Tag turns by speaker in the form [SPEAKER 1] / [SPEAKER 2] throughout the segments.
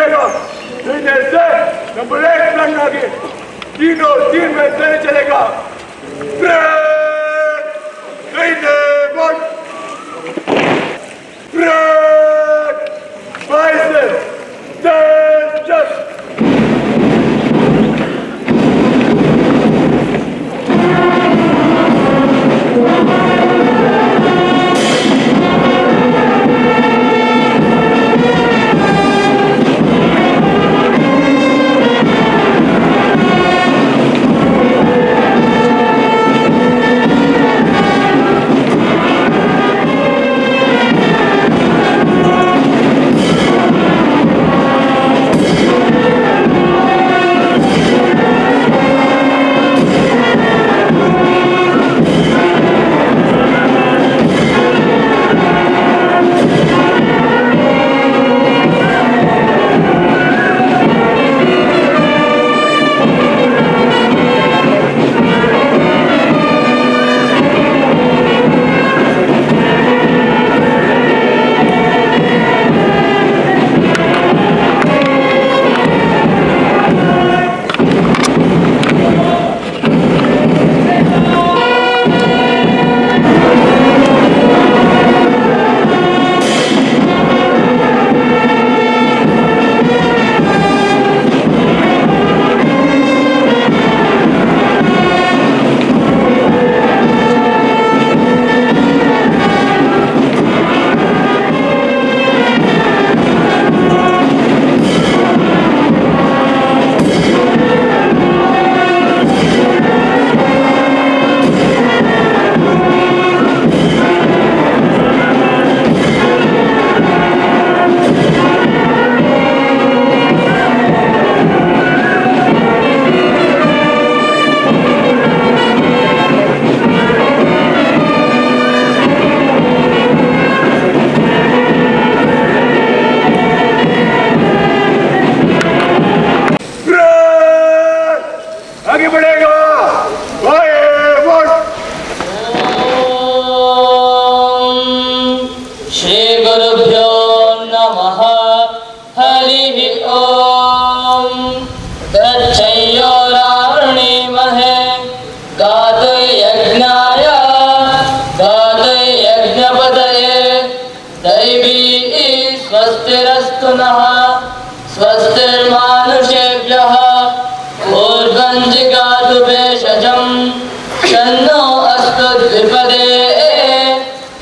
[SPEAKER 1] चलेगा, नहीं जैसे नंबर 1 प्लग आगे, तीनों 3 में नहीं चलेगा। ब्रेक, नहीं दे बट, ब्रेक, 5 से 10
[SPEAKER 2] स्वस्तिर्मानुषेभ्यः ऊर्ध्वञ्जिगातु भेषजं शन्नो अस्तु द्विपदे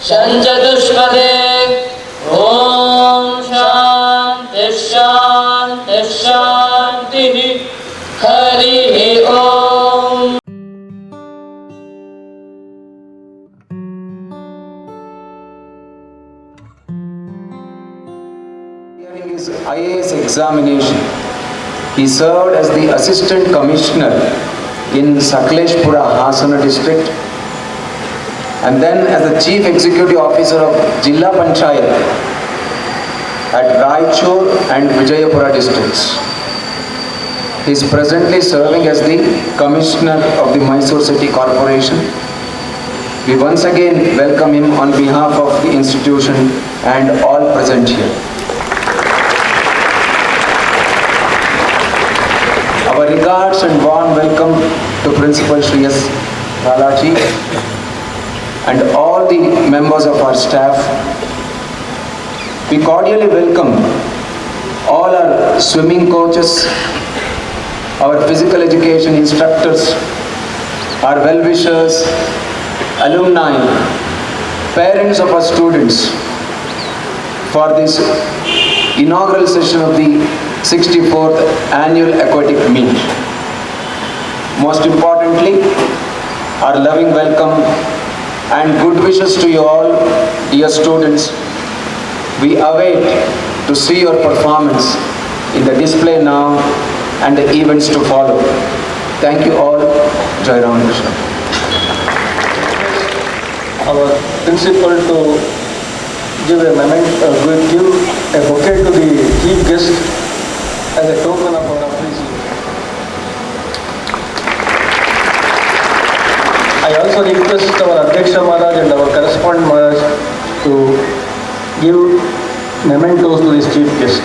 [SPEAKER 2] शञ्चतुष्पदे ॐ शान्तिः शान्तिः शान्तिः हरिः ॐ।
[SPEAKER 3] During his IAS examination, he served as the Assistant Commissioner in Sakleshpura, Hasana district, and then as the Chief Executive Officer of Jilla Panchayat at Raichur and Vijayapura districts. He is presently serving as the Commissioner of the Mysore City Corporation. We once again welcome him on behalf of the institution and all present here. Our regards and warm welcome to Principal Shri S Balaji and all the members of our staff. We cordially welcome all our swimming coaches, our physical education instructors, our well-wishers, alumni, parents of our students for this inaugural session of the 64th Annual Aquatic Meet. Most importantly, our loving welcome and good wishes to you all, dear students. We await to see your performance in the display now and the events to follow. Thank you all. Jai Ram Krishna.
[SPEAKER 4] Our principal to give a bouquet to the chief guest as a token of our appreciation. I also request our Adhyaksha Maharaj and our Correspondent Maharaj to give mementos to this chief guest.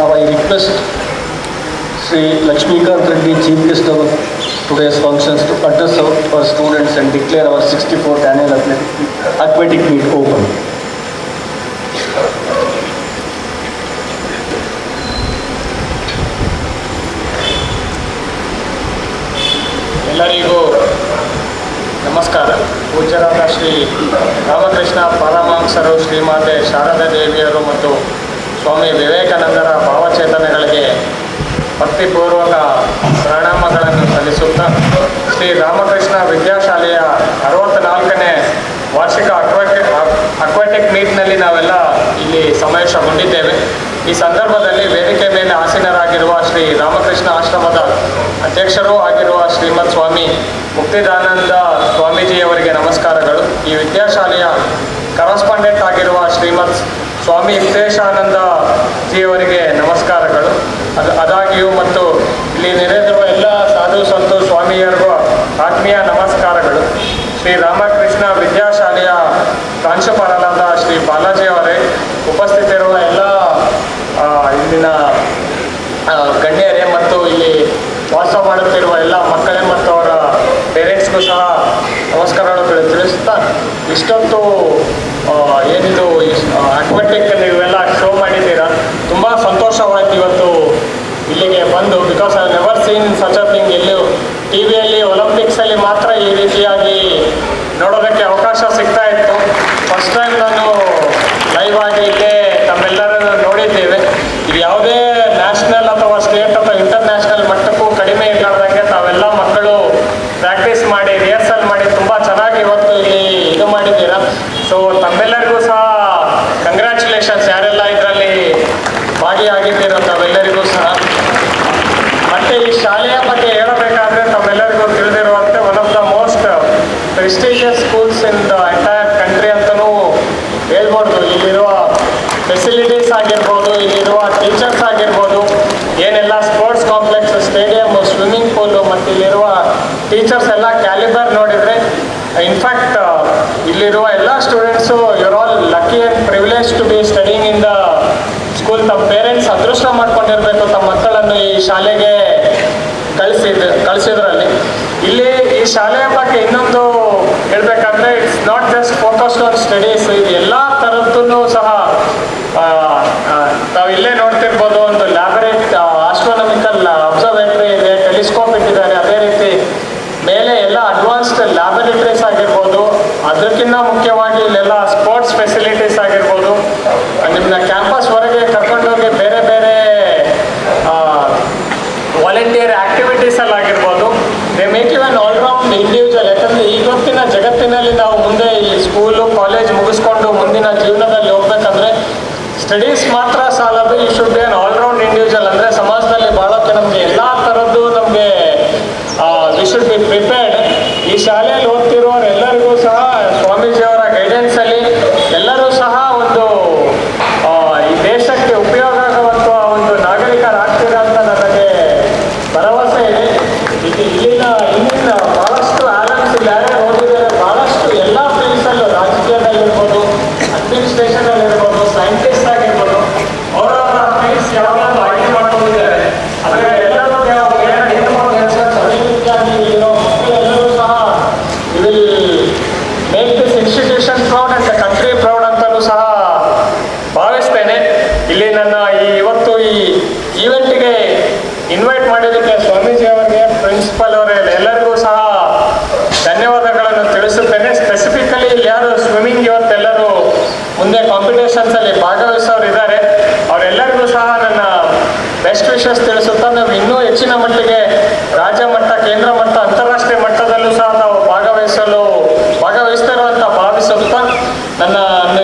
[SPEAKER 4] Now I request Sri Lakshmikant Reddy, Chief Guest of today's functions, to address our students and declare our 64th annual aquatic meet open.
[SPEAKER 5] ಎಲ್ಲರಿಗೂ ನಮಸ್ಕಾರ. ಪೂಜ್ಯರಾದ ಶ್ರೀ ರಾಮಕೃಷ್ಣ ಪರಮಹಂಸರು, ಶ್ರೀಮಾತೆ ಶಾರದಾ ದೇವಿಯರು ಮತ್ತು ಸ್ವಾಮಿ ವಿವೇಕಾನಂದರ ಭಾವಚೇತನಗಳಿಗೆ ಭಕ್ತಿಪೂರ್ವಕ ಪ್ರಣಾಮಗಳನ್ನು ಸಲ್ಲಿಸುತ್ತಾ, ಶ್ರೀ ರಾಮಕೃಷ್ಣ ವಿದ್ಯಾಶಾಲೆಯ 64ನೇ ವಾರ್ಷಿಕ aquatic ಮೀಟ್ನಲ್ಲಿ ನಾವೆಲ್ಲ ಇಲ್ಲಿ ಸಮಾವೇಶಗೊಂಡಿದ್ದೇವೆ. ಈ ಸಂದರ್ಭದಲ್ಲಿ ವೇದಿಕೆ ಮೇಲೆ ಆಸೀನರಾಗಿರುವ ಶ್ರೀ ರಾಮಕೃಷ್ಣ ಆಶ್ರಮದ ಅಧ್ಯಕ್ಷರೂ ಆಗಿರುವ ಶ್ರೀಮತ್ ಸ್ವಾಮಿ ಮುಕ್ತಿದಾನಂದ ಸ್ವಾಮೀಜಿಯವರಿಗೆ ನಮಸ್ಕಾರಗಳು. ಈ ವಿದ್ಯಾಶಾಲೆಯ ಕರೆಸ್ಪಾಂಡೆಂಟ್ ಆಗಿರುವ ಶ್ರೀಮತ್ ಸ್ವಾಮಿ ಯುಕ್ತೇಶಾನಂದ ಜಿಯವರಿಗೆ ನಮಸ್ಕಾರಗಳು. ಆದಾಗ್ಯೂ ಮತ್ತು ಇಲ್ಲಿ ನೆರೆದಿರುವ ಎಲ್ಲ ಸಾಧು ಸಂತು ಸ್ವಾಮಿಯರಿಗೂ ಆತ್ಮೀಯ ನಮಸ್ಕಾರಗಳು. ಶ್ರೀ ರಾಮಕೃಷ್ಣ ವಿದ್ಯಾಶಾಲೆಯ ಪ್ರಾಂಶುಪಾಲರಾದ ಶ್ರೀ ಬಾಲಾಜಿ ಅವರೇ, ಉಪಸ್ಥಿತಿರುವ ಎಲ್ಲ ಇಲ್ಲಿನ ಗಣ್ಯರೇ ಮತ್ತು ಇಲ್ಲಿ ವಾಸ ಮಾಡುತ್ತಿರುವ ಎಲ್ಲ ಮಕ್ಕಳೇ ಮತ್ತು ಅವರ ಪೇರೆಂಟ್ಸ್ಗೂ ಸಹ ನಮಸ್ಕಾರಗಳು ತಿಳಿಸುತ್ತಾ, ಇಷ್ಟೊತ್ತು ಏನಿದು ಅಕ್ವಾಟಿಕ್ ನೀವೆಲ್ಲ ಶೋ ಮಾಡಿದ್ದೀರಾ, ತುಂಬ ಸಂತೋಷವಾಯಿತು ಇವತ್ತು ಇಲ್ಲಿಗೆ ಬಂದು. Because I never seen such a thing. ಎಲ್ಲೂ ಟಿ ವಿಯಲ್ಲಿ ಒಲಿಂಪಿಕ್ಸಲ್ಲಿ ಮಾತ್ರ ಈ ರೀತಿಯಾಗಿ ನೋಡೋದಕ್ಕೆ ಅವಕಾಶ ಸಿಗ್ತಾ ಇತ್ತು. ಫಸ್ಟ್ ಟೈಮ್ ನಾನು ಲೈವ್ ಆಗಿ ಇಲ್ಲೇ ತಮ್ಮೆಲ್ಲರನ್ನು ನೋಡಿದ್ದೇವೆ. ಇದು ಯಾವುದೇ ನ್ಯಾಷನಲ್ ಅಥವಾ ಸ್ಟೇಟ್ ಅಥವಾ ಇಂಟರ್ನ್ಯಾಷನಲ್ ಮಟ್ಟಕ್ಕೂ ಕಡಿಮೆ ಇರಲಾರ್ದಂಗೆ ತಾವೆಲ್ಲ ಮಕ್ಕಳು ಪ್ರಾಕ್ಟೀಸ್ ಮಾಡಿ ರಿಹರ್ಸಲ್ ಮಾಡಿ ತುಂಬ ಚೆನ್ನಾಗಿ ಇವತ್ತು ಇಲ್ಲಿ ಇದು ಮಾಡಿದ್ದೀರಾ. ಸೊ ತಮ್ಮೆಲ್ಲರಿಗೂ ಸಹ ಕಂಗ್ರ್ಯಾಚುಲೇಷನ್ಸ್, ಯಾರೆಲ್ಲ ಇದರಲ್ಲಿ ಭಾಗಿಯಾಗಿದ್ದೀರೋ ತಾವೆಲ್ಲರಿಗೂ ಸಹ. ಮತ್ತು ಈ ಶಾಲೆಯ ಬಗ್ಗೆ ಹೇಳಬೇಕಾದ್ರೆ ತಮ್ಮೆಲ್ಲರಿಗೂ ತಿಳಿದಿರುವಂತೆ one of the most prestigious schools in the entire country ಅಂತಲೂ ಹೇಳ್ಬೋದು. ಇಲ್ಲಿರುವ ಫೆಸಿಲಿಟೀಸ್ ಆಗಿರ್ಬೋದು, ಇಲ್ಲಿರುವ ಟೀಚರ್ಸ್ ಆಗಿರ್ಬೋದು, ಏನೆಲ್ಲ sports complex, stadium, swimming pool ಮತ್ತು ಇಲ್ಲಿರುವ ಟೀಚರ್ಸ್ ಎಲ್ಲ ಕ್ಯಾಲಿಬರ್ ನೋಡಿದರೆ, ಇನ್ಫ್ಯಾಕ್ಟ್ ಇಲ್ಲಿರುವ ಎಲ್ಲ students you're all lucky and privilege to be studying in the school. ತಮ್ಮ ಪೇರೆಂಟ್ಸ್ ಅದೃಷ್ಟ ಮಾಡ್ಕೊಂಡಿರಬೇಕು ತಮ್ಮ ಮಕ್ಕಳನ್ನು ಈ ಶಾಲೆಗೆ ಕಳಿಸಿದ್ರಲ್ಲಿ. ಇಲ್ಲಿ ಈ ಶಾಲೆಯ ಬಗ್ಗೆ ಇನ್ನೊಂದು ಹೇಳಬೇಕಂದ್ರೆ, it's not just focused on studies. ಇದು ಎಲ್ಲ ಥರದ್ದೂ ಸಹ ತಾವು ಇಲ್ಲೇ ನೋಡ್ತಿರ್ಬೋದು. ಒಂದು ಆಸ್ಟ್ರೋನಮಿಕಲ್ ಅಬ್ಸರ್ವೇಟರಿ ಇದೆ, ಟೆಲಿಸ್ಕೋಪ್ ಇಟ್ಟಿದ್ದಾರೆ. ಅದೇ ರೀತಿ ಮೇಲೆ ಎಲ್ಲ ಅಡ್ವಾನ್ಸ್ಡ್ ಲ್ಯಾಬೊರೇಟರೀಸ್ ಆಗಿರ್ಬೋದು. ಅದಕ್ಕಿಂತ ಮುಖ್ಯವಾಗಿ ಇಲ್ಲೆಲ್ಲ ಸ್ಪೋರ್ಟ್ಸ್ ಫೆಸಿಲಿಟೀಸ್ ಆಗಿರ್ಬೋದು. ನಿಮ್ಮನ್ನ ಕ್ಯಾಂಪಸ್ ಹೊರಗೆ ಕರ್ಕೊಂಡೋಗಿ ಬೇರೆ ಬೇರೆ ವಾಲಂಟಿಯರ್ ಆ್ಯಕ್ಟಿವಿಟೀಸಲ್ಲಿ ಆಗಿರ್ಬೋದು. They make you an all round individual. ಯಾಕಂದರೆ ಇವತ್ತಿನ ಜಗತ್ತಿನಲ್ಲಿ ನಾವು ಮುಂದೆ ಈ ಸ್ಕೂಲು ಕಾಲೇಜ್ ಮುಗಿಸ್ಕೊಂಡು ಮುಂದಿನ ಜೀವನದಲ್ಲಿ ಹೋಗ್ಬೇಕಂದ್ರೆ ಸ್ಟಡೀಸ್ ಮಾತ್ರ ಸಾಲದು. You should be an all round individual. ಅಂದರೆ ಸಮಾಜದಲ್ಲಿ ಬಾಳೋಕ್ಕೆ ನಮಗೆ ಎಲ್ಲ ಥರದ್ದು ನಮಗೆ ವಿ ಶುಡ್ ಬಿ ಪ್ರಿಪೇರ್ಡ್. ಈ ಶಾಲೆಯಲ್ಲಿ ಓದ್ತಿರೋರೆಲ್ಲರಿಗೂ ಸಹ ಸ್ವಾಮೀಜಿಯವರ ಗೈಡೆನ್ಸಲ್ಲಿ ಎಲ್ಲರೂ ಸಹ ಒಂದು ಈ ದೇಶಕ್ಕೆ ಉಪಯೋಗ ಆಗುವಂಥ ಒಂದು ನಾಗರಿಕರಾಗ್ತೀರಾ ಅಂತ ನನಗೆ ಭರವಸೆ ಇದೆ. ಇಲ್ಲಿನ ಭಾಳಷ್ಟು ಆಲಮ್ಸ್ ಇಲ್ಲಿ ಯಾರ್ಯಾರು ಓದಿದ್ದಾರೆ, ಭಾಳಷ್ಟು ಎಲ್ಲ ಫೀಲ್ಡ್ಸಲ್ಲೂ, ರಾಜಕೀಯದಲ್ಲಿರ್ಬೋದು, ಅಡ್ಮಿನಿಸ್ಟ್ರೇಷನಲ್ಲಿರ್ಬೋದು, ಸೈಂಟಿಸ್ಟ್ ಆಗಿರ್ಬೋದು, ಅವರವರ ಫೀಲ್ಡ್ಸ್ ಯಾವ್ಯಾವ ಆಯ್ಕೆ ಮಾಡ್ಕೊಂಡಿದ್ದಾರೆ. ಆದರೆ ಎಲ್ಲರೂ ಇರೋ ಮಕ್ಕಳೆಲ್ಲರೂ ಸಹ will make this institution proud and the country proud ಅಂತಲೂ ಸಹ ಭಾವಿಸ್ತೇನೆ. ಇಲ್ಲಿ ನನ್ನ ಇವತ್ತು ಈ ಈವೆಂಟಿಗೆ ಇನ್ವೈಟ್ ಮಾಡಿದ್ದಕ್ಕೆ ಸ್ವಾಮೀಜಿ ಅವರಿಗೆ, ಪ್ರಿನ್ಸಿಪಲ್ ಅವರೇ, ಎಲ್ಲರಿಗೂ ಸಹ ಧನ್ಯವಾದಗಳನ್ನು ತಿಳಿಸುತ್ತೇನೆ. ಸ್ಪೆಸಿಫಿಕಲಿ ಇಲ್ಲಿ ಯಾರು ಸ್ವಿಮ್ಮಿಂಗ್ ಇವತ್ತೆಲ್ಲರೂ ಮುಂದೆ ಕಾಂಪಿಟೇಷನ್ಸಲ್ಲಿ ಭಾಗವಹಿಸೋರು ಇದ್ದಾರೆ, ಅವರೆಲ್ಲರಿಗೂ ಸಹ ನನ್ನ ಬೆಸ್ಟ್ ವಿಶಸ್ ತಿಳಿಸುತ್ತಾ, ನಾವು ಇನ್ನೂ ಹೆಚ್ಚಿನ ಮಟ್ಟಿಗೆ ರಾಜ್ಯ ಮಟ್ಟ, ಕೇಂದ್ರ ಮಟ್ಟ, ಅಂತಾರಾಷ್ಟ್ರೀಯ ಮಟ್ಟದಲ್ಲೂ ಸಹ ನಾವು ಭಾಗವಹಿಸ್ತಿರೋ ಅಂತ ಭಾವಿಸುತ್ತಾ, ನನ್ನ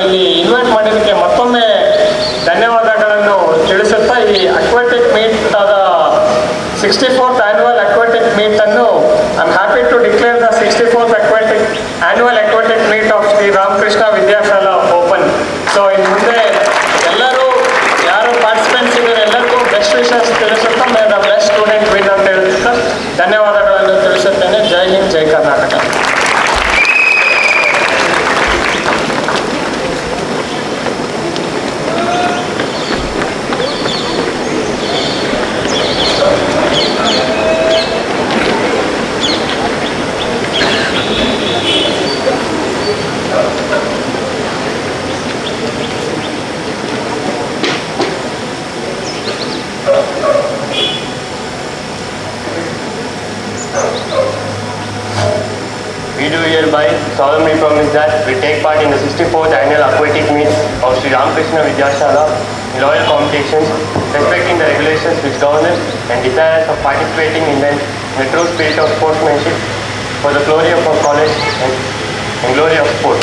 [SPEAKER 5] ಇಲ್ಲಿ ಇನ್ವೈಟ್ ಮಾಡಿದ್ದಕ್ಕೆ ಮತ್ತೊಮ್ಮೆ ಧನ್ಯವಾದಗಳನ್ನು ತಿಳಿಸುತ್ತಾ, ಈ ಅಕ್ವಾಟಿಕ್ ಮೀಟ್ ಆದ 64th ಆನ್ಯುವಲ್ ಅಕ್ವಾಟಿಕ್ ಮೀಟ್ ಅನ್ನು I am happy to declare the 64th annual aquatic meet of Shri Ramakrishna Vidyashala open. So ಇನ್ನು ಮುಂದೆ ಎಲ್ಲರೂ ಯಾರು ಪಾರ್ಟಿಸಿಪೆಂಟ್ಸ್ ಇದ್ದಾರೆ ಎಲ್ಲರಿಗೂ ಬೆಸ್ಟ್ ವಿಶಸ್ ತಿಳಿಸುತ್ತಾ, may the best student win ಅಂತ ಹೇಳುತ್ತಾ ಧನ್ಯವಾದಗಳನ್ನು ತಿಳಿಸುತ್ತೇನೆ. ಜೈ ಹಿಂದ್, ಜೈ Karnataka.
[SPEAKER 6] solemnly promise that we take part in the 64th annual Aquatic meet of Sri Ramakrishna Vidyashala in loyal competitions, respecting the regulations which govern us and desirous of participating in the true spirit of sportsmanship for the glory of our college and glory of sport.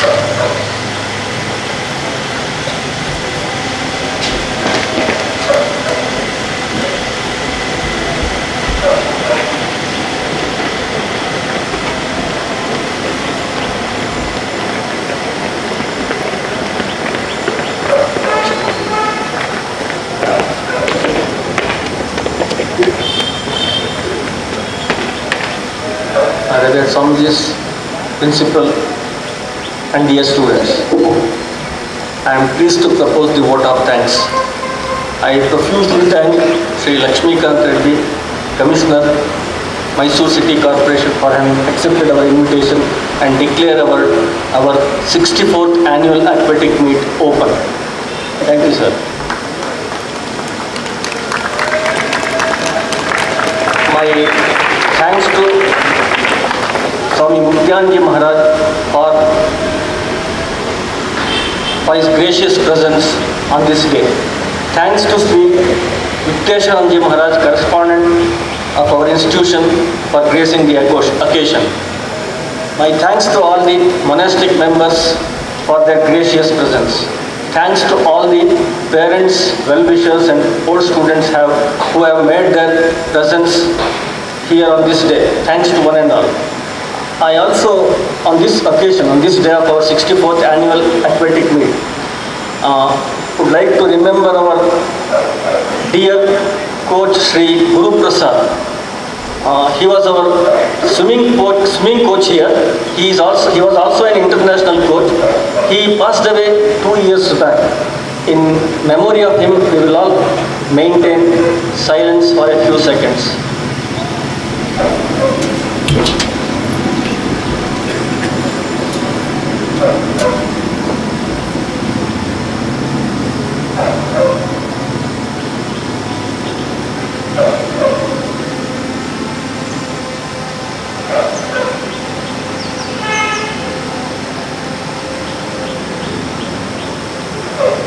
[SPEAKER 4] Revered Swamiji's principal and dear students, I am pleased to propose the vote of thanks. I profusely thank Sri Lakshmikant Reddy, Commissioner, Mysore City Corporation, for having accepted our invitation and declare our 64th annual aquatic meet open. Thank you, sir. My thanks to Swami Muktidananda Maharaj for his gracious presence on this day. Thanks to Swami Yukteshananda Maharaj, Correspondent of our institution, for gracing the occasion. My thanks to all the monastic members for their gracious presence. Thanks to all the parents, well-wishers and old students who have made their presence here on this day. Thanks to one and all. I also, on this occasion, on this day of our 64th annual aquatic meet, would like to remember our dear coach Sri Guru Prasad. He was our swimming coach here. He was also an international coach. He passed away 2 years back. In memory of him, we will all maintain silence for a few seconds.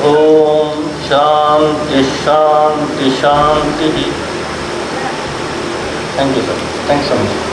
[SPEAKER 4] Om Shanti Shanti Shanti. Thank you, sir. Thanks so much.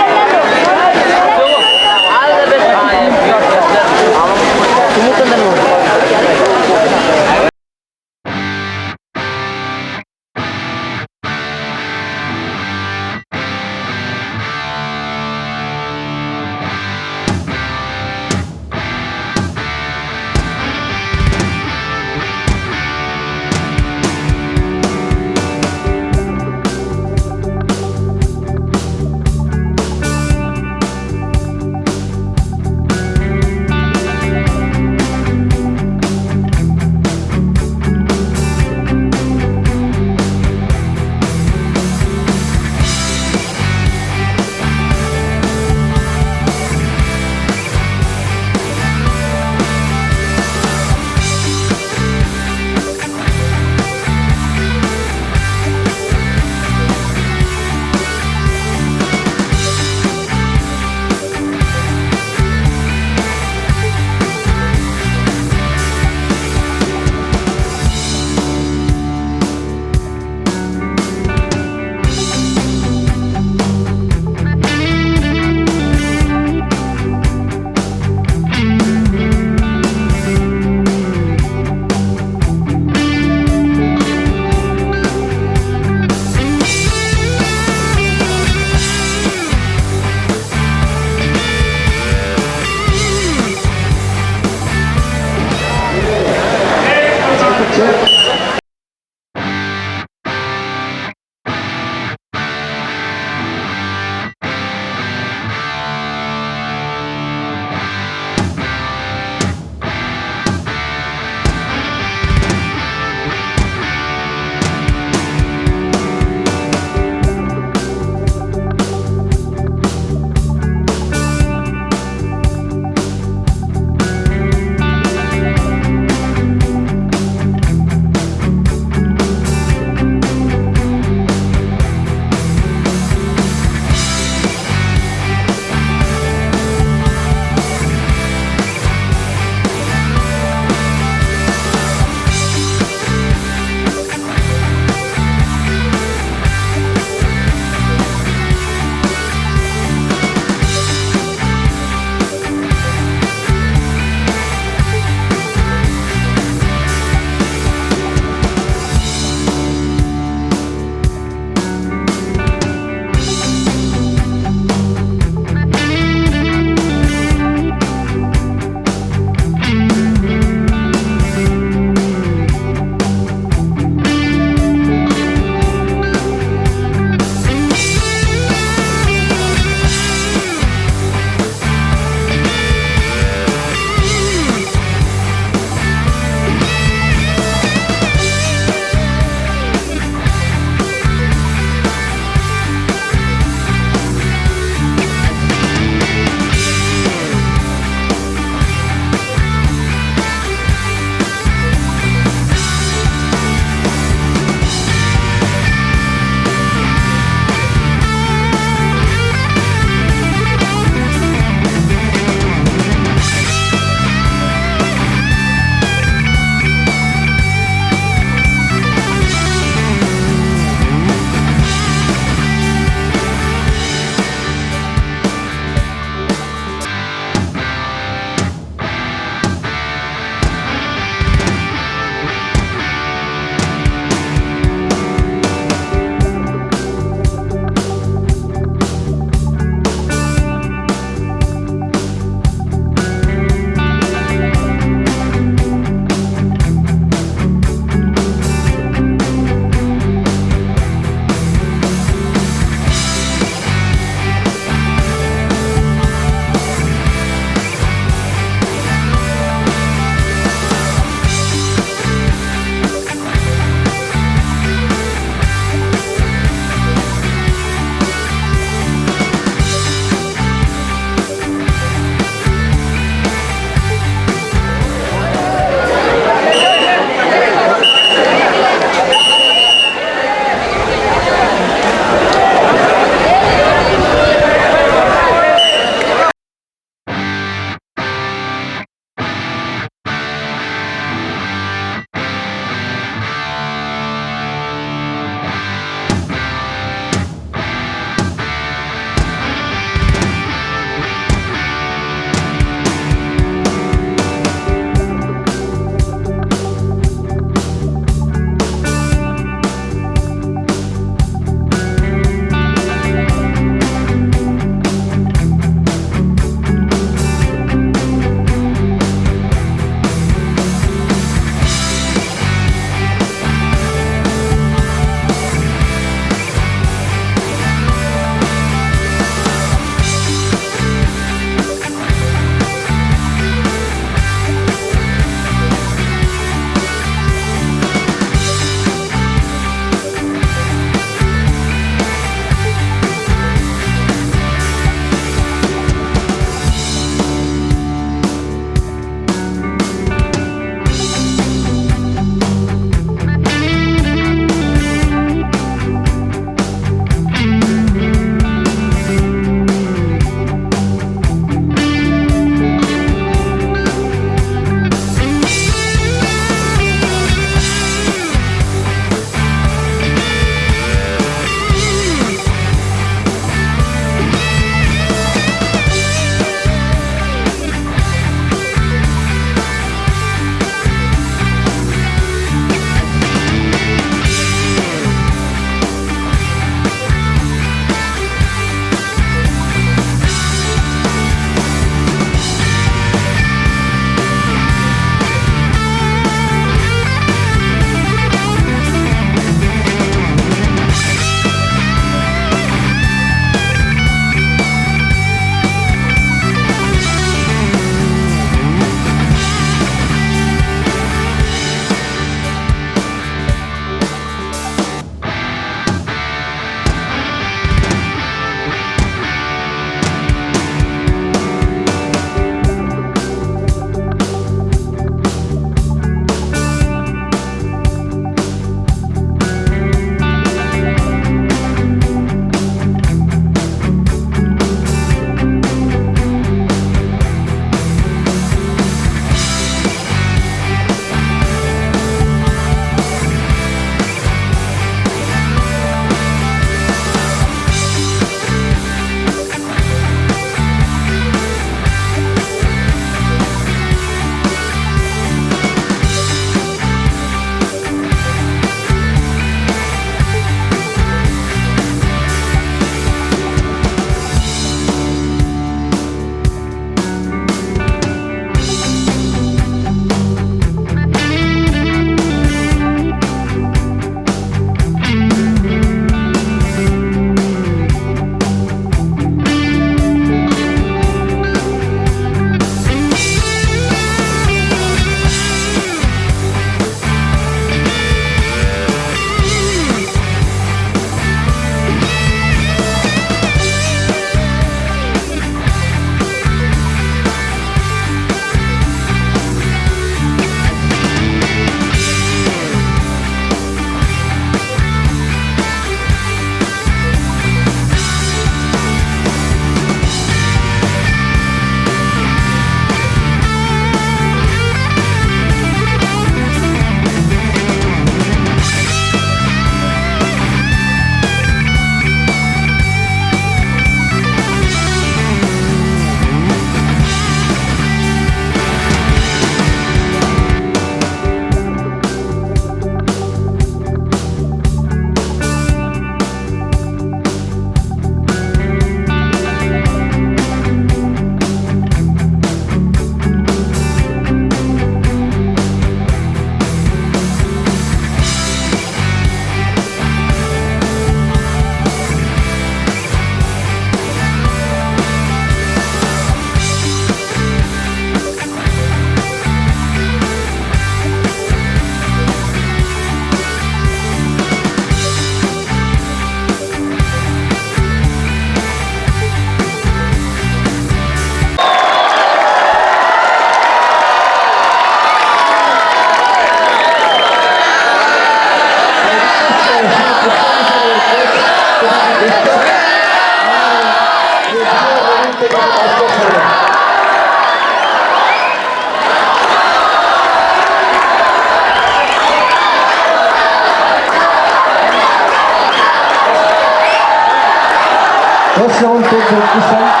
[SPEAKER 7] First round take the Krishna.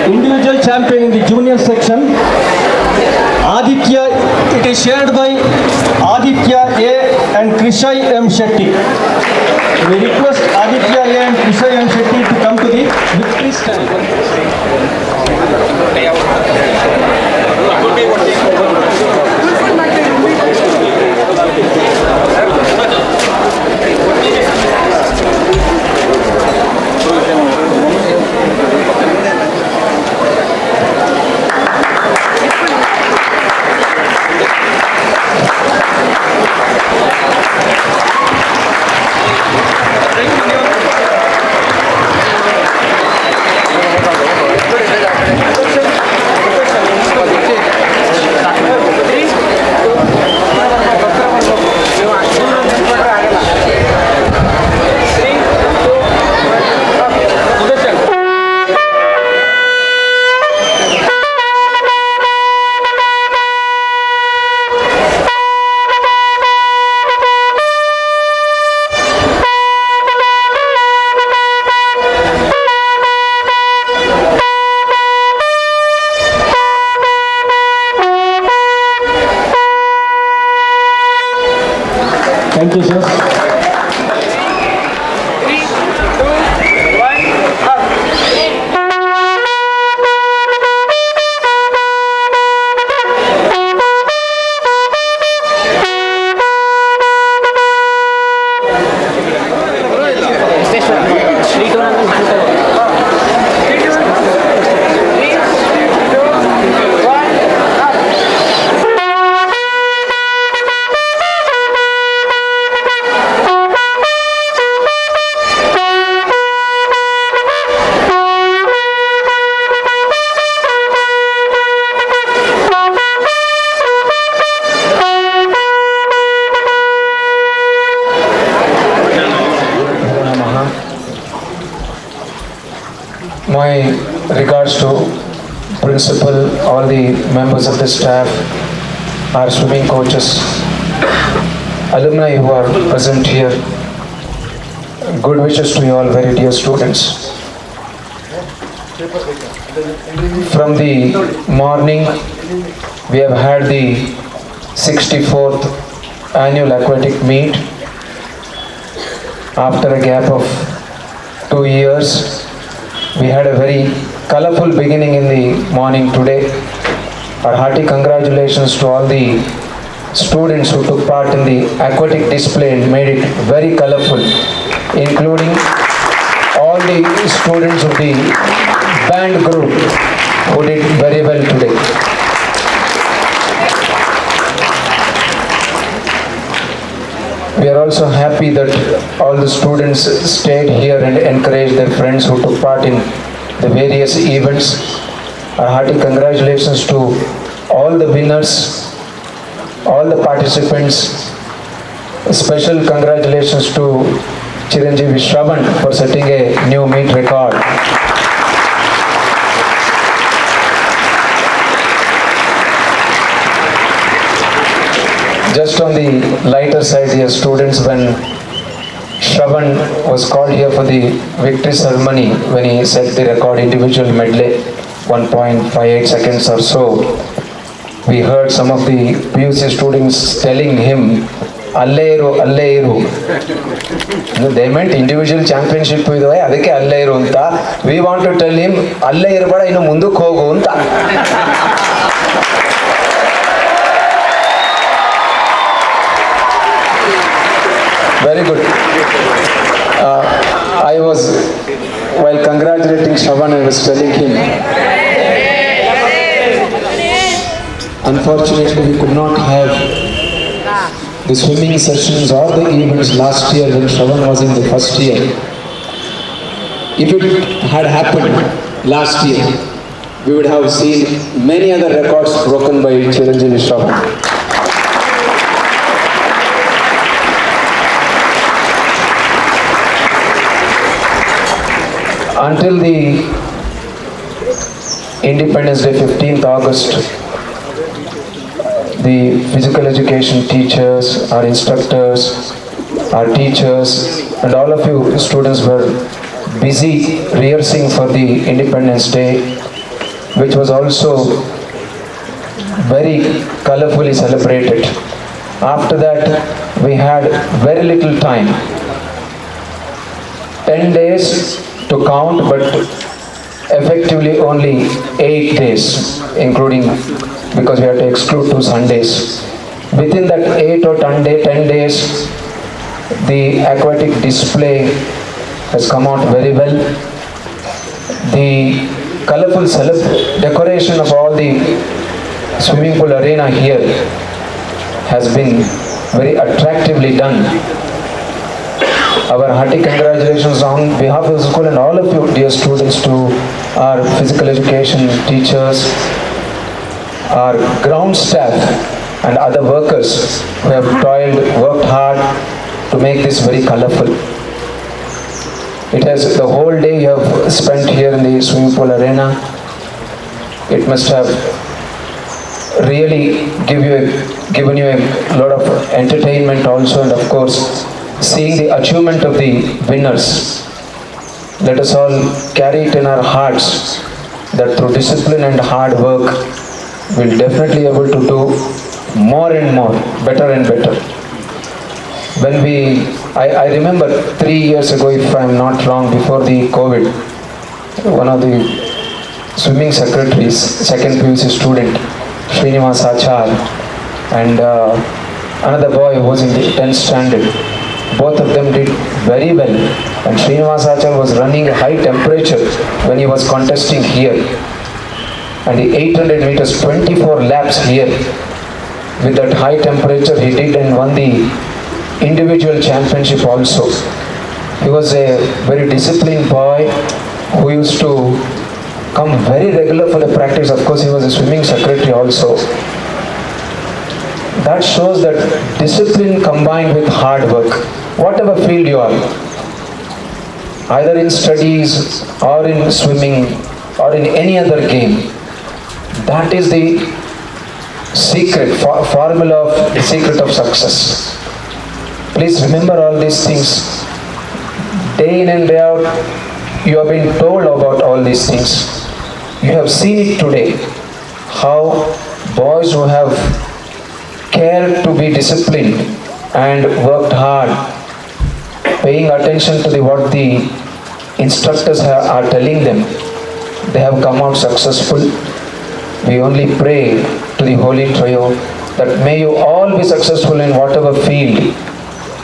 [SPEAKER 7] Individual champion in the junior section, Adhyaksha, it is shared by Adhyaksha A and Krishai M. Shetty. We request Adhyaksha A and Krishai M. Shetty to come to the victory stand. Thank you, sir. My regards to principal, all the members of the staff, our swimming coaches, alumni who are present here. Good wishes to you all, very dear students. From the morning, we have had the 64th annual aquatic meet. After a gap of 2 years, we had a very colorful beginning in the morning today. Our hearty congratulations to all the students who took part in the aquatic display and made it very colorful, including all the students of the band group who did very well today. We are also happy that all the students stayed here and encouraged their friends who took part in the various events. Our hearty congratulations to all the winners, all the participants. A special congratulations to Chiranjeevi Shravan for setting a new meet record. Just on the lighter side here, students, when Shravan was called here for the victory ceremony when he set the record individual medley, 1.58 seconds or so. We heard some of the PUC students telling him, Alleiru, Alleiru. They meant individual championship idu adike Alleiru anta. We want to tell him, Alleiru bada inu mundukku hogu anta. Very good. While congratulating Shravan, I was telling him, unfortunately we could not have the swimming sessions or the events last year when Shravan was in the first year. If it had happened last year, we would have seen many other records broken by Chiranjeevi Shravan. Until the Independence Day, 15th August, the physical education teachers, our instructors, our teachers, and all of you students were busy rehearsing for the Independence Day, which was also very colorfully celebrated. After that, we had very little time. 10 days to count, but effectively only 8 days, including, because we had to exclude 2 Sundays. Within that 8 or 10 days, the aquatic display has come out very well. The colorful decoration of all the swimming pool arena here has been very attractively done. Our hearty congratulations on behalf of the school and all of you dear students to our physical education teachers, our ground staff and other workers who have worked hard to make this very colorful. It has the whole day you have spent here in the swimming pool arena. It must have really given you a lot of entertainment also, and of course seeing the achievement of the winners. Let us all carry it in our hearts that through discipline and hard work we'll definitely be able to do more and more, better and better. When I remember 3 years ago, if I'm not wrong, before the COVID, one of the swimming secretaries, second PUC student, Srinivas Achar, and another boy who was in the 10th standard, both of them did very well, and Srinivas Achar was running a high temperature when he was contesting here, and the 800 meters 24 laps here with that high temperature he did and won the individual championship also. He was a very disciplined boy who used to come very regular for the practice. Of course he was a swimming secretary also. That shows that discipline combined with hard work, whatever field you are, either in studies or in swimming or in any other game, that is the secret, formula of the secret of success. Please remember all these things. Day in and day out, you have been told about all these things. You have seen it today, how boys who have cared to be disciplined and worked hard, paying attention to what the instructors are telling them, they have come out successful. We only pray to the Holy Trio that may you all be successful in whatever field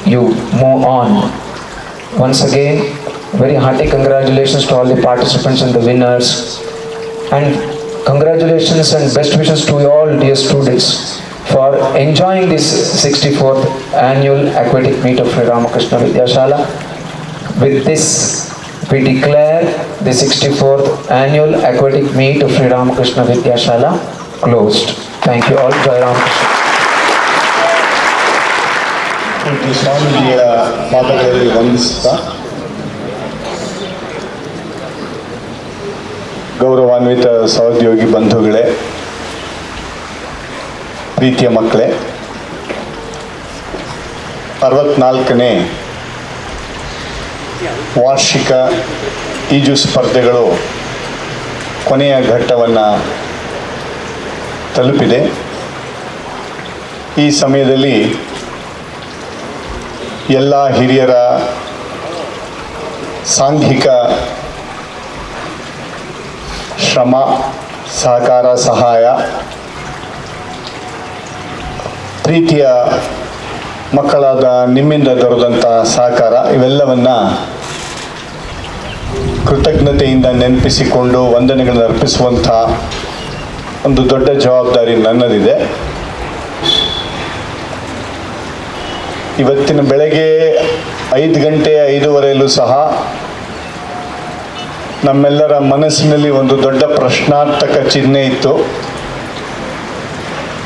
[SPEAKER 7] you move on. Once again, very hearty congratulations to all the participants and the winners, and congratulations and best wishes to all dear students for enjoying this 64th annual aquatic meet of Sri Ramakrishna Vidyashala. With this, we declare the 64th annual aquatic meet of Sri Ramakrishna Vidyashala closed. Thank you all. Jai Ramakrishna.
[SPEAKER 8] ಸ್ವಾಮೀಜಿಯ ಪಾದಗಳಲ್ಲಿ ವಂದಿಸುತ್ತಾ ಗೌರವಾನ್ವಿತ ಸಹೋದ್ಯೋಗಿ ಬಂಧುಗಳೇ, ಪ್ರೀತಿಯ ಮಕ್ಕಳೇ, 64ನೇ ವಾರ್ಷಿಕ ಈಜು ಸ್ಪರ್ಧೆಗಳು ಕೊನೆಯ ಘಟ್ಟವನ್ನು ತಲುಪಿದೆ. ಈ ಸಮಯದಲ್ಲಿ ಎಲ್ಲ ಹಿರಿಯರ ಸಾಂಘಿಕ ಶ್ರಮ, ಸಹಕಾರ, ಸಹಾಯ, ಪ್ರೀತಿಯ ಮಕ್ಕಳಾದ ನಿಮ್ಮಿಂದ ದೊರೆದಂಥ ಸಹಕಾರ ಇವೆಲ್ಲವನ್ನು ಕೃತಜ್ಞತೆಯಿಂದ ನೆನಪಿಸಿಕೊಂಡು ವಂದನೆಗಳನ್ನು ಅರ್ಪಿಸುವಂಥ ಒಂದು ದೊಡ್ಡ ಜವಾಬ್ದಾರಿ ನನ್ನದಿದೆ. ಇವತ್ತಿನ ಬೆಳಗ್ಗೆ 5:05 ಸಹ ನಮ್ಮೆಲ್ಲರ ಮನಸ್ಸಿನಲ್ಲಿ ಒಂದು ದೊಡ್ಡ ಪ್ರಶ್ನಾರ್ಥಕ ಚಿಹ್ನೆ ಇತ್ತು.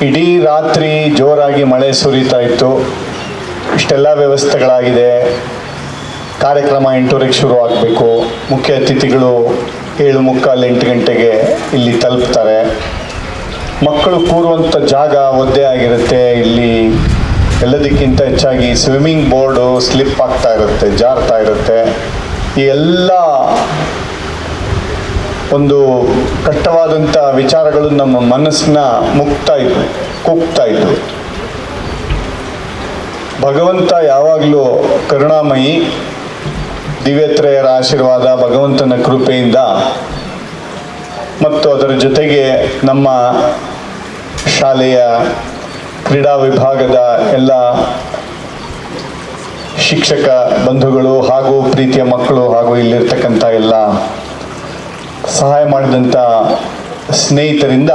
[SPEAKER 8] ಇಡೀ ರಾತ್ರಿ ಜೋರಾಗಿ ಮಳೆ ಸುರಿತಾ ಇತ್ತು, ಇಷ್ಟೆಲ್ಲ ವ್ಯವಸ್ಥೆಗಳಾಗಿದೆ, ಕಾರ್ಯಕ್ರಮ 8:00ಕ್ಕೆ ಶುರು ಆಗಬೇಕು, ಮುಖ್ಯ ಅತಿಥಿಗಳು 7:45, 8 ಗಂಟೆಗೆ ಇಲ್ಲಿ ತಲುಪ್ತಾರೆ, ಮಕ್ಕಳು ಕೂರುವಂಥ ಜಾಗ ಒದ್ದೆ ಆಗಿರುತ್ತೆ, ಇಲ್ಲಿ ಎಲ್ಲದಕ್ಕಿಂತ ಹೆಚ್ಚಾಗಿ ಸ್ವಿಮ್ಮಿಂಗ್ ಬೋರ್ಡು ಸ್ಲಿಪ್ ಆಗ್ತಾ ಇರುತ್ತೆ, ಜಾರ್ತಾ ಇರುತ್ತೆ. ಈ ಎಲ್ಲ ಒಂದು ಕಷ್ಟವಾದಂಥ ವಿಚಾರಗಳು ನಮ್ಮ ಮನಸ್ಸನ್ನ ಕುಗ್ತಾ ಇದ್ವು. ಭಗವಂತ ಯಾವಾಗಲೂ ಕರುಣಾಮಯಿ, ದಿವ್ಯತ್ರಯರ ಆಶೀರ್ವಾದ, ಭಗವಂತನ ಕೃಪೆಯಿಂದ ಮತ್ತು ಅದರ ಜೊತೆಗೆ ನಮ್ಮ ಶಾಲೆಯ ಕ್ರೀಡಾ ವಿಭಾಗದ ಎಲ್ಲ ಶಿಕ್ಷಕ ಬಂಧುಗಳು ಹಾಗೂ ಪ್ರೀತಿಯ ಮಕ್ಕಳು ಹಾಗೂ ಇಲ್ಲಿರ್ತಕ್ಕಂಥ ಎಲ್ಲ ಸಹಾಯ ಮಾಡಿದಂಥ ಸ್ನೇಹಿತರಿಂದ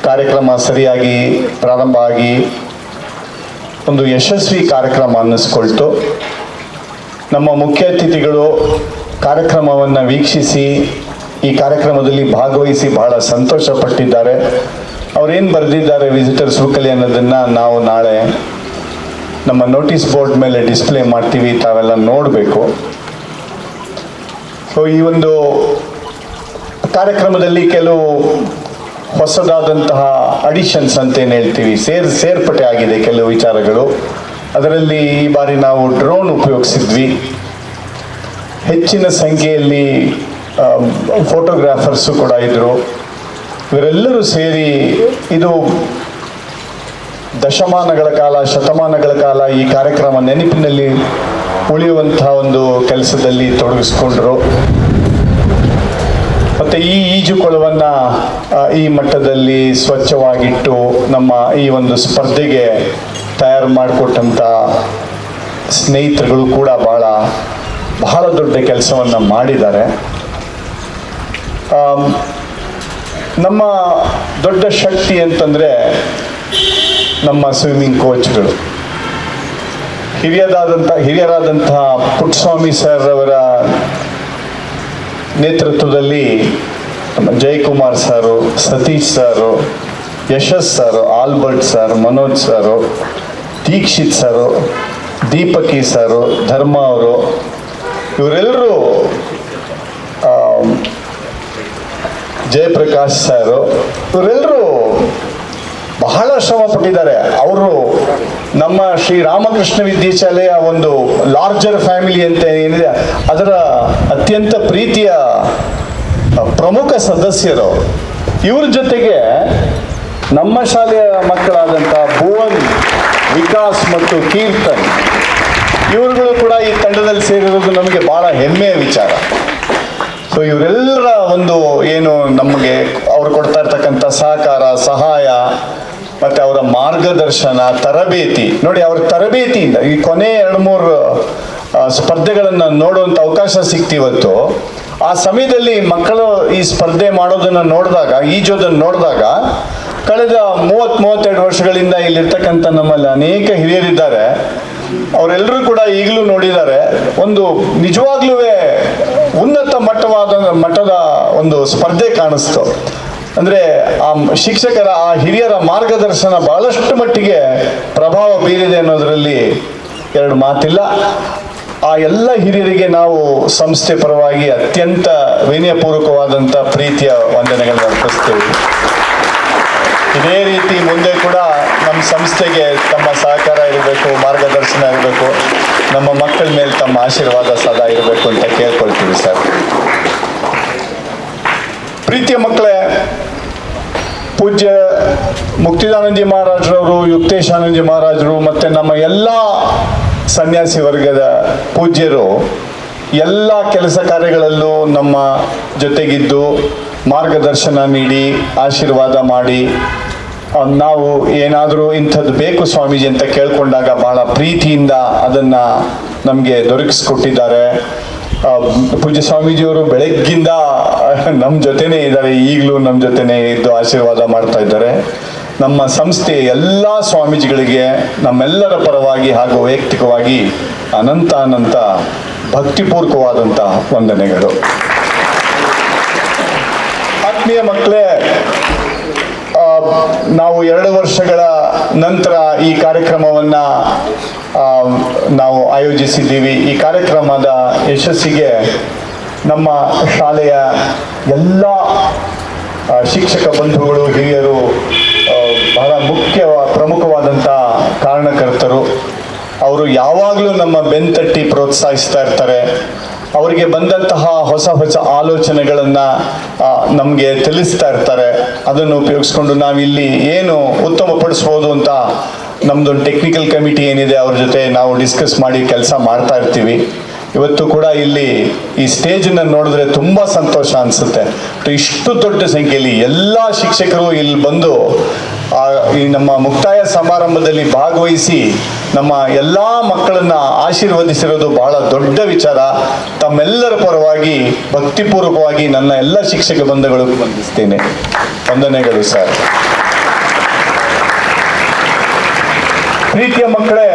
[SPEAKER 8] ಕಾರ್ಯಕ್ರಮ ಸರಿಯಾಗಿ ಪ್ರಾರಂಭ ಆಗಿ ಒಂದು ಯಶಸ್ವಿ ಕಾರ್ಯಕ್ರಮ ಅನ್ನಿಸ್ಕೊಳ್ತು. ನಮ್ಮ ಮುಖ್ಯ ಅತಿಥಿಗಳು ಕಾರ್ಯಕ್ರಮವನ್ನು ವೀಕ್ಷಿಸಿ ಈ ಕಾರ್ಯಕ್ರಮದಲ್ಲಿ ಭಾಗವಹಿಸಿ ಬಹಳ ಸಂತೋಷಪಟ್ಟಿದ್ದಾರೆ. ಅವರೇನು ಬರೆದಿದ್ದಾರೆ ವಿಸಿಟರ್ಸ್ ಬುಕ್ಕಲ್ಲಿ ಅನ್ನೋದನ್ನು ನಾವು ನಾಳೆ ನಮ್ಮ ನೋಟಿಸ್ ಬೋರ್ಡ್ ಮೇಲೆ ಡಿಸ್ಪ್ಲೇ ಮಾಡ್ತೀವಿ, ತಾವೆಲ್ಲ ನೋಡಬೇಕು. ಸೊ ಈ ಒಂದು ಕಾರ್ಯಕ್ರಮದಲ್ಲಿ ಕೆಲವು ಹೊಸದಾದಂತಹ ಅಡಿಷನ್ಸ್ ಅಂತೇನು ಹೇಳ್ತೀವಿ, ಸೇರ್ಪಡೆ ಆಗಿದೆ ಕೆಲವು ವಿಚಾರಗಳು. ಅದರಲ್ಲಿ ಈ ಬಾರಿ ನಾವು ಡ್ರೋನ್ ಉಪಯೋಗಿಸಿದ್ವಿ. ಹೆಚ್ಚಿನ ಸಂಖ್ಯೆಯಲ್ಲಿ ಫೋಟೋಗ್ರಾಫರ್ಸು ಕೂಡ ಇದ್ದರು. ಇವರೆಲ್ಲರೂ ಸೇರಿ ಇದು ದಶಮಾನಗಳ ಕಾಲ, ಶತಮಾನಗಳ ಕಾಲ ಈ ಕಾರ್ಯಕ್ರಮ ನೆನಪಿನಲ್ಲಿ ಉಳಿಯುವಂತಹ ಒಂದು ಕೆಲಸದಲ್ಲಿ ತೊಡಗಿಸ್ಕೊಂಡ್ರು. ಮತ್ತು ಈ ಈಜುಕೊಳವನ್ನು ಈ ಮಟ್ಟದಲ್ಲಿ ಸ್ವಚ್ಛವಾಗಿಟ್ಟು ನಮ್ಮ ಈ ಒಂದು ಸ್ಪರ್ಧೆಗೆ ತಯಾರು ಮಾಡಿಕೊಟ್ಟಂಥ ಸ್ನೇಹಿತರುಗಳು ಕೂಡ ಬಹಳ ದೊಡ್ಡ ಕೆಲಸವನ್ನು ಮಾಡಿದ್ದಾರೆ. ನಮ್ಮ ದೊಡ್ಡ ಶಕ್ತಿ ಅಂತಂದರೆ ನಮ್ಮ ಸ್ವಿಮ್ಮಿಂಗ್ ಕೋಚ್ಗಳು. ಹಿರಿಯರಾದಂತಹ ಪುಟ್ಟಸ್ವಾಮಿ ಸರ್ ಅವರ ನೇತೃತ್ವದಲ್ಲಿ ನಮ್ಮ ಜಯಕುಮಾರ್ ಸರು, ಸತೀಶ್ ಸರು, ಯಶಸ್ ಸರು, ಆಲ್ಬರ್ಟ್ ಸರ್, ಮನೋಜ್ ಸರು, ದೀಕ್ಷಿತ್ ಸರು, ದೀಪಕಿ ಸರು, ಧರ್ಮ ಅವರು, ಇವರೆಲ್ಲರೂ, ಜಯಪ್ರಕಾಶ್ ಸರು, ಇವರೆಲ್ಲರೂ ಬಹಳ ಶ್ರಮ ಪಟ್ಟಿದ್ದಾರೆ. ಅವರು ನಮ್ಮ ಶ್ರೀ ರಾಮಕೃಷ್ಣ ವಿದ್ಯಾಶಾಲೆಯ ಒಂದು ಲಾರ್ಜರ್ ಫ್ಯಾಮಿಲಿ ಅಂತ ಏನಿದೆ ಅದರ ಅತ್ಯಂತ ಪ್ರೀತಿಯ ಪ್ರಮುಖ ಸದಸ್ಯರು. ಇವ್ರ ಜೊತೆಗೆ ನಮ್ಮ ಶಾಲೆಯ ಮಕ್ಕಳಾದಂಥ ಭುವನ್, ವಿಕಾಸ್ ಮತ್ತು ಕೀರ್ತನ್ ಇವರುಗಳು ಕೂಡ ಈ ತಂಡದಲ್ಲಿ ಸೇರಿರೋದು ನಮಗೆ ಭಾಳ ಹೆಮ್ಮೆಯ ವಿಚಾರ. ಸೊ ಇವರೆಲ್ಲರ ಒಂದು ಏನು ನಮಗೆ ಅವ್ರು ಕೊಡ್ತಾ ಇರ್ತಕ್ಕಂಥ ಸಹಕಾರ, ಸಹಾಯ ಮತ್ತು ಅವರ ಮಾರ್ಗದರ್ಶನ, ತರಬೇತಿ ನೋಡಿ, ಅವ್ರ ತರಬೇತಿಯಿಂದ ಈ ಕೊನೆ 2-3 ಸ್ಪರ್ಧೆಗಳನ್ನು ನೋಡುವಂಥ ಅವಕಾಶ ಸಿಕ್ತಿವತ್ತು. ಆ ಸಮಯದಲ್ಲಿ ಮಕ್ಕಳು ಈ ಸ್ಪರ್ಧೆ ಮಾಡೋದನ್ನು ನೋಡಿದಾಗ, ಈಜೋದನ್ನು ನೋಡಿದಾಗ, ಕಳೆದ 30-32 ವರ್ಷಗಳಿಂದ ಇಲ್ಲಿರ್ತಕ್ಕಂಥ ನಮ್ಮಲ್ಲಿ ಅನೇಕ ಹಿರಿಯರಿದ್ದಾರೆ, ಅವರೆಲ್ಲರೂ ಕೂಡ ಈಗಲೂ ನೋಡಿದ್ದಾರೆ. ಒಂದು ನಿಜವಾಗ್ಲೂ ಉನ್ನತ ಮಟ್ಟದ ಒಂದು ಸ್ಪರ್ಧೆ ಕಾಣಿಸ್ತು. ಅಂದರೆ ಆ ಶಿಕ್ಷಕರ, ಆ ಹಿರಿಯರ ಮಾರ್ಗದರ್ಶನ ಬಹಳಷ್ಟು ಮಟ್ಟಿಗೆ ಪ್ರಭಾವ ಬೀರಿದೆ ಅನ್ನೋದರಲ್ಲಿ 2 ಮಾತಿಲ್ಲ. ಆ ಎಲ್ಲ ಹಿರಿಯರಿಗೆ ನಾವು ಸಂಸ್ಥೆ ಪರವಾಗಿ ಅತ್ಯಂತ ವಿನಯಪೂರ್ವಕವಾದಂಥ ಪ್ರೀತಿಯ ವಂದನೆಗಳನ್ನು ಅರ್ಪಿಸ್ತೇವೆ. ಇದೇ ರೀತಿ ಮುಂದೆ ಕೂಡ ನಮ್ಮ ಸಂಸ್ಥೆಗೆ ತಮ್ಮ ಸಹಕಾರ ಇರಬೇಕು, ಮಾರ್ಗದರ್ಶನ ಇರಬೇಕು, ನಮ್ಮ ಮಕ್ಕಳ ಮೇಲೆ ತಮ್ಮ ಆಶೀರ್ವಾದ ಸದಾ ಇರಬೇಕು ಅಂತ ಕೇಳ್ಕೊಳ್ತೀವಿ ಸರ್. ಪ್ರೀತಿಯ ಮಕ್ಕಳೇ, ಪೂಜ್ಯ ಮುಕ್ತಿದಾನಂದಜಿ ಮಹಾರಾಜರವರು, ಯುಕ್ತೇಶಾನಂದಜಿ ಮಹಾರಾಜರು ಮತ್ತು ನಮ್ಮ ಎಲ್ಲ ಸನ್ಯಾಸಿ ವರ್ಗದ ಪೂಜ್ಯರು ಎಲ್ಲ ಕೆಲಸ ಕಾರ್ಯಗಳಲ್ಲೂ ನಮ್ಮ ಜೊತೆಗಿದ್ದು ಮಾರ್ಗದರ್ಶನ ನೀಡಿ ಆಶೀರ್ವಾದ ಮಾಡಿ, ನಾವು ಏನಾದರೂ ಇಂಥದ್ದು ಬೇಕು ಸ್ವಾಮೀಜಿ ಅಂತ ಕೇಳ್ಕೊಂಡಾಗ ಬಹಳ ಪ್ರೀತಿಯಿಂದ ಅದನ್ನು ನಮಗೆ ದೊರಕಿಸ್ಕೊಟ್ಟಿದ್ದಾರೆ. ಪೂಜ್ಯ ಸ್ವಾಮೀಜಿಯವರು ಬೆಳಗ್ಗಿಂದ ನಮ್ಮ ಜೊತೆನೇ ಇದ್ದಾರೆ, ಈಗಲೂ ನಮ್ಮ ಜೊತೆನೇ ಇದ್ದು ಆಶೀರ್ವಾದ ಮಾಡ್ತಾ ಇದ್ದಾರೆ. ನಮ್ಮ ಸಂಸ್ಥೆಯ ಎಲ್ಲ ಸ್ವಾಮೀಜಿಗಳಿಗೆ ನಮ್ಮೆಲ್ಲರ ಪರವಾಗಿ ಹಾಗೂ ವೈಯಕ್ತಿಕವಾಗಿ ಅನಂತ ಭಕ್ತಿಪೂರ್ವಕವಾದಂಥ ವಂದನೆಗಳು. ಆತ್ಮೀಯ ಮಕ್ಕಳೇ, ನಾವು 2 ವರ್ಷಗಳ ನಂತರ ಈ ಕಾರ್ಯಕ್ರಮವನ್ನು ನಾವು ಆಯೋಜಿಸಿದ್ದೀವಿ. ಈ ಕಾರ್ಯಕ್ರಮದ ಯಶಸ್ಸಿಗೆ ನಮ್ಮ ಶಾಲೆಯ ಎಲ್ಲ ಶಿಕ್ಷಕ ಬಂಧುಗಳು, ಹಿರಿಯರು ಬಹಳ ಪ್ರಮುಖವಾದಂಥ ಕಾರಣಕರ್ತರು. ಅವರು ಯಾವಾಗಲೂ ನಮ್ಮ ಬೆನ್ತಟ್ಟಿ ಪ್ರೋತ್ಸಾಹಿಸ್ತಾ ಇರ್ತಾರೆ. ಅವರಿಗೆ ಬಂದಂತಹ ಹೊಸ ಆಲೋಚನೆಗಳನ್ನು ನಮಗೆ ತಿಳಿಸ್ತಾ ಇರ್ತಾರೆ. ಅದನ್ನು ಉಪಯೋಗಿಸ್ಕೊಂಡು ನಾವಿಲ್ಲಿ ಏನು ಉತ್ತಮಪಡಿಸ್ಬೋದು ಅಂತ ನಮ್ಮದೊಂದು ಟೆಕ್ನಿಕಲ್ ಕಮಿಟಿ ಏನಿದೆ ಅವ್ರ ಜೊತೆ ನಾವು ಡಿಸ್ಕಸ್ ಮಾಡಿ ಕೆಲಸ ಮಾಡ್ತಾ ಇರ್ತೀವಿ. ಇವತ್ತು ಕೂಡ ಇಲ್ಲಿ ಈ ಸ್ಟೇಜನ್ನು ನೋಡಿದ್ರೆ ತುಂಬ ಸಂತೋಷ ಅನಿಸುತ್ತೆ. ಇಷ್ಟು ದೊಡ್ಡ ಸಂಖ್ಯೆಯಲ್ಲಿ ಎಲ್ಲ ಶಿಕ್ಷಕರು ಇಲ್ಲಿ ಬಂದು ಈ ನಮ್ಮ ಮುಕ್ತಾಯ ಸಮಾರಂಭದಲ್ಲಿ ಭಾಗವಹಿಸಿ ನಮ್ಮ ಎಲ್ಲ ಮಕ್ಕಳನ್ನು ಆಶೀರ್ವದಿಸಿರೋದು ಬಹಳ ದೊಡ್ಡ ವಿಚಾರ. ತಮ್ಮೆಲ್ಲರ ಪರವಾಗಿ ಭಕ್ತಿಪೂರ್ವಕವಾಗಿ ನನ್ನ ಎಲ್ಲ ಶಿಕ್ಷಕ ಬಂಧುಗಳಿಗೂ ವಂದಿಸ್ತೇನೆ. ವಂದನೆಗಳು ಸರ್. ಪ್ರೀತಿಯ ಮಕ್ಕಳೇ,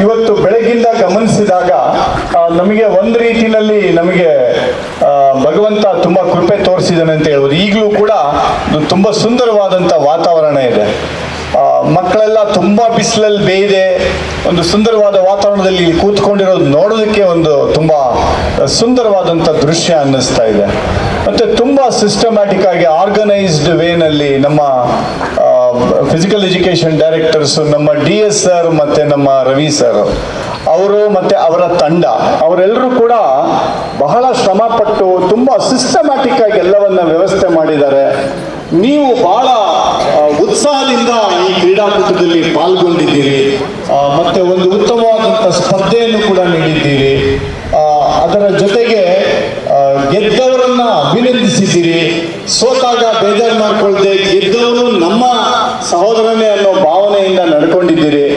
[SPEAKER 8] ಇವತ್ತು ಬೆಳಗಿಂದ ಗಮನಿಸಿದಾಗ ನಮಗೆ ಒಂದು ರೀತಿಯಲ್ಲಿ ನಮಗೆ ಭಗವಂತ ತುಂಬ ಕೃಪೆ ತೋರಿಸಿದ್ದಾನೆ ಅಂತ ಹೇಳ್ಬೋದು. ಈಗಲೂ ಕೂಡ ತುಂಬ ಸುಂದರವಾದಂಥ ವಾತಾವರಣ ಇದೆ. ಮಕ್ಕಳೆಲ್ಲ ತುಂಬ ಬಿಸಿಲಲ್ಲಿ ಬೇಯ್ದೆ ಒಂದು ಸುಂದರವಾದ ವಾತಾವರಣದಲ್ಲಿ ಕೂತ್ಕೊಂಡಿರೋದು ನೋಡೋದಕ್ಕೆ ಒಂದು ತುಂಬ ಸುಂದರವಾದಂಥ ದೃಶ್ಯ ಅನ್ನಿಸ್ತಾ ಇದೆ. ಮತ್ತು ತುಂಬ ಸಿಸ್ಟಮ್ಯಾಟಿಕ್ ಆಗಿ ಆರ್ಗನೈಸ್ಡ್ ವೇನಲ್ಲಿ ನಮ್ಮ ಫಿಸಿಕಲ್ ಎಜುಕೇಷನ್ ಡೈರೆಕ್ಟರ್ಸು, ನಮ್ಮ DS ಸರ್ ಮತ್ತು ನಮ್ಮ ರವಿ ಸರ್ ಅವರು ಮತ್ತು ಅವರ ತಂಡ ಅವರೆಲ್ಲರೂ ಕೂಡ ಬಹಳ ಶ್ರಮಪಟ್ಟು ತುಂಬ ಸಿಸ್ಟಮ್ಯಾಟಿಕ್ ಆಗಿ ಎಲ್ಲವನ್ನ ವ್ಯವಸ್ಥೆ ಮಾಡಿದ್ದಾರೆ. ನೀವು ಬಹಳ ಉತ್ಸಾಹದಿಂದ ಈ ಕ್ರೀಡಾಕೂಟದಲ್ಲಿ ಪಾಲ್ಗೊಂಡಿದ್ದೀರಿ ಮತ್ತು ಒಂದು ಉತ್ತಮವಾದಂಥ ಸ್ಪರ್ಧೆಯನ್ನು ಕೂಡ ನೀಡಿದ್ದೀರಿ. ಅದರ ಜೊತೆಗೆ ಗೆದ್ದವರನ್ನ ಅಭಿನಂದಿಸಿದ್ದೀರಿ. ಸೋತಾಗ ಬೇಜಾರು ಮಾಡ್ಕೊಳ್ದೆ ಗೆದ್ದವರು ನಮ್ಮ ಸಹೋದರನೇ ಅನ್ನೋ ಭಾವನೆಯಿಂದ ನಡ್ಕೊಂಡಿದ್ದೀರಿ.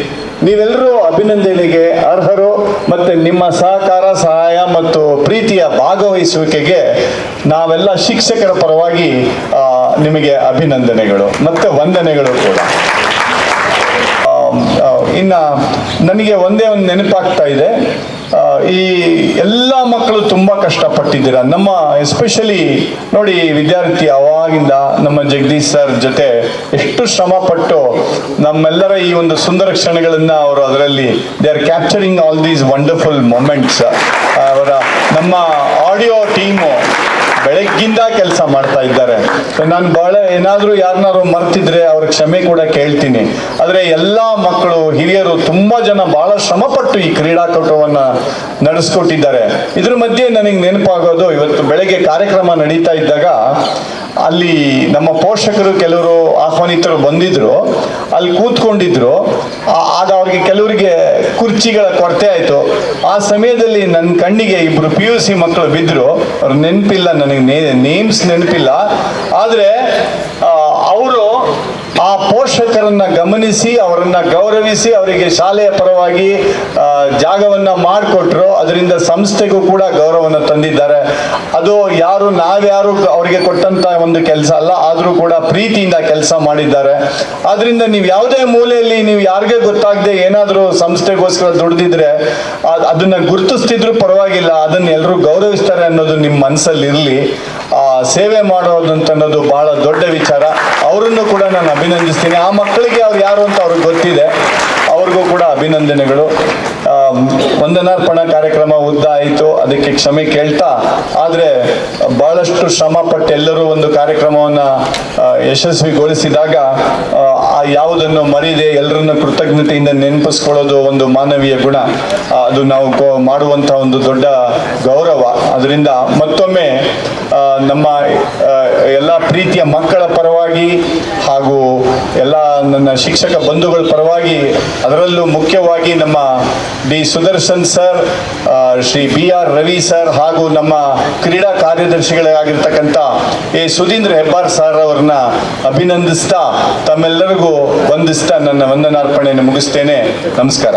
[SPEAKER 8] ನೀವೆಲ್ಲರೂ ಅಭಿನಂದನೆಗೆ ಅರ್ಹರು. ಮತ್ತು ನಿಮ್ಮ ಸಹಕಾರ, ಸಹಾಯ ಮತ್ತು ಪ್ರೀತಿಯ ಭಾಗವಹಿಸುವಿಕೆಗೆ ನಾವೆಲ್ಲ ಶಿಕ್ಷಕರ ಪರವಾಗಿ ನಿಮಗೆ ಅಭಿನಂದನೆಗಳು ಮತ್ತು ವಂದನೆಗಳು ಕೂಡ. ಇನ್ನು ನನಗೆ ಒಂದೇ ಒಂದು ನೆನಪಾಗ್ತಾ ಇದೆ. ಈ ಎಲ್ಲ ಮಕ್ಕಳು ತುಂಬ ಕಷ್ಟಪಟ್ಟಿದ್ದೀರ. ನಮ್ಮ ಎಸ್ಪೆಷಲಿ ನೋಡಿ, ವಿದ್ಯಾರ್ಥಿ ಅವಾಗಿಂದ ನಮ್ಮ ಜಗದೀಶ್ ಸರ್ ಜೊತೆ ಎಷ್ಟು ಶ್ರಮಪಟ್ಟು ನಮ್ಮೆಲ್ಲರ ಈ ಒಂದು ಸುಂದರ ಕ್ಷಣಗಳನ್ನು ಅವರು ಅದರಲ್ಲಿ they are capturing all these wonderful moments. ಅವರ ನಮ್ಮ ಆಡಿಯೋ ಟೀಮು ಬೆಳಗ್ಗಿಂದ ಕೆಲಸ ಮಾಡ್ತಾ ಇದ್ದಾರೆ. ನಾನು ಬಹಳ ಏನಾದರೂ ಯಾರನ್ನಾರು ಮರ್ತಿದ್ರೆ ಅವ್ರ ಕ್ಷಮೆ ಕೂಡ ಕೇಳ್ತೀನಿ. ಆದರೆ ಎಲ್ಲ ಮಕ್ಕಳು, ಹಿರಿಯರು ತುಂಬ ಜನ ಬಹಳ ಶ್ರಮಪಟ್ಟು ಈ ಕ್ರೀಡಾಕೂಟವನ್ನು ನಡೆಸ್ಕೊಟ್ಟಿದ್ದಾರೆ. ಇದ್ರ ಮಧ್ಯೆ ನನಗೆ ನೆನಪಾಗೋದು, ಇವತ್ತು ಬೆಳಗ್ಗೆ ಕಾರ್ಯಕ್ರಮ ನಡೀತಾ ಇದ್ದಾಗ ಅಲ್ಲಿ ನಮ್ಮ ಪೋಷಕರು ಕೆಲವರು ಆಹ್ವಾನಿತರು ಬಂದಿದ್ರು, ಅಲ್ಲಿ ಕೂತ್ಕೊಂಡಿದ್ರು. ಆಗ ಅವ್ರಿಗೆ ಕೆಲವರಿಗೆ ಕುರ್ಚಿಗಳ ಕೊರತೆ ಆಯಿತು. ಆ ಸಮಯದಲ್ಲಿ ನನ್ನ ಕಣ್ಣಿಗೆ ಇಬ್ಬರು PUC ಮಕ್ಕಳು ಬಿದ್ದರು. ಅವ್ರ ನೆನಪಿಲ್ಲ, ನನಗೆ ನೇಮ್ಸ್ ನೆನಪಿಲ್ಲ. ಆದರೆ ಅವರು ಆ ಪೋಷಕರನ್ನ ಗಮನಿಸಿ ಅವರನ್ನ ಗೌರವಿಸಿ ಅವರಿಗೆ ಶಾಲೆಯ ಪರವಾಗಿ ಜಾಗವನ್ನು ಮಾಡಿಕೊಟ್ರು. ಅದರಿಂದ ಸಂಸ್ಥೆಗೂ ಕೂಡ ಗೌರವವನ್ನು ತಂದಿದ್ದಾರೆ. ಅದು ನಾವ್ಯಾರು ಅವರಿಗೆ ಕೊಟ್ಟಂತ ಒಂದು ಕೆಲಸ ಅಲ್ಲ, ಆದರೂ ಕೂಡ ಪ್ರೀತಿಯಿಂದ ಕೆಲಸ ಮಾಡಿದ್ದಾರೆ. ಆದ್ರಿಂದ ನೀವು ಯಾವುದೇ ಮೂಲೆಯಲ್ಲಿ ನೀವು ಯಾರಿಗೆ ಗೊತ್ತಾಗದೆ ಏನಾದರೂ ಸಂಸ್ಥೆಗೋಸ್ಕರ ದುಡ್ದಿದ್ರೆ ಅದನ್ನ ಗುರುತಿಸ್ತಿದ್ರು ಪರವಾಗಿಲ್ಲ, ಅದನ್ನ ಎಲ್ಲರೂ ಗೌರವಿಸ್ತಾರೆ ಅನ್ನೋದು ನಿಮ್ಮ ಮನಸ್ಸಲ್ಲಿ ಇರಲಿ. ಸೇವೆ ಮಾಡೋದಂತನ್ನೋದು ಬಹಳ ದೊಡ್ಡ ವಿಚಾರ. ಅವರನ್ನು ಕೂಡ ನಾನು ಅಭಿನಂದಿಸ್ತೀನಿ. ಆ ಮಕ್ಕಳಿಗೆ ಅವ್ರು ಯಾರು ಅಂತ ಅವ್ರಿಗೆ ಗೊತ್ತಿದೆ, ಅವ್ರಿಗೂ ಕೂಡ ಅಭಿನಂದನೆಗಳು. ವಂದನಾರ್ಪಣಾ ಕಾರ್ಯಕ್ರಮ ಉದ್ದ ಆಯಿತು, ಅದಕ್ಕೆ ಕ್ಷಮೆ ಕೇಳ್ತಾ. ಆದರೆ ಬಹಳಷ್ಟು ಶ್ರಮಪಟ್ಟು ಎಲ್ಲರೂ ಒಂದು ಕಾರ್ಯಕ್ರಮವನ್ನು ಯಶಸ್ವಿಗೊಳಿಸಿದಾಗ ಯಾವುದನ್ನು ಮರೀದೆ ಎಲ್ಲರನ್ನು ಕೃತಜ್ಞತೆಯಿಂದ ನೆನಪಿಸ್ಕೊಳ್ಳೋದು ಒಂದು ಮಾನವೀಯ ಗುಣ. ಅದು ನಾವು ಮಾಡುವಂಥ ಒಂದು ದೊಡ್ಡ ಗೌರವ. ಅದರಿಂದ ಮತ್ತೊಮ್ಮೆ ನಮ್ಮ ಎಲ್ಲ ಪ್ರೀತಿಯ ಮಕ್ಕಳ ಪರವಾಗಿ ಹಾಗೂ ಎಲ್ಲ ನನ್ನ ಶಿಕ್ಷಕ ಬಂಧುಗಳ ಪರವಾಗಿ, ಅದರಲ್ಲೂ ಮುಖ್ಯವಾಗಿ ನಮ್ಮ D Sudarshan sir, Shri BR Ravi sir ಹಾಗೂ ನಮ್ಮ ಕ್ರೀಡಾ ಕಾರ್ಯದರ್ಶಿಗಳಾಗಿರ್ತಕ್ಕಂಥ ಎ ಸುಧೀಂದ್ರ ಹೆಬ್ಬಾರ್ ಸರ್ ಅವರನ್ನ ಅಭಿನಂದಿಸ್ತಾ ತಮ್ಮೆಲ್ಲರಿಗೂ ವಂದಿಸ್ತಾ ನನ್ನ ವಂದನಾರ್ಪಣೆಯನ್ನು ಮುಗಿಸ್ತೇನೆ. ನಮಸ್ಕಾರ.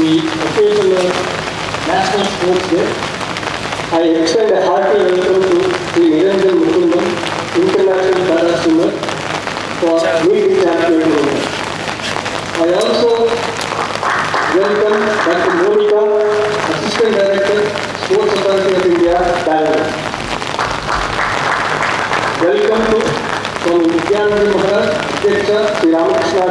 [SPEAKER 4] the occasion of National Sports Day, I extend a hearty welcome to the Niranjan Mukundan, international para swimmer, for leading champion tournament. I also welcome Dr. Monika, Assistant Director, Sports Authority of India, Bangalore. Welcome to Swami Muktidananda, Adhyaksha, Sri Ramakrishna,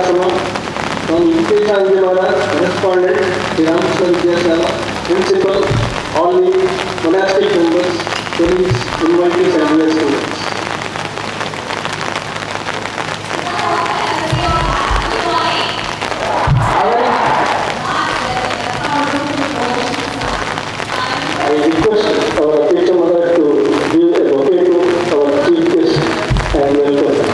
[SPEAKER 4] Swami Yukteshananda, Correspondent, Sri Ramakrishna, Principal, all the monastic members, colleagues, invitees and dear students. I request our teacher mother to give a bouquet to our chief guest and welcome them.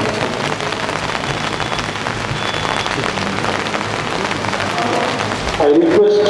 [SPEAKER 4] I request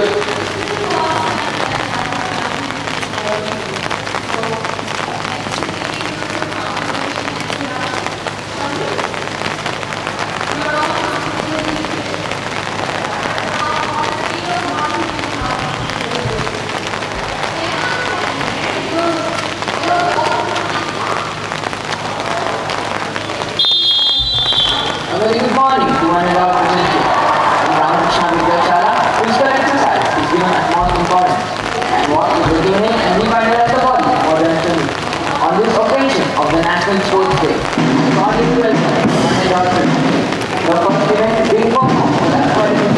[SPEAKER 3] A very good morning to one and all present here. Ramakrishna Vidyachalam, physical exercise is given utmost importance, and what is beginning and we find it as the body more than training. On this occasion of the National Sports Day, calling to welcome one and all present. The first event being performed for the Aquatic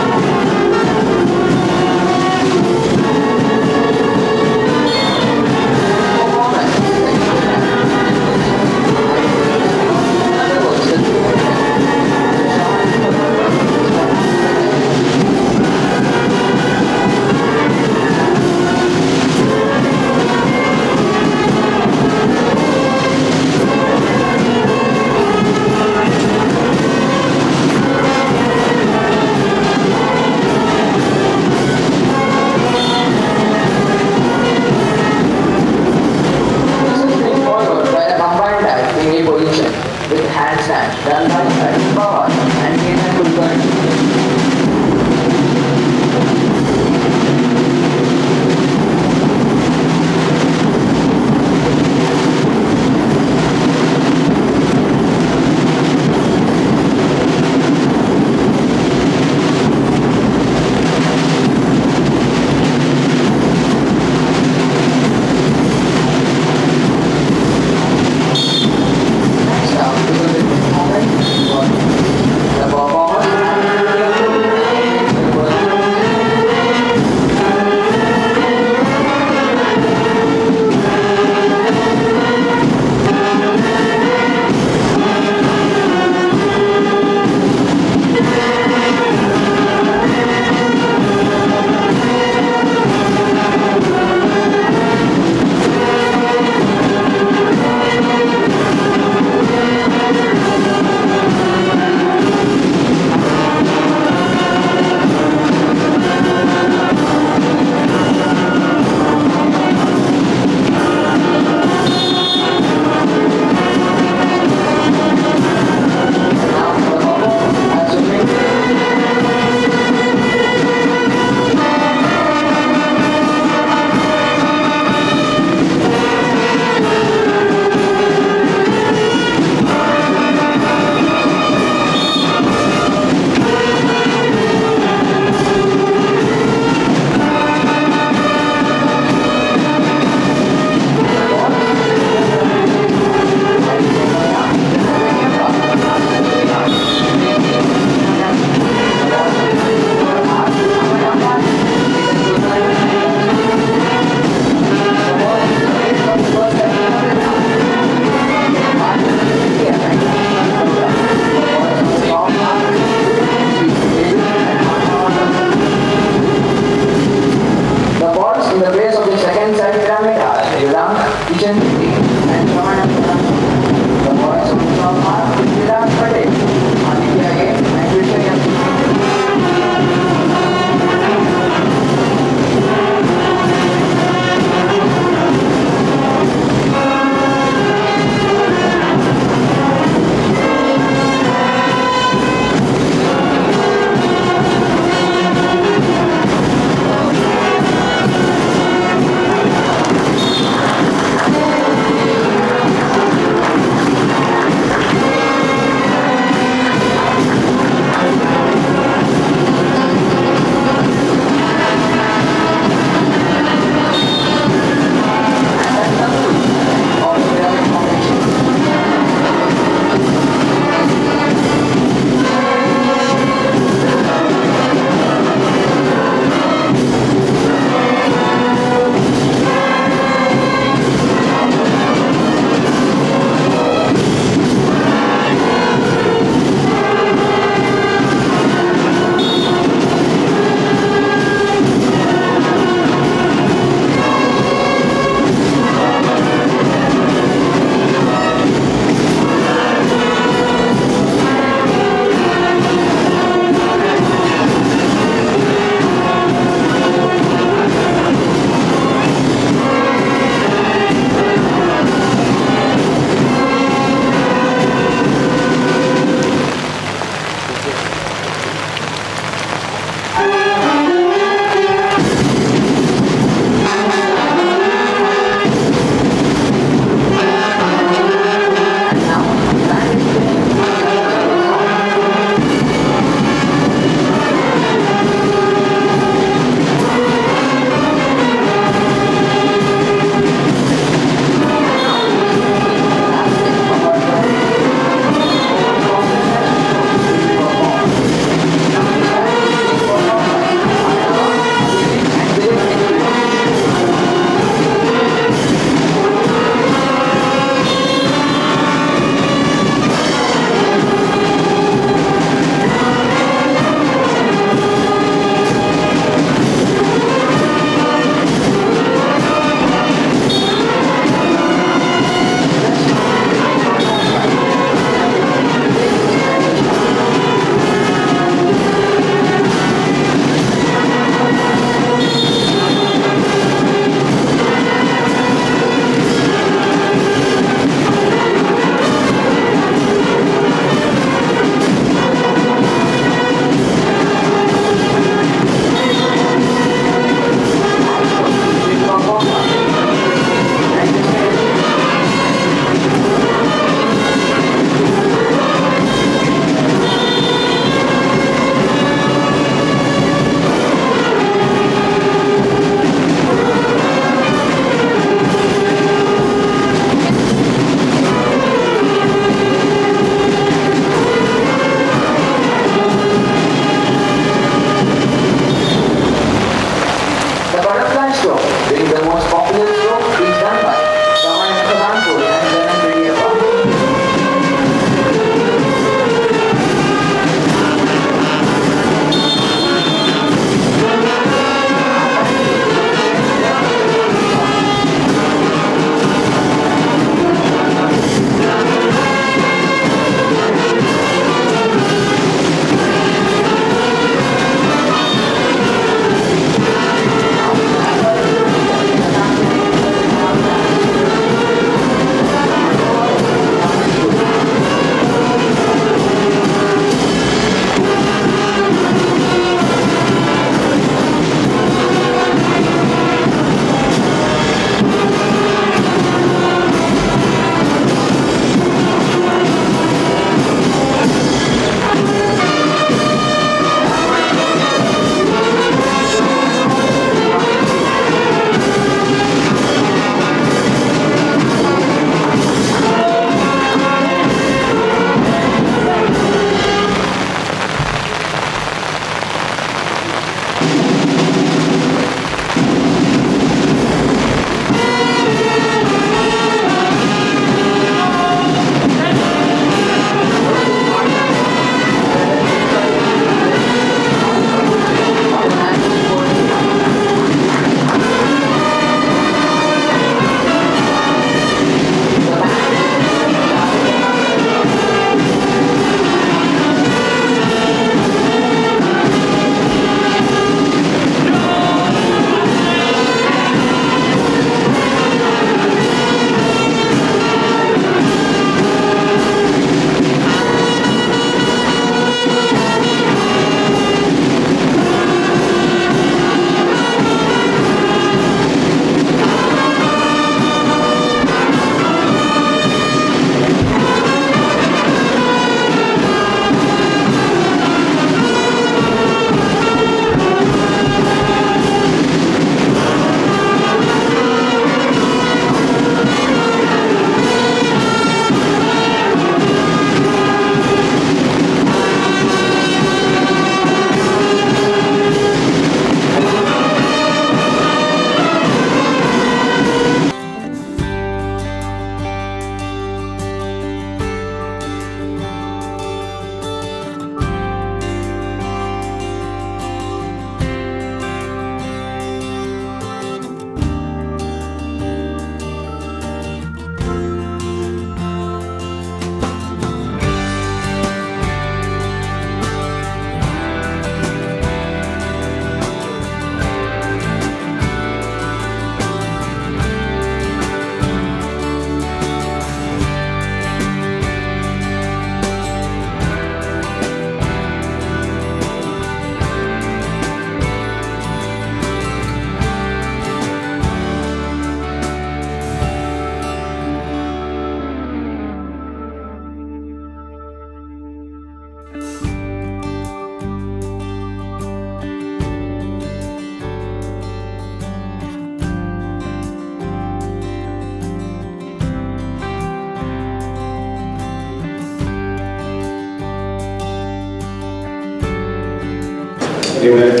[SPEAKER 9] revered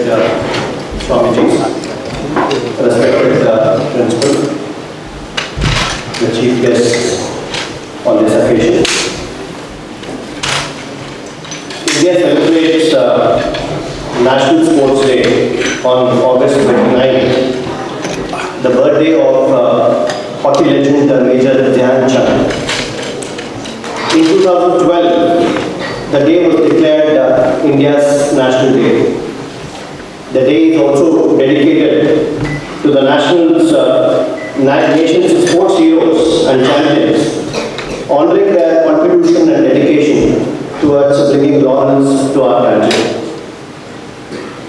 [SPEAKER 9] Swamiji, respected principal, the chief guest on this occasion. India celebrates National Sports Day on August 29th, the birthday of hockey legend Major Adhyaksha. In 2012, the day was declared India's National Day. The day is also dedicated to the nation's sports heroes and champions, honoring their contribution and dedication towards bringing laurels to our country.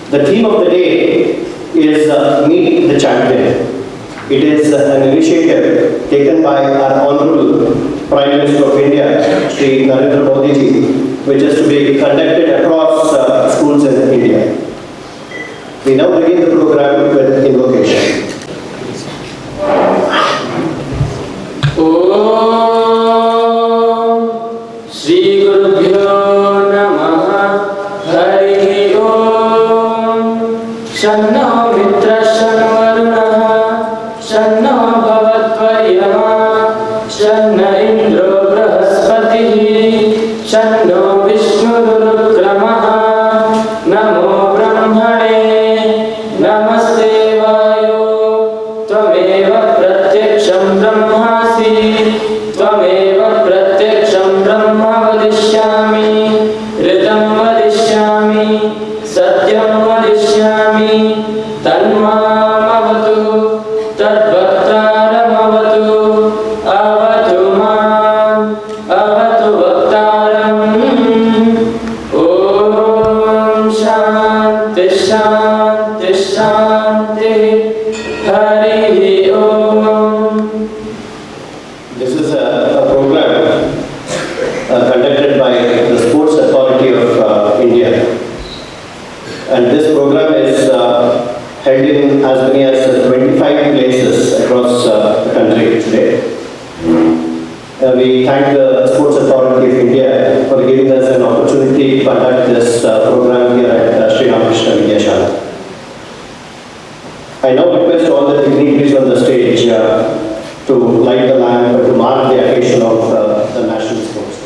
[SPEAKER 9] The theme of the day is Meet the Champion. It is an initiative taken by our Honorable Prime Minister of India, Shri Narendra Modi ji, which is to be conducted across schools in India. We now begin the program with invocation.
[SPEAKER 2] Om Shri Gurubhyo Namaha Hari Om Shanno Mitra Shanvarunaha Shanno Bhavatvaryama Shanna Indro Brahaspatihi Shanno Vishnurukramaha Namo Brahmane Namaste Vayo Tvameva Pratyaksham Brahmasi Tvameva Pratyaksham Brahma Vadishyami Ritam Vadishyami Satyam Vadishyami Tanmamavatu Tadbhaktaramavatu Avatu Mam Avatu Bhaktaram Om Shanti Shanti Shanti Hari Om.
[SPEAKER 9] This is a program conducted by the Sports Authority of India. And this program is held in as many as 25 places across the country today. We thank the Sports Authority of India for giving us an opportunity to conduct this program here at Sri Ramakrishna Vidyashala. I now request all the dignitaries on the stage to light the lamp to mark the occasion of the National Sports Day.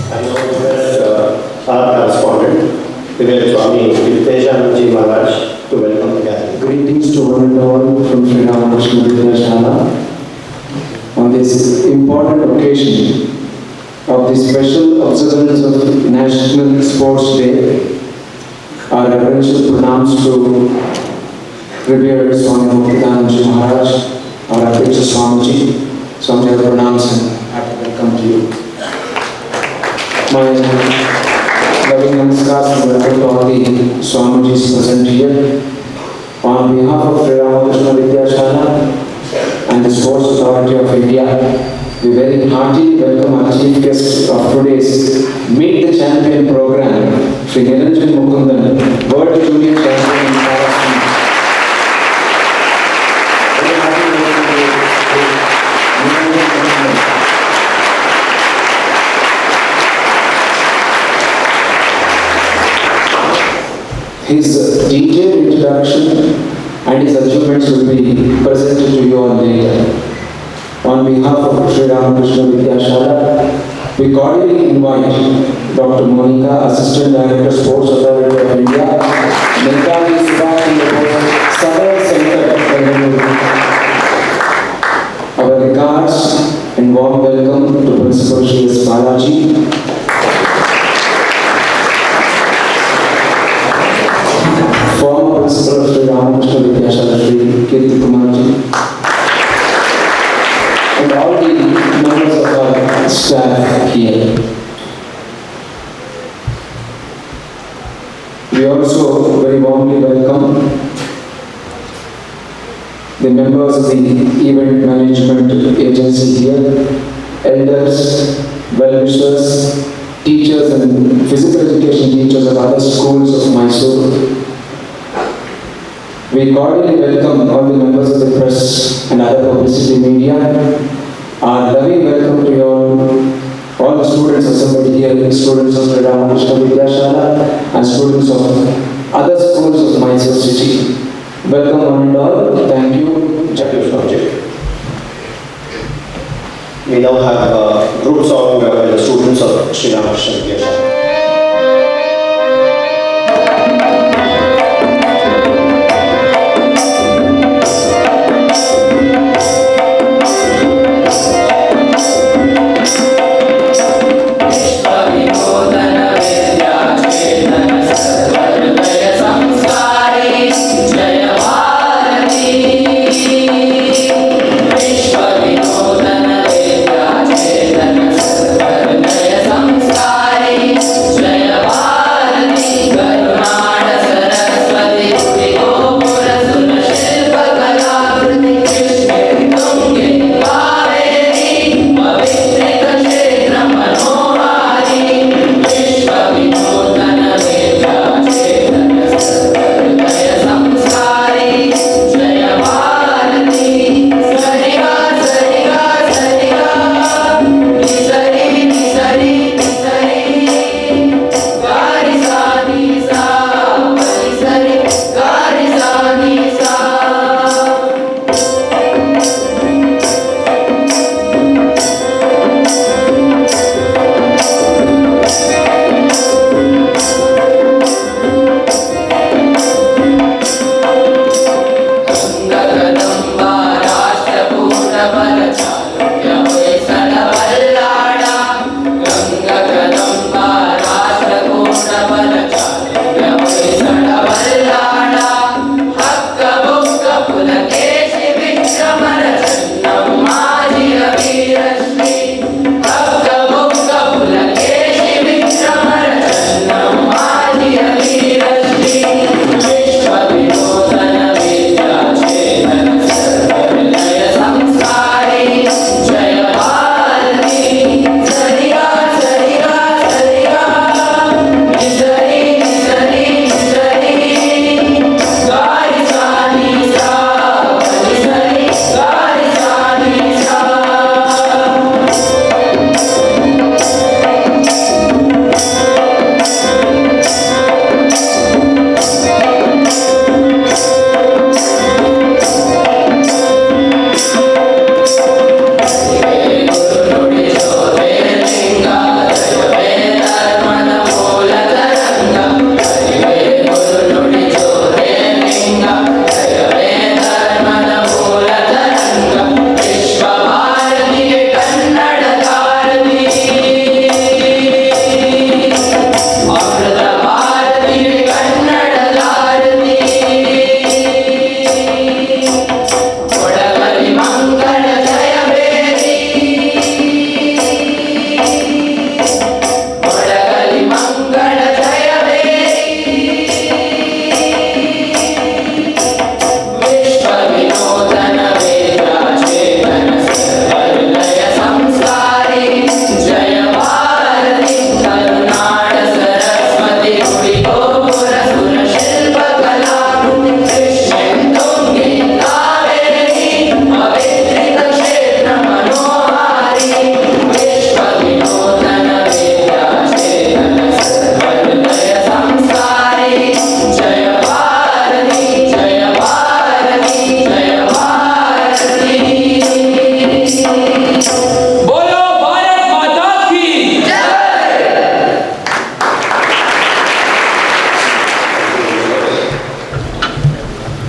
[SPEAKER 9] I now request our correspondent, Swami Yukteshananda to welcome the gathering.
[SPEAKER 7] Greetings to one and all from Sri Ramakrishna Vidyashala on this important occasion of the special observance of National Sports Day. Our reverential pranams to revered Swami Muktidananda Maharaj, our Adhyaksha Swamiji. Swami, our pranams and happy welcome to you. My loving namaskars and welcome to all the Swamijis present here. On behalf of Sri Ramakrishna Vidyashala and the Sports Authority of India, we very heartily welcome our chief guest of today's Meet the Champion program, Sri Niranjan Mukundan, World Junior Champion in Correspondent. Very happy to welcome you, Niranjan Mukundan. His detailed introduction and his achievements will be presented to you all later. On behalf of Sri Ramakrishna Vidyashala, we cordially invite Dr. Monika, Assistant Director, Sports Authority of India, Monika is back in the Southern Center. Our regards and warm welcome to Principal Sri S Balaji. the members of the event management agency here, elders, well-wishers, teachers and physical education teachers of other schools of Mysore. We cordially welcome all the members of the press and other publicity media. Our loving welcome to you all the students assembled here, students of Sri Ramakrishna Vidyashala and students of other schools of Mysore city. Welcome one and all. Thank you.
[SPEAKER 9] We now have a group song by the students of Sri Ramakrishna Vidyashala.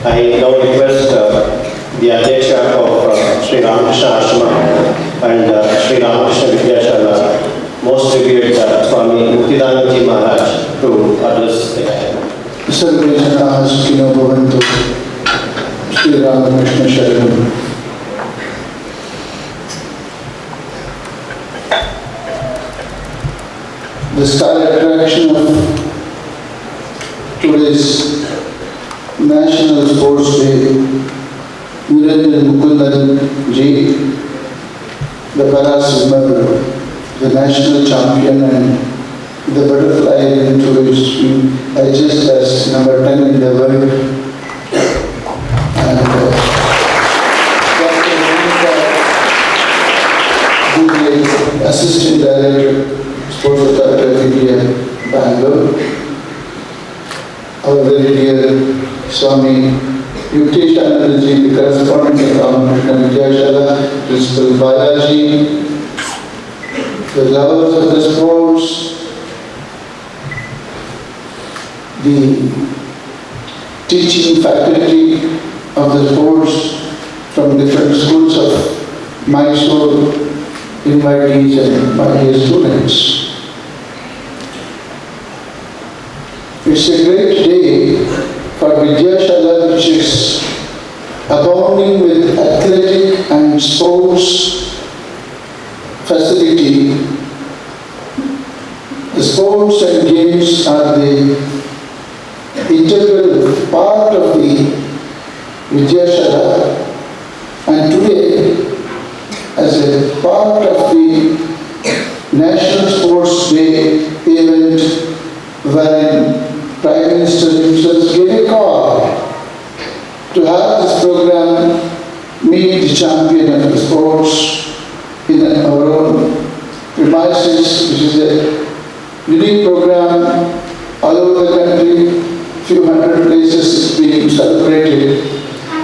[SPEAKER 9] I now request the Adhyaksha of Sri Ramakrishna Ashrama and Sri Ramakrishna Vidyashala, most revered Swami Muktidananda Maharaj, to address the gathering.
[SPEAKER 10] Sarve Janaಃ Sukhinō Bhavantu. Sri Ramakrishna Sharanam. The star attraction of today's National Sports Day, Mukundan ji, the para swimmer, the national champion and the butterfly into which I just as number 10 in the world. And Dr. Monika, who is Assistant Director, Sports Authority of India, Bangalore. Our very dear Swami Yukteshananda ji, the Correspondent of Adhyaksha, Principal Balaji, the lovers of the sports, the teaching faculty of the sports from different schools of Mysore, invitees and my dear students. It's a great day for Adhyaksha, which is abounding with athletic and sports facility. The sports and games are the integral part of the Adhyaksha, and today, as a part of the National Sports Day event, wherein Prime Minister himself gave a call to have this program meet the champion of the sports in our own premises, which is a unique program all over the country. Few hundred places is being celebrated.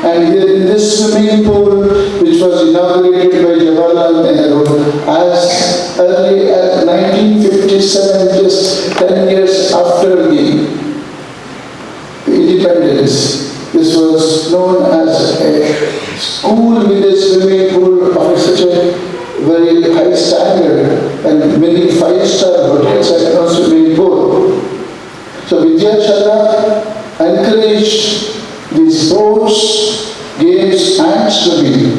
[SPEAKER 10] And here in this swimming pool, which was inaugurated by Jawaharlal Nehru as early as 1957, just 10 years after the independence. This was known as a school with a swimming pool of such a very high standard, and many five-star hotels had no swimming pool. So Adhyaksha encouraged the sports, games and swimming,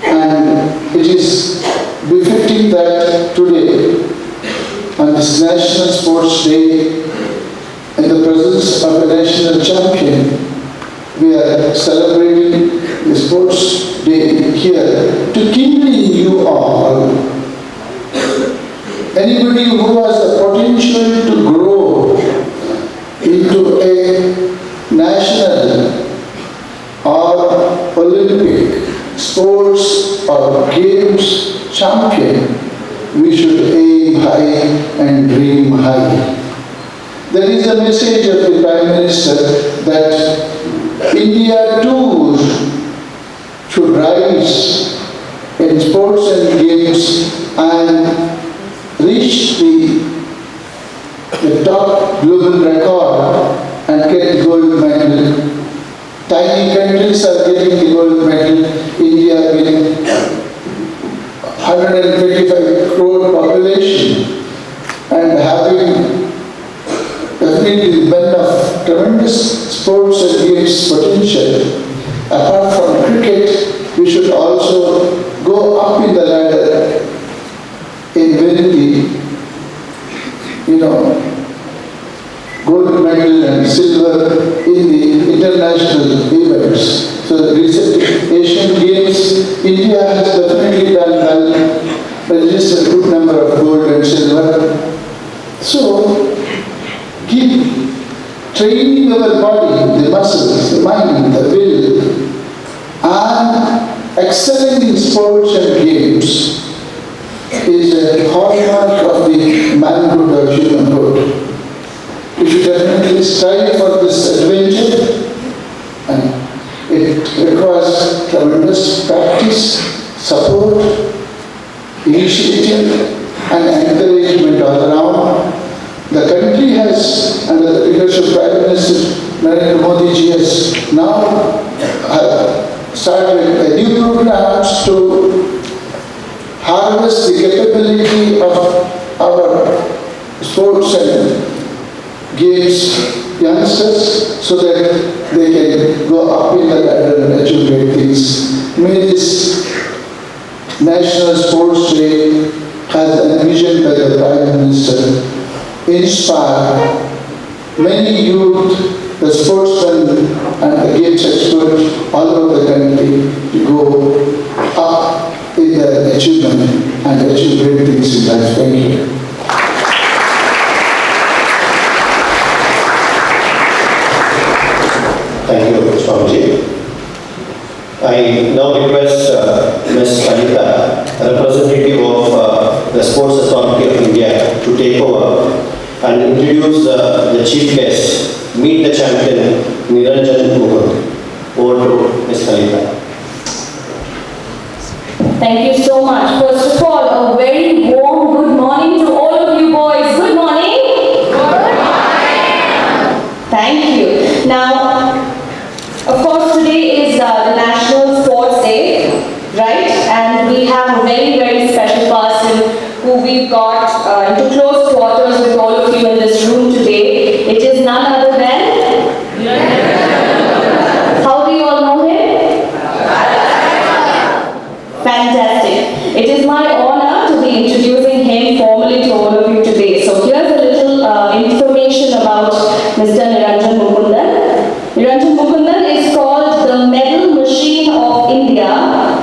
[SPEAKER 10] and it is befitting that today, on this National Sports Day, in the presence of a national champion, we are celebrating the Sports Day here to kindle in you all anybody who has the potential to grow into a national or Olympic sports or games champion. We should aim high and dream high. There is a message of the Prime Minister that India too should rise in sports and games and reach the top global record and get gold medal. Tiny countries are getting the gold medal. India with 125 crore population and having definitely the blend of tremendous sports and games potential. Apart from cricket, we should also go up in the ladder in winning the, gold medal and silver in the international events. So the recent Asian Games, India has definitely done well, registered a good number of gold and silver. So keep training our body, the muscles, the mind, the will, and excelling in sports and games is a hallmark of the manhood or humanhood. We should definitely strive for this adventure, and it requires tremendous practice, support, initiative, and encouragement all around. The country has, under the leadership of Prime Minister Narendra Modi ji, has now started a new programs to harness the capability of our sports and games youngsters so that they can go up in the ladder and achieve great things. May this National Sports Day, as envisioned by the Prime Minister, inspire many youth, the sportsmen and the games experts all over the country to go up in the achievement and achieve great things in life. Thank you.
[SPEAKER 9] Thank you, Swamiji. I now request Ms. Monika, representative of the Sports Authority of India, to take over and introduce the chief guest, meet the champion, Niranjan Mukundan. Over to Ms. Monika.
[SPEAKER 11] Thank you so much. First of all, a very warm good morning to all of you boys. Good morning. Good morning. Thank you. Now, of course, today is the National Sports Day, right? And we have a very, very special person who we've got into close quarters with all of you in this room today. It is none other than? How do you all know him? Fantastic. It is my honor to be introducing him formally to all of you today. So here's a little information about Mr. Niranjan Mukundan. Niranjan Mukundan is called the medal machine of India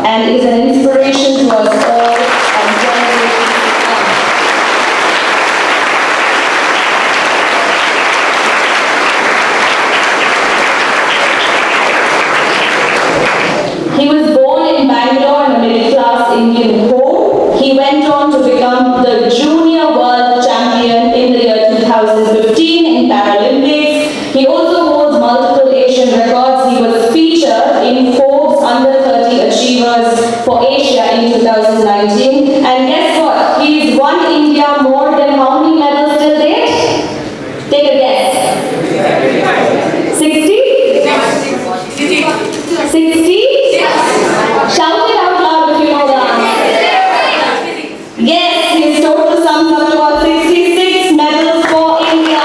[SPEAKER 11] and is an inspiration to us all and generations to come. He was born in Bangalore in a middle-class Indian home. He went on to become the junior world champion in the year 2015 in Paralympics. He also holds multiple Asian records. He was featured in Forbes Under 30 Achievers for Asia in 2019. And guess what? He's won India more than how many medals till date? Take a guess. 60? 60? Shout it out loud if you know the answer. Yes, his total sums up to about 66 medals for India.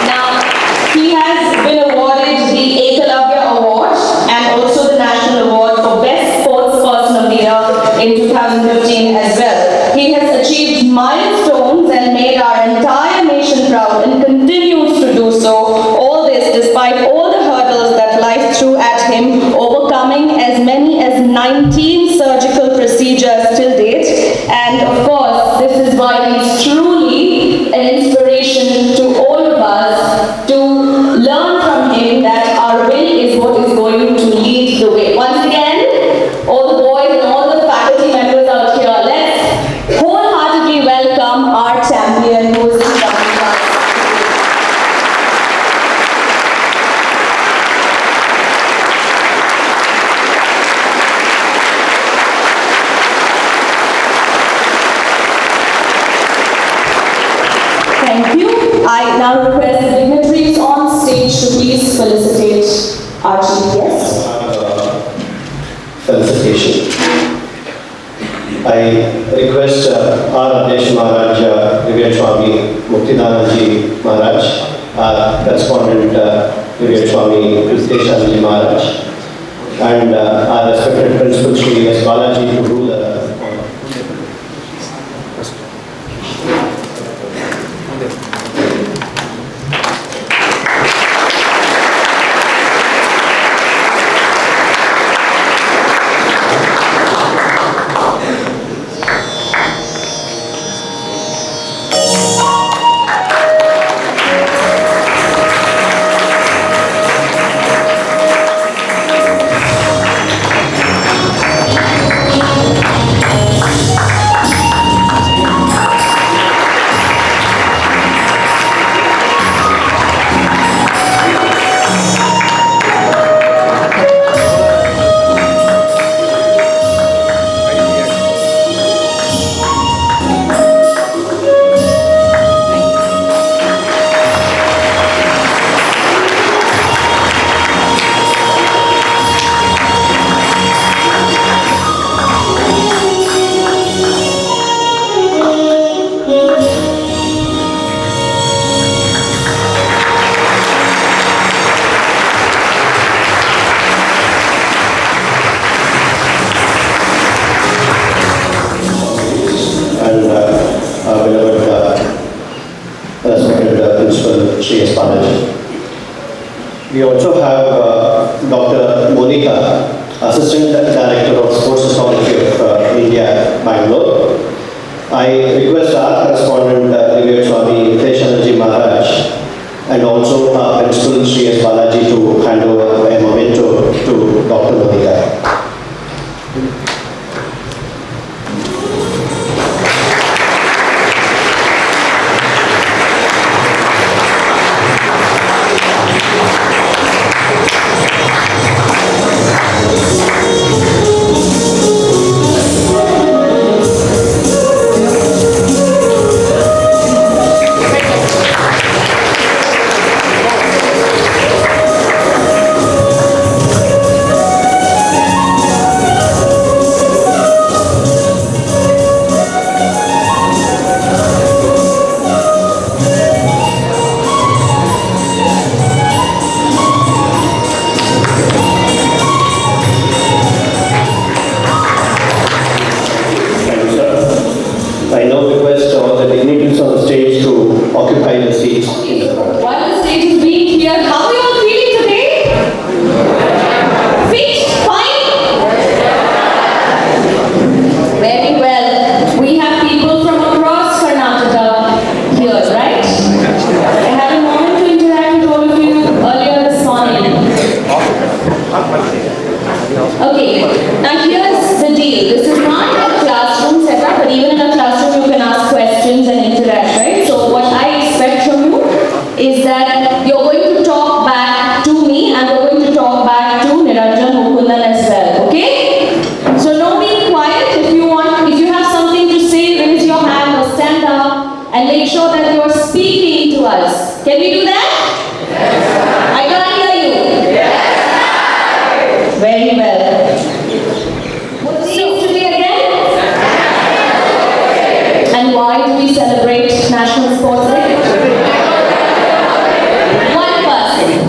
[SPEAKER 11] Now, he has been awarded the Ekalavya Award and also the National Award for Best Sports Person of the Year in 2015 as well. He has achieved milestones and made our entire nation proud and continues to do so. All this despite all the hurdles that life threw at him, overcoming as many as 19 surgical procedures till date. And of course, this is why he's truly an inspiration to all of us to learn from him that our will is what is going to lead the way. Once again, all the boys and all the faculty members out here, let's wholeheartedly welcome our champion who is in front of us. Thank you. I now request the dignitaries on stage to please felicitate our chief guest.
[SPEAKER 9] Felicitation. I request our Adhyaksha Maharaj, Swami Muktidananda Maharaj, our Correspondent, Swami Yukteshananda Maharaj, and our respected Principal Sri S Balaji to do the Sri S Balaji. We also have Dr. Monika, Assistant Director of Sports Society of India, Bangalore. I request our correspondent, Revered Swami Yukteshananda Maharaj, and also our Principal Sri S Balaji to hand over a memento to Dr. Monika.
[SPEAKER 11] Is that you're going to talk back to me and you're going to talk back to Niranjan Mukundan as well, okay? So no being quiet. If you have something to say, raise your hand or stand up and make sure that you're speaking to us. Can we do that? Yes. I can't hear you. Yes. Very well. What's the name today again? And why do we celebrate National Sports Day?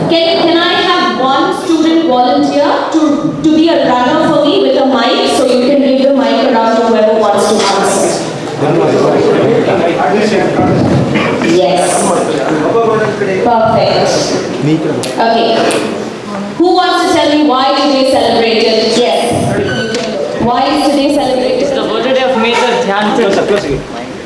[SPEAKER 11] Can I have one student volunteer to be a runner for me with a mic, so you can give the mic around to whoever wants to answer? Yes. Perfect. Okay. Who wants to tell me why today is celebrated? Yes. Why is today celebrated?
[SPEAKER 12] It's the birthday of Major Dhyan Chand.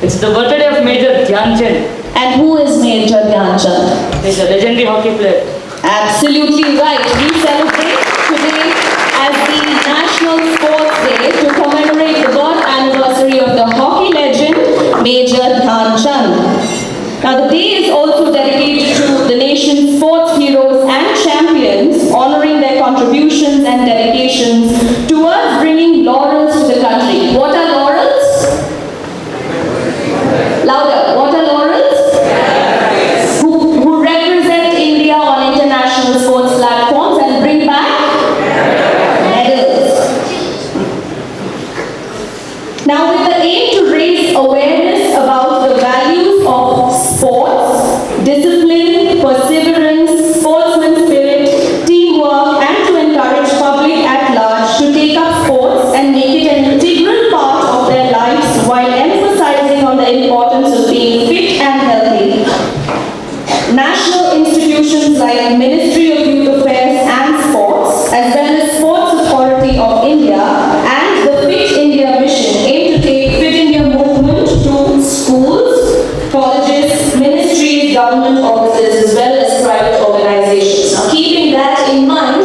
[SPEAKER 12] It's the birthday of Major Dhyan Chand.
[SPEAKER 11] And who is Major Dhyan Chand?
[SPEAKER 12] He's a legendary hockey player.
[SPEAKER 11] Absolutely right. We celebrate today as the National Sports Day to commemorate the birth anniversary of the hockey legend Major Dhyan Chand. Now the day is also dedicated to the nation's sports heroes and champions, honoring their contributions and dedications towards bringing laurels to the country. What are laurels? Louder. What are laurels? Who represent India on international sports platforms and bring back medals. Now with the aim to raise awareness about the values of sports, discipline, perseverance, sportsman spirit, teamwork, and to encourage public at large to take up sports and make it an integral part of their lives while emphasizing on the importance of being fit and healthy. National institutions like Ministry of Youth Affairs and Sports, as well as Sports Authority of India and the Fit India Mission aim to take Fit India movement to schools, colleges, ministries, government offices, as well as private organizations. Now, keeping that in mind,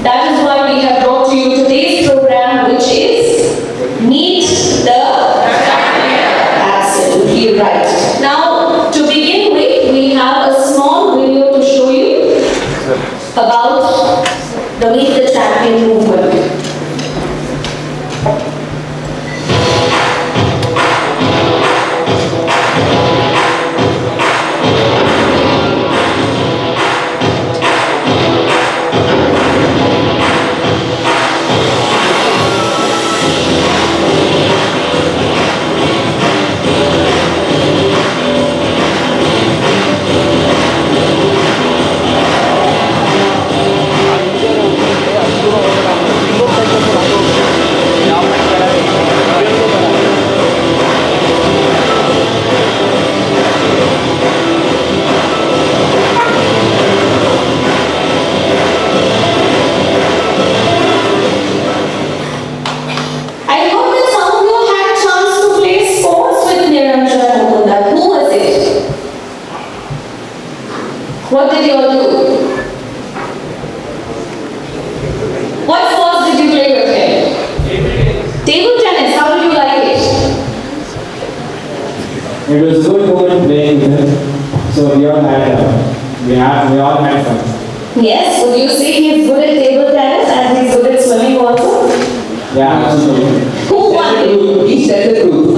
[SPEAKER 11] that is why we have brought to you today's program, which is Meet the Absolutely right. Now, to begin with, we have a small video to show you about the Meet the Champion movement.
[SPEAKER 2] It was a good moment playing with him. So we all had fun.
[SPEAKER 11] Yes, would you say he's good at table tennis and he's good at swimming also?
[SPEAKER 2] Yeah, absolutely.
[SPEAKER 11] Who won?
[SPEAKER 3] He said the truth.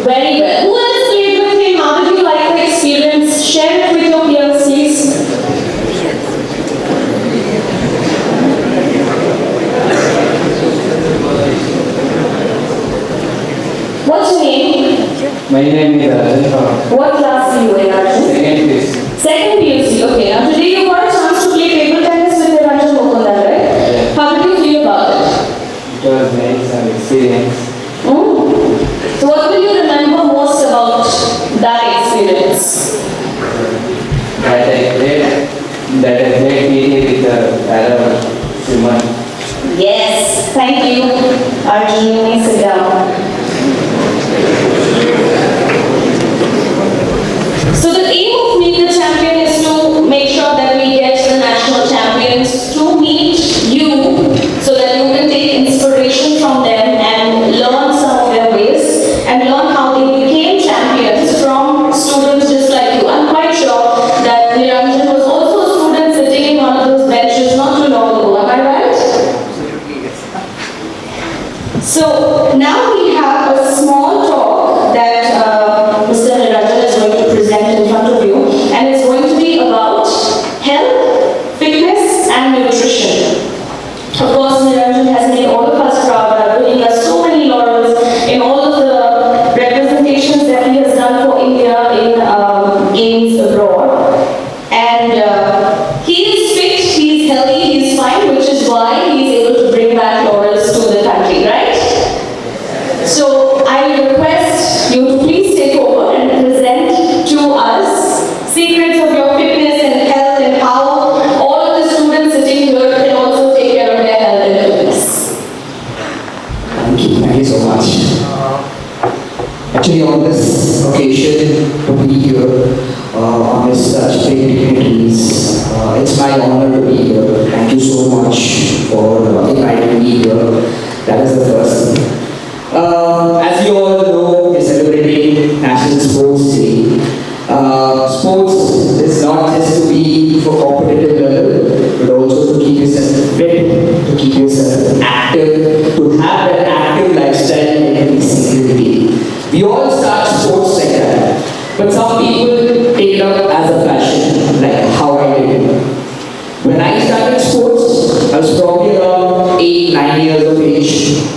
[SPEAKER 11] Very well. Who else played with him? How did you like the experience? Share it with your peers, please. What's your name?
[SPEAKER 2] My name is Niranjan.
[SPEAKER 11] What class are you in, Arjun?
[SPEAKER 2] Second place.
[SPEAKER 11] Second PUC, okay. Now today you got a chance to play table tennis with Niranjan Mukundan, right?
[SPEAKER 2] Yeah.
[SPEAKER 11] How did you feel about it?
[SPEAKER 2] It was nice and experience.
[SPEAKER 11] So what will you remember most about that experience?
[SPEAKER 2] That I played PTA with the para swimmer.
[SPEAKER 11] Yes, thank you. Arjun, you may sit down. So the aim of Meet the Champion is to make sure that we get the national champions to meet you so that you can take inspiration from them and learn some of their ways and learn how they became champions from students just like you. I'm quite sure that Niranjan was also a student sitting in one of those benches not too long ago. Am I right? So now we have a small talk that Mr. Niranjan is going to present in front of you, and it's going to be about health, fitness and nutrition. Of course, Niranjan has made all of us proud by bringing us so many laurels in all of the representations that he has done for India in games abroad. And he is fit, he is healthy, he is fine, which is why he is able to bring back laurels to the country, right? So I request you to please take over and present to us secrets of your fitness and health and how all of the students sitting here can also take care of their health and fitness.
[SPEAKER 3] Thank you so much. Actually, on this occasion, to be here on this such big dignitaries, it's my honor to be here. Thank you so much for inviting me here. That is the first thing. As you all know, we're celebrating National Sports Day. Sports is not just to be for competitive level, but also to keep yourself fit, to keep yourself active, to have an active lifestyle in every single day. We all start sports like that, but some people take it up as a passion, like how I did. When I started sports, I was probably around 8-9 years of age.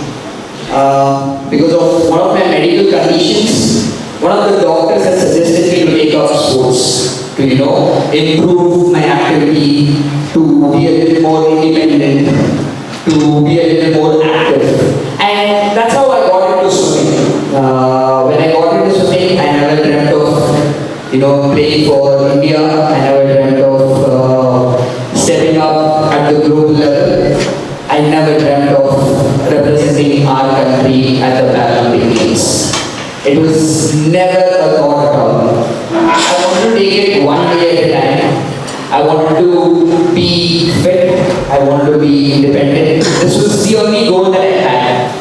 [SPEAKER 3] Because of one of my medical conditions, one of the doctors has suggested me to take up sports, to improve my activity, to be a little more independent, to be a little more active. And that's how I got into swimming. When I got into swimming, I never dreamt of playing for India. I never dreamt of stepping up at the global level. I never dreamt of representing our country at the Paralympic Games. It was never a thought at all. I wanted to take it one day at a time. I wanted to be fit. I wanted to be independent. This was the only goal that I had.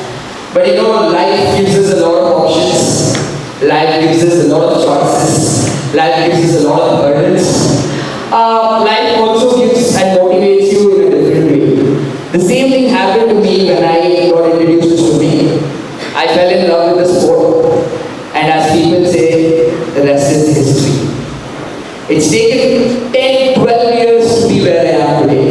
[SPEAKER 3] But life gives us a lot of options. Life gives us a lot of choices. Life gives us a lot of burdens. Life also gives and motivates you in a different way. The same thing happened to me when I got introduced to swimming. I fell in love with the sport, and as people say, the rest is history. It's taken 10-12 years to be where I am today.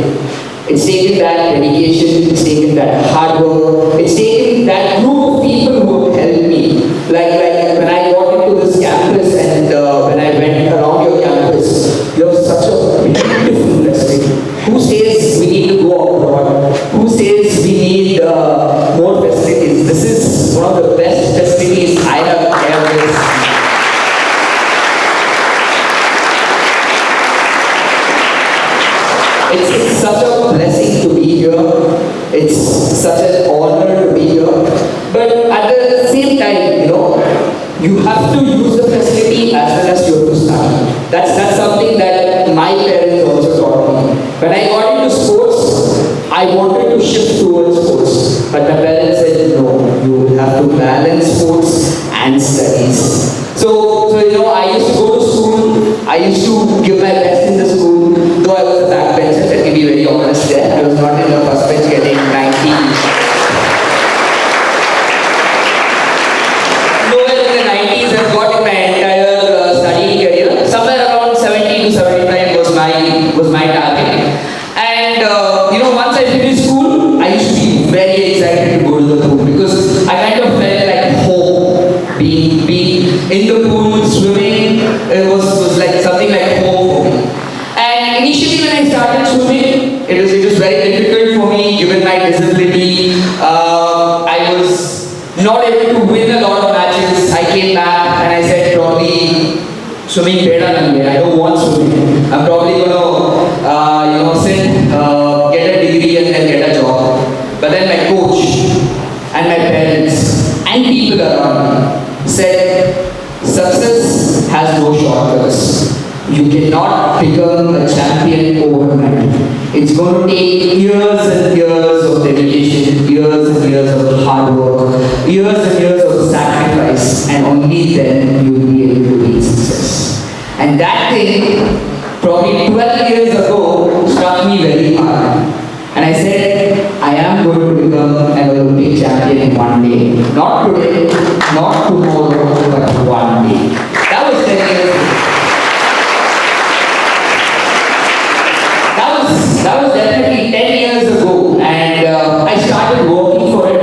[SPEAKER 3] It's taken that dedication, it's taken that hard work, it's taken that group of people who have helped me. Like when I got into this campus and when I went around your campus, you have such a beautiful blessing. Who says we need to go abroad? Who says we need more facilities? This is one of the best facilities I have ever seen. It's such a blessing to be here. It's such an honor to be here. But at the same time, you have to use the facility as well as you have to study. That's something that my parents also taught me. When I got into sports, I wanted to shift towards sports. But my parents said, no, you have to
[SPEAKER 13] to balance sports and studies. So I used to go to school, I used to give my best in the school, though I was a backbencher, let me be very honest there. I was not in the first bench getting 90. Nowhere in the 90s I've got in my entire studying career. Somewhere around 70 to 75 was my target. And once I finished school, I used to be very excited to go to the pool because I kind of felt like home. Being in the pool, swimming, it was like something like home for me. And initially when I started swimming, it was very difficult for me given my disability. I was not able to win a lot of matches. I came back and I said probably swimming better than me. I don't want swimming. I'm probably gonna sit, get a degree and then get a job. But then my coach and my parents and people around me said success has no shortcuts. You cannot become a champion overnight. It's going to take years and years of dedication, years and years of hard work, years and years of sacrifice, and only then you will be able to reach success. And that thing, probably 12 years ago, struck me very hard. And I said, I am going to become an Olympic champion one day. Not today, not tomorrow, but one day. That was 10 years ago. That was definitely 10 years ago, and I started working for it.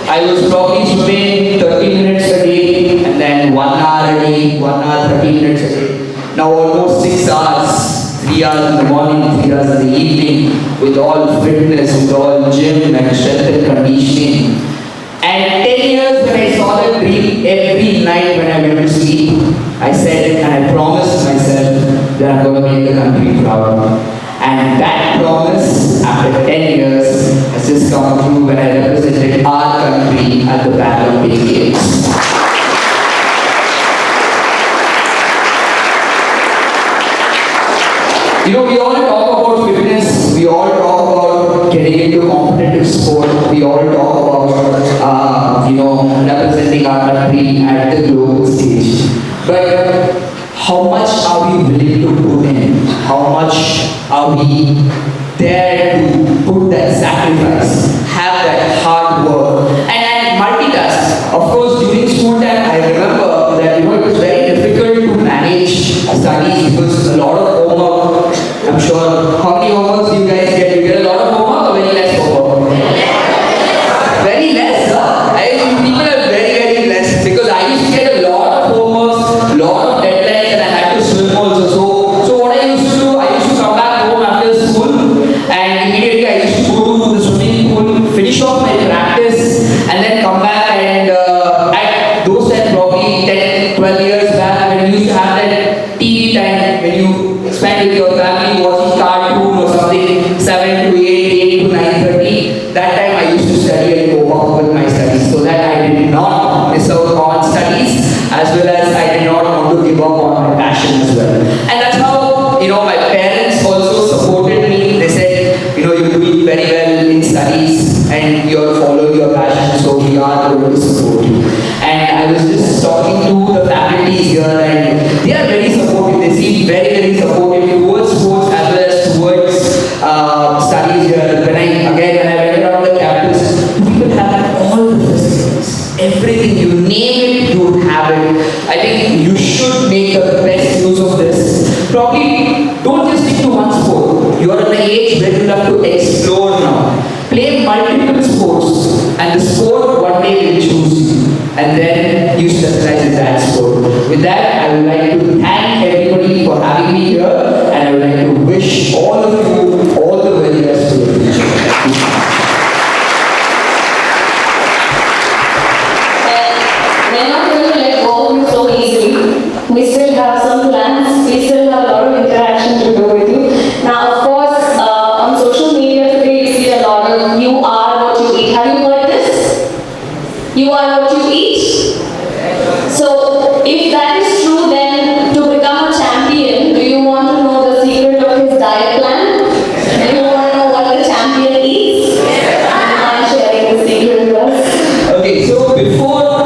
[SPEAKER 13] I was probably swimming 30 minutes a day, and then 1 hour a day, 1 hour, 30 minutes a day. Now almost 6 hours, 3 hours in the morning, 3 hours in the evening, with all fitness, with all gym and strength and conditioning. And 10 years when I saw that dream, every night when I went to sleep, I said and I promised myself that I'm going to make the country proud. And that promise, after 10 years, has just come true when I represented our country at the Paralympic Games. We all talk about fitness, we all talk about getting into competitive sport, we all talk about, representing our country at the global stage. But how much are we willing to put in? How much are we there to put that sacrifice, have that hard work, and multitask? Of course, during school time, I remember that it was very difficult to manage studies because a lot of homework. I'm sure, how many homeworks do you guys get? You get a lot of homework or very less homework? Very less, huh? People are very, very less because I used to get a lot of homeworks, lot of deadlines, and I had to swim also. So what I used to do, I used to come back home after school and immediately I used to go to the swimming pool, finish off my practice, and then come back and at those times, probably 10, 12 years back, when you used to have that TV time, when you spend with your family watching cartoon or something, 7 to 8, 8 to 9:30, that time I used to study and go up with my studies so that I did not miss out on studies as well as I did not want to give up on my passion as well. And that's how, my parents also supported me. They said, you're doing very well in studies and you're following your passion, so we are going to support you. And I was just talking to the faculties here and they are very supportive. They seem very, very supportive towards sports as well as towards studies here. When I went around the campus, people have all the facilities. Everything, you name it, you have it. I think you should make the best use of this. Probably don't just stick to one sport. You are in an age where you have to explore now. Play multiple sports and the sport one day will choose you. And then you specialize in that sport. With that, I would like to thank everybody for having me here and I would like to wish all of you all the very best for the future. Thank you.
[SPEAKER 11] We're not going to let go of you so easily. We still have some plans. We still have a lot of interaction to do with you. Now, of course, on social media today, you see a lot of "you are what you eat." Have you heard this? You are what you eat. So, if that is true, then to become a champion, do you want to know the secret of his diet plan? Do you want to know what the champion eats? Do you mind sharing the secret with us?
[SPEAKER 13] Okay, so before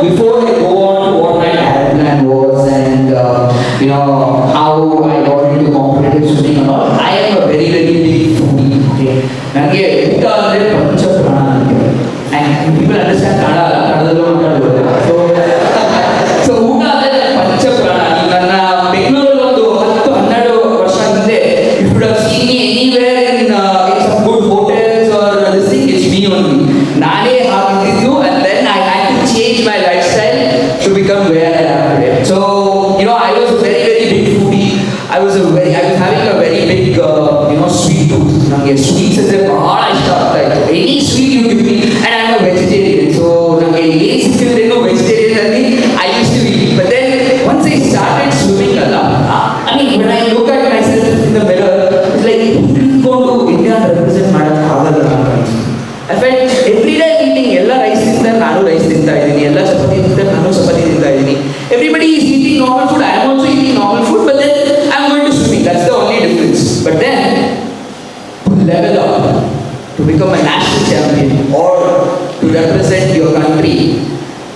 [SPEAKER 13] your country,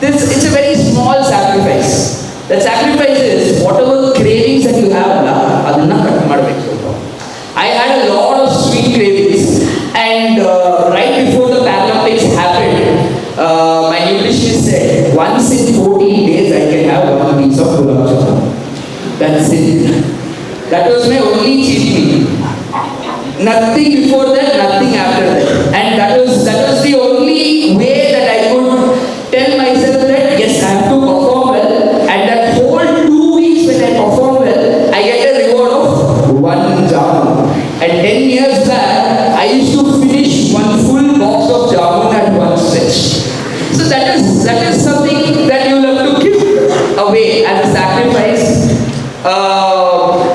[SPEAKER 13] it's a very small sacrifice. That sacrifice is whatever cravings that you have, adana cut madbeku. I had a lot of sweet cravings, and right before the Paralympics happened, my nutritionist said, once in 14 days I can have one piece of gulab jamun. That's it. That was my only cheat meal. Nothing before that, nothing after that. And that was the only way that I could tell myself that yes, I have to perform well. And that whole 2 weeks when I perform well, I get a reward of one jamun. And 10 years back, I used to finish one full box of jamun at one stretch. So that is something that you will have to give away as a sacrifice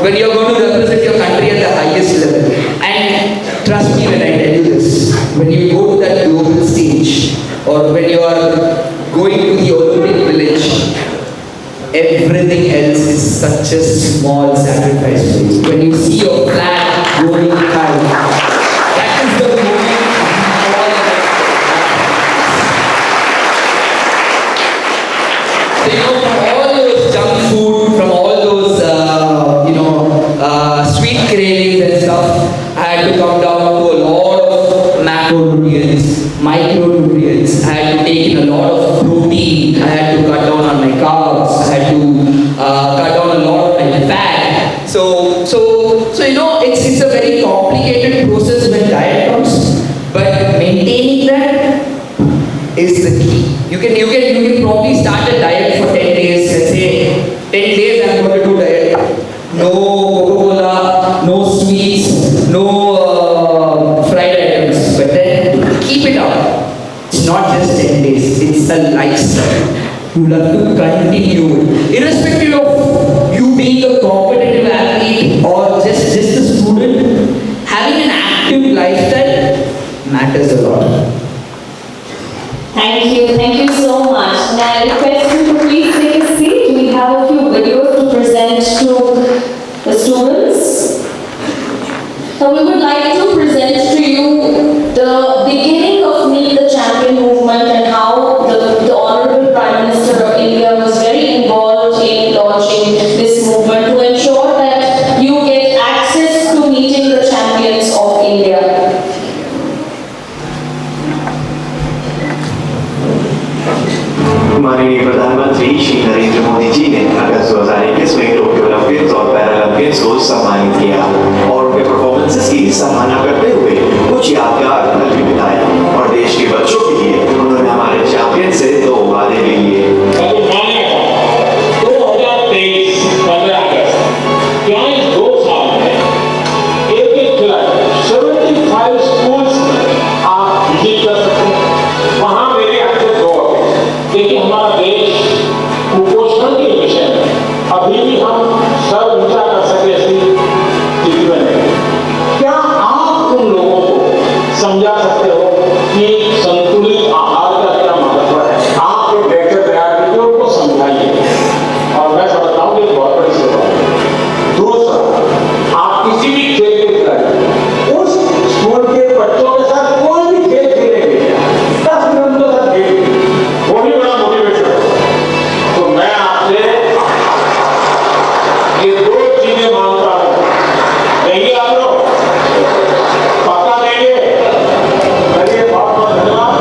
[SPEAKER 13] when you are going to represent your country at the highest level. And trust me when I tell you this, when you go to that global stage or when you are going to the Olympic village, everything else is such a small sacrifice for you. When you see your flag going high, that is the moment all of us. So, from all those junk food, from all those, sweet cravings and stuff, I had to come down to a lot of macronutrients, micronutrients. I had to take in a lot of protein. I had to cut down on my carbs. I had to cut down a lot of my fat. So it's a very complicated process when diet comes, but maintaining that is the key. You can probably start a diet for 10 days. Let's say 10 days I'm going to do diet. No Coca-Cola, no sweets, no fried items. But then keep it up. It's not just 10 days. It's a lifestyle. You have to continue it. Irrespective of you being a competitive athlete or just a student, having an active lifestyle matters a lot.
[SPEAKER 11] Thank you so much. Now I request you to please take a seat. We have a few videos to present to the students. So we would like to present to you the beginning of Meet the Champion movement and how the Honorable Prime Minister of India was very involved in launching this movement to ensure that you get access to meeting the champions of India.
[SPEAKER 14] माननीय प्रधानमंत्री श्री नरेंद्र मोदी जी ने अगस्त 2021 में Tokyo Olympics और Paralympics को सम्मानित किया और उनके परफॉर्मेंसेस की सराहना करते हुए कुछ यादगार पल भी बिताए और देश के बच्चों के लिए उन्होंने हमारे चैंपियन से 2 वादे भी लिए।
[SPEAKER 15] 2023 15 अगस्त क्या इस 2 साल में एक खिलाड़ी 75 स्कूल्स आप विजिट कर सकते हैं। वहाँ मेरे आपसे 2 देखिए हमारा देश कुपोषण के विषय में अभी भी हम सर ऊंचा कर सके ऐसी स्थिति में नहीं। क्या आप उन लोगों को समझा सकते हो कि संतुलित आहार का क्या महत्व है? आप एक लेक्चर तैयार करके उनको समझाइए और मैं समझता हूँ कि बहुत बड़ी सेवा है। दूसरा, आप किसी भी खेल के खिलाड़ी उस स्कूल के बच्चों के साथ कोई भी खेल खेलेंगे 10 मिनट तो साथ खेलेंगे, वो भी बड़ा मोटिवेशन है। तो मैं आपसे ये 2 चीजें मांगता हूँ, देंगे आप लोग? पक्का देंगे? करिए, बहुत बहुत धन्यवाद।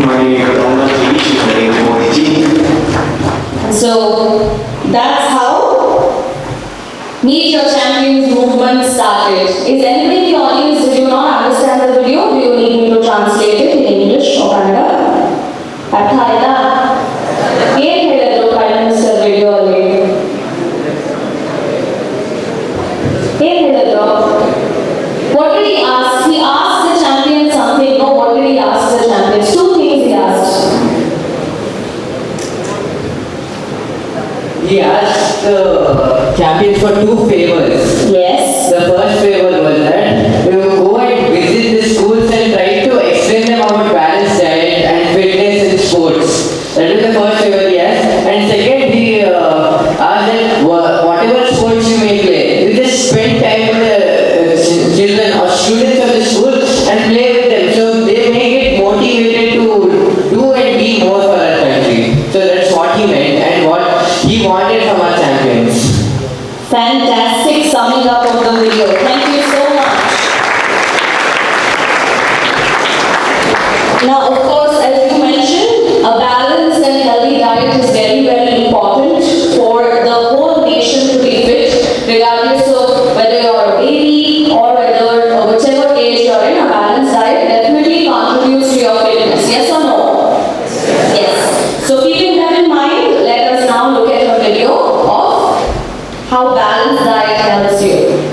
[SPEAKER 14] माननीय प्रधानमंत्री Shri Narendra Modi ji.
[SPEAKER 11] So that's how Meet Your Champions movement started. Is anybody in the audience, did you not understand the video? Do you need me to translate it in English or Kannada? Artha aita? Yen helidru Prime Minister video alli? Yen helidru? What did he ask? He asked the champions something. No, what did he ask the champions? 2 things he asked.
[SPEAKER 13] He asked the champions for 2 favors.
[SPEAKER 11] Yes.
[SPEAKER 13] The first favor was that you go and visit the schools and try to explain them about balanced diet and fitness in sports. That is the first favor he asked. And second, he asked that whatever sports you may play, you just spend time with the children or students of the
[SPEAKER 11] Now, of course, as you mentioned, a balanced and healthy diet is very, very important for the whole nation to be fit, regardless of whether you're a baby or whether whichever age you're in. A balanced diet definitely contributes to your fitness. Yes or no? Yes. So keeping that in mind, let us now look at a video of how balanced diet helps you.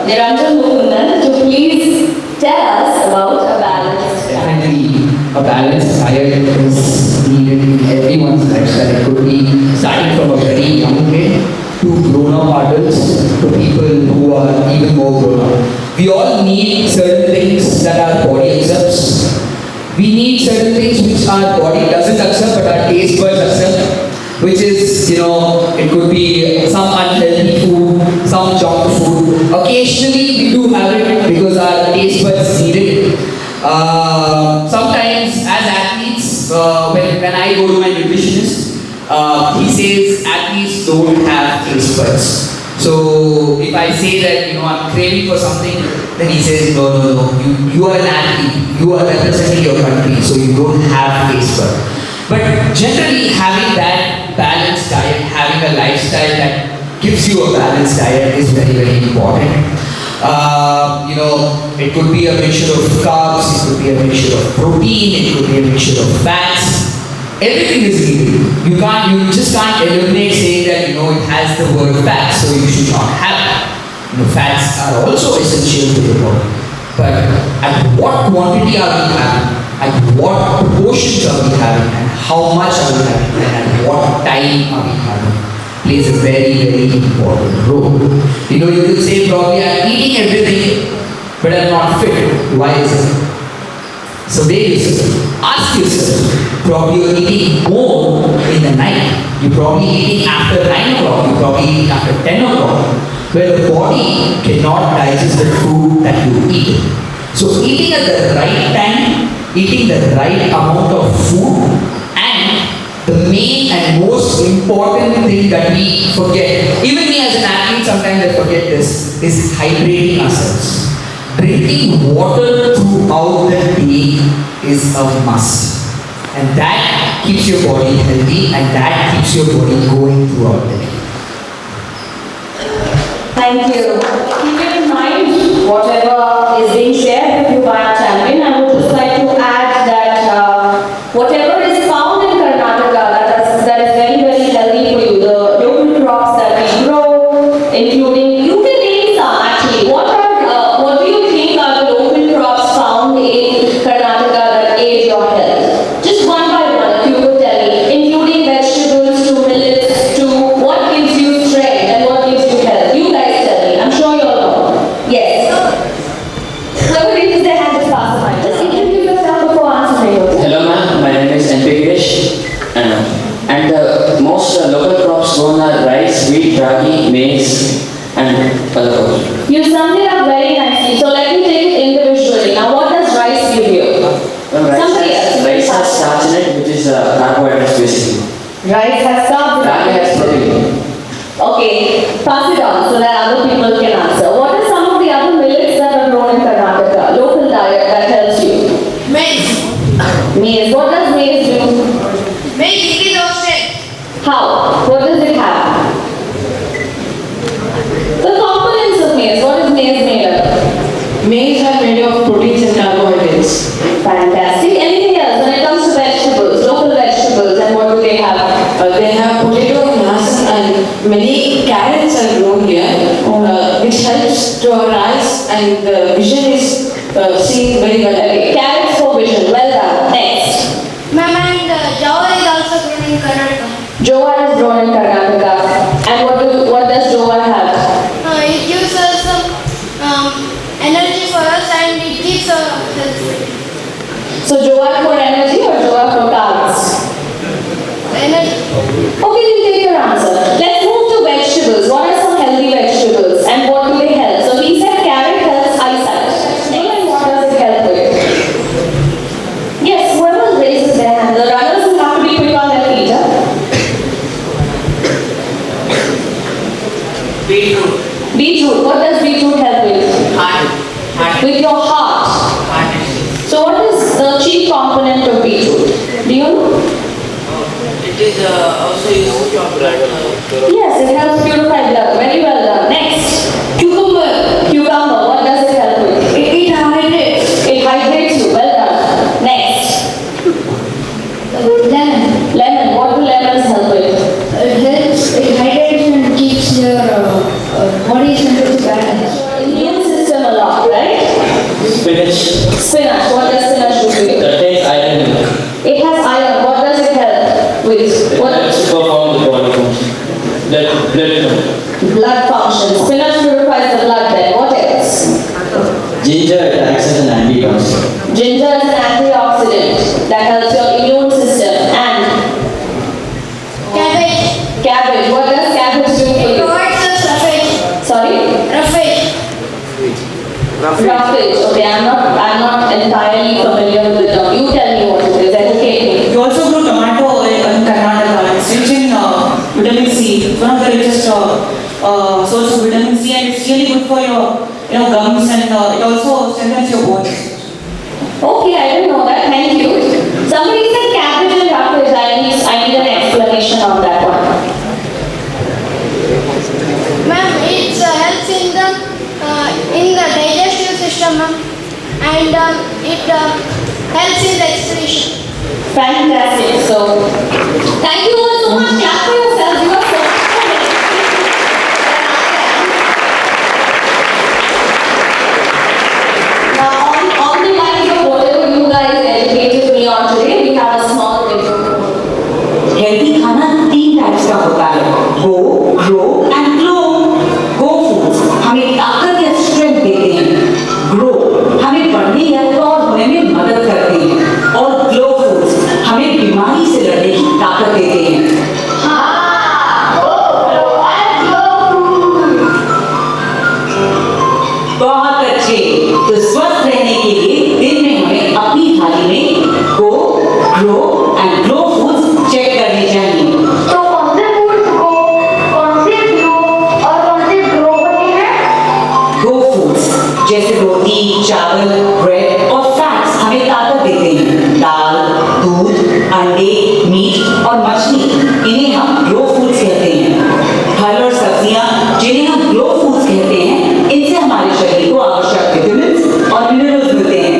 [SPEAKER 11] Niranjan Mukundan to please tell us about a balanced diet.
[SPEAKER 13] Definitely, a balanced diet is needed in everyone's lifestyle. It could be starting from a very young age to grown-up adults to people who are even more grown-up. We all need certain things that our body accepts. We need certain things which our body doesn't accept but our taste buds accept. Which is, it could be some unhealthy food, some junk food. Occasionally we do have it because our taste buds need it. Sometimes as athletes, when I go to my nutritionist, he says athletes don't have taste buds. So if I say that, I'm craving for something, then he says, no, you are an athlete, you are representing your country, so you don't have taste buds. But generally having that balanced diet, having a lifestyle that gives you a balanced diet is very, very important. It could be a mixture of carbs, it could be a mixture of protein, it could be a mixture of fats. Everything is needed. You just can't eliminate saying that, it has the word fat, so you should not have it. Fats are also essential to the body. But at what quantity are we having? At what proportions are we having? And how much are we having? And at what time are we having? Plays a very, very important role. You could say probably I'm eating everything, but I'm not fit. Why is it? So ask yourself, probably you're eating more in the night. You're probably eating after 9 o'clock. You're probably eating after 10 o'clock. Where the body cannot digest the food that you eat. So eating at the right time, eating the right amount of food, and the main and most important thing that we forget, even me as an athlete sometimes I forget this, is hydrating ourselves. Drinking water throughout the day is a must. And that keeps your body healthy and that keeps your body going throughout the day.
[SPEAKER 11] Thank you. Keep in mind whatever is being shared with you by our champion. I would just like to add that whatever is found in Karnataka that is very, very healthy for you, the local crops that we grow, including, you can name some actually. What do you think are the local crops found in Karnataka that aid your health? Just one by one, if you could tell me, including vegetables to millets to what gives you strength and what gives you health. You guys tell me. I'm sure you all know. Yes. Pass it on so that other people can answer. What are some of the other millets that are grown in Karnataka? Local diet that helps you.
[SPEAKER 16] Maize.
[SPEAKER 11] Maize. What does maize do?
[SPEAKER 16] Maize increase our strength.
[SPEAKER 11] How? What does it have? The components of maize. What is maize made of?
[SPEAKER 12] Maize are made of proteins and carbohydrates.
[SPEAKER 11] Fantastic. Anything else when it comes to vegetables, local vegetables, and what do they have?
[SPEAKER 12] They have potato and nuts, and many carrots are grown here, which helps to our eyes, and the vision is seen very well.
[SPEAKER 11] Okay, carrots for vision. Well done. Next.
[SPEAKER 16] Ma'am, and jowar is also grown in Karnataka.
[SPEAKER 11] Jowar is grown in Karnataka. And what does jowar have?
[SPEAKER 16] It gives us some energy for us, and it keeps our health.
[SPEAKER 11] So jowar for energy or jowar for carbs?
[SPEAKER 16] Energy.
[SPEAKER 11] Okay, we'll take your answer. Let's move to vegetables. What are some healthy vegetables and what do they help? So he said carrot helps eyesight. And what does it help with? Yes, whoever raises their hand. The runners will have to be quick on their feet. Huh?
[SPEAKER 12] Beetroot.
[SPEAKER 11] Beetroot. What does beetroot help with?
[SPEAKER 12] Heart.
[SPEAKER 11] With your heart. So what is the chief component of beetroot? Do you know?
[SPEAKER 12] It is also used for blood.
[SPEAKER 11] Yes, it helps purify blood. Very well done. Next. Cucumber. Cucumber. What does it help with?
[SPEAKER 16] It hydrates.
[SPEAKER 11] It hydrates you. Well done. Next.
[SPEAKER 16] Lemon.
[SPEAKER 11] Lemon. What do lemons help with?
[SPEAKER 16] It helps. It hydrates and keeps your body's temperature balanced.
[SPEAKER 11] Immune system a lot, right?
[SPEAKER 4] Spinach.
[SPEAKER 11] Spinach. What does spinach do for you?
[SPEAKER 4] Contains iron.
[SPEAKER 11] It has iron. What does it help with? What?
[SPEAKER 4] Helps to perform the body function. Blood function.
[SPEAKER 11] Blood function. Spinach purifies the blood then. What else?
[SPEAKER 4] Ginger acts as an antioxidant.
[SPEAKER 11] Ginger is an antioxidant that helps your immune system. And
[SPEAKER 16] Cabbage.
[SPEAKER 11] cabbage. What does cabbage do for
[SPEAKER 16] It
[SPEAKER 11] you?
[SPEAKER 16] provides us roughage.
[SPEAKER 11] Sorry?
[SPEAKER 16] Roughage.
[SPEAKER 11] Roughage. Okay, I'm not entirely familiar with the term. You tell me what it is. Educate me.
[SPEAKER 12] You also grow tomato in Karnataka. It's rich in vitamin C. It's one of the richest source of vitamin C, and it's really good for your gums, and it also strengthens your bones.
[SPEAKER 11] Okay, I didn't know that. Thank you. Somebody said cabbage and roughage. I need an explanation on that one.
[SPEAKER 16] Ma'am, it helps in the digestive system, ma'am, and it helps in the excretion.
[SPEAKER 11] Fantastic. So, thank you all so much. Clap for yourselves. You are so Now, on the lines of whatever you guys educated me on today, we have a small video.
[SPEAKER 17] Healthy खाना 3 types का होता है, go, grow and glow. Go foods हमें ताकत या strength देते हैं, grow हमें बढ़ने या ग्रोथ होने में मदद करते हैं, और ग्लो फूड्स हमें बीमारी से लड़ने की ताकत देते हैं। बहुत अच्छे। तो स्वस्थ रहने के लिए दिन में हमें अपनी थाली में go, grow and glow foods check करने चाहिए।
[SPEAKER 16] तो कौन से फूड्स को, कौन से ग्लो और कौन से ग्रो होते हैं?
[SPEAKER 17] गो फूड्स जैसे रोटी, चावल, ब्रेड और फैट्स हमें ताकत देते हैं। दाल, दूध, अंडे, मीट और मछली, इन्हें हम ग्लो फूड्स कहते हैं। फल और सब्जियां, जिन्हें हम ग्लो फूड्स कहते हैं, इनसे हमारे शरीर को आवश्यक विटामिन्स और मिनरल्स मिलते हैं।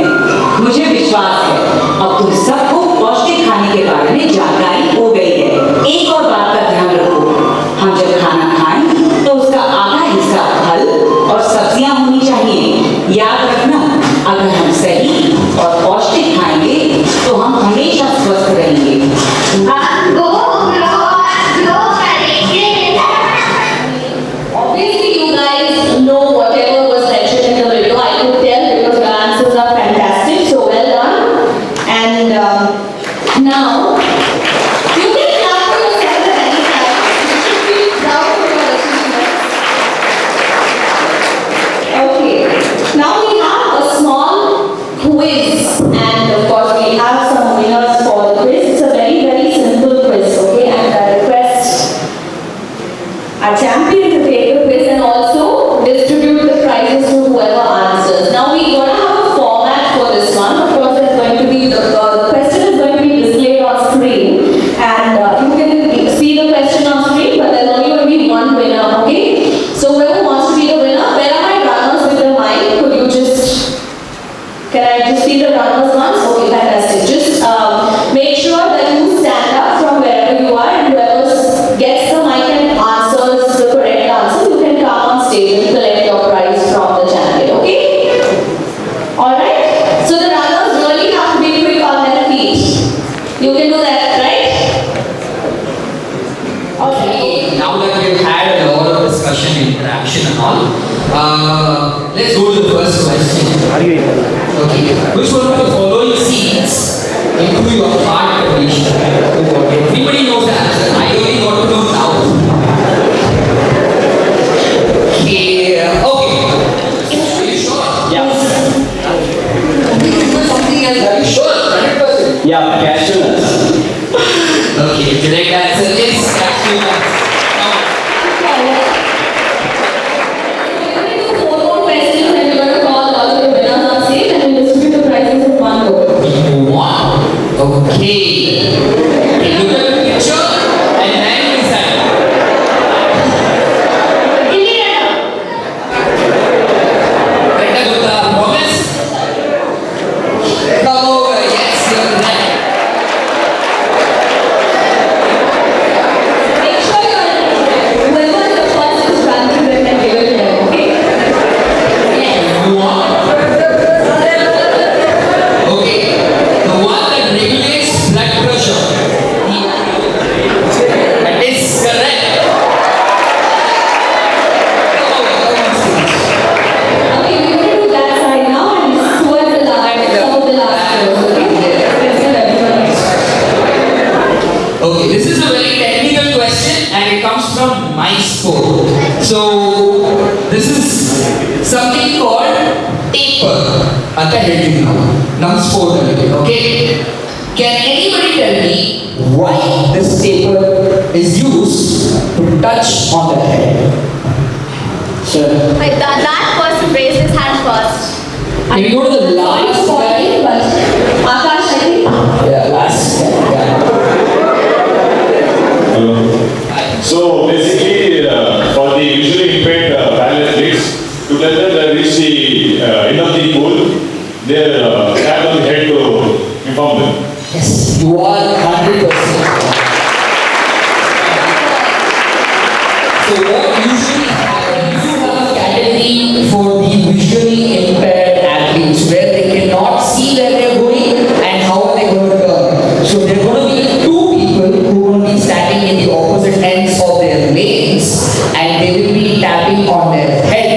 [SPEAKER 17] मुझे विश्वास है अब तुम सबको पौष्टिक खाने के बारे में जानकारी हो गई है। एक और बात का ध्यान रखो, हम जब खाना खाएं तो उसका आधा हिस्सा फल और सब्जियां होनी चाहिए। याद रखना, अगर हम सही और पौष्टिक खाएंगे तो हम हमेशा स्वस्थ रहेंगे।
[SPEAKER 11] Obviously, you guys know whatever was mentioned in the video. I could tell because your answers are fantastic. So well done. And now, you can clap for yourself at any time. You should be proud of your achievements. Okay. Now we have a small
[SPEAKER 13] action and all. Let's go to the first question. Okay. Which one of the following scenes improve your heart condition? Everybody knows the answer. I only got to know now. Okay. Are you sure?
[SPEAKER 2] Yeah.
[SPEAKER 13] Something else. Are you sure? 100%.
[SPEAKER 2] Yeah, casualness.
[SPEAKER 13] Okay, correct answer is casualness. Okay. Look at the picture and then decide. Retta Gupta, promise? Come over, yes, you're right.
[SPEAKER 11] Make sure whoever is the first is running with and give it to them, okay? Yes.
[SPEAKER 13] You want? Okay. The one that regulates blood pressure. That is correct.
[SPEAKER 11] Okay, we're going to do that side now and towards the last, some of the last rows, okay? Let's get everyone.
[SPEAKER 13] Okay, this is a very technical question and it comes from my sport. So, this is something called taper. At the head now sport, okay? Can anybody tell me why this taper is used to touch on the head? Sure.
[SPEAKER 16] Like that person raised his hand first.
[SPEAKER 13] Can we go to the last guy?
[SPEAKER 11] Akash, I think.
[SPEAKER 13] Yeah, last guy.
[SPEAKER 18] So basically, for the visually impaired paralytics, to let them reach the end of the pool, they tap on the head to inform them.
[SPEAKER 13] Yes, you are 100%. So what usually happens, you have a category for the visually impaired athletes where they cannot see where they're going and how are they going to turn. So there are going to be two people who are going to be standing in the opposite ends of their lanes and they will be tapping on their head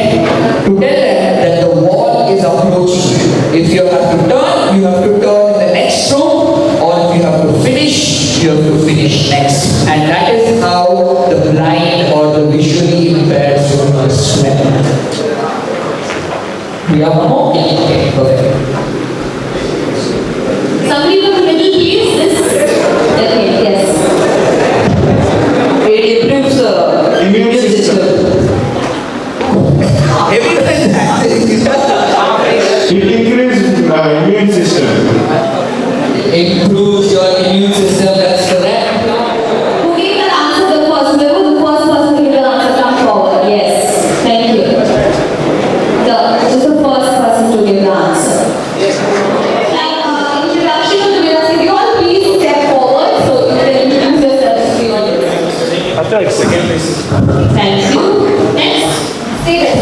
[SPEAKER 13] to tell them that the wall is approaching. If you have to turn, you have to turn in the next row, or if you have to finish, you have to finish next. And that is how the blind or the visually impaired swimmers swim. We have one more? Okay, perfect.
[SPEAKER 11] Somebody from the middle, please. Okay, yes.
[SPEAKER 17] It improves the immune system.
[SPEAKER 13] Everyone is answering.
[SPEAKER 18] It increases immune system.
[SPEAKER 13] Improves your immune system, that's correct.
[SPEAKER 11] Who gave the answer the first? Whoever the first person who gave the answer, come forward. Yes. Thank you. Just the first person to give the answer. Introduction to the winners. Can you all please step forward so you can introduce yourselves to the audience?
[SPEAKER 18] After second place.
[SPEAKER 11] Thank you. Next, stay there.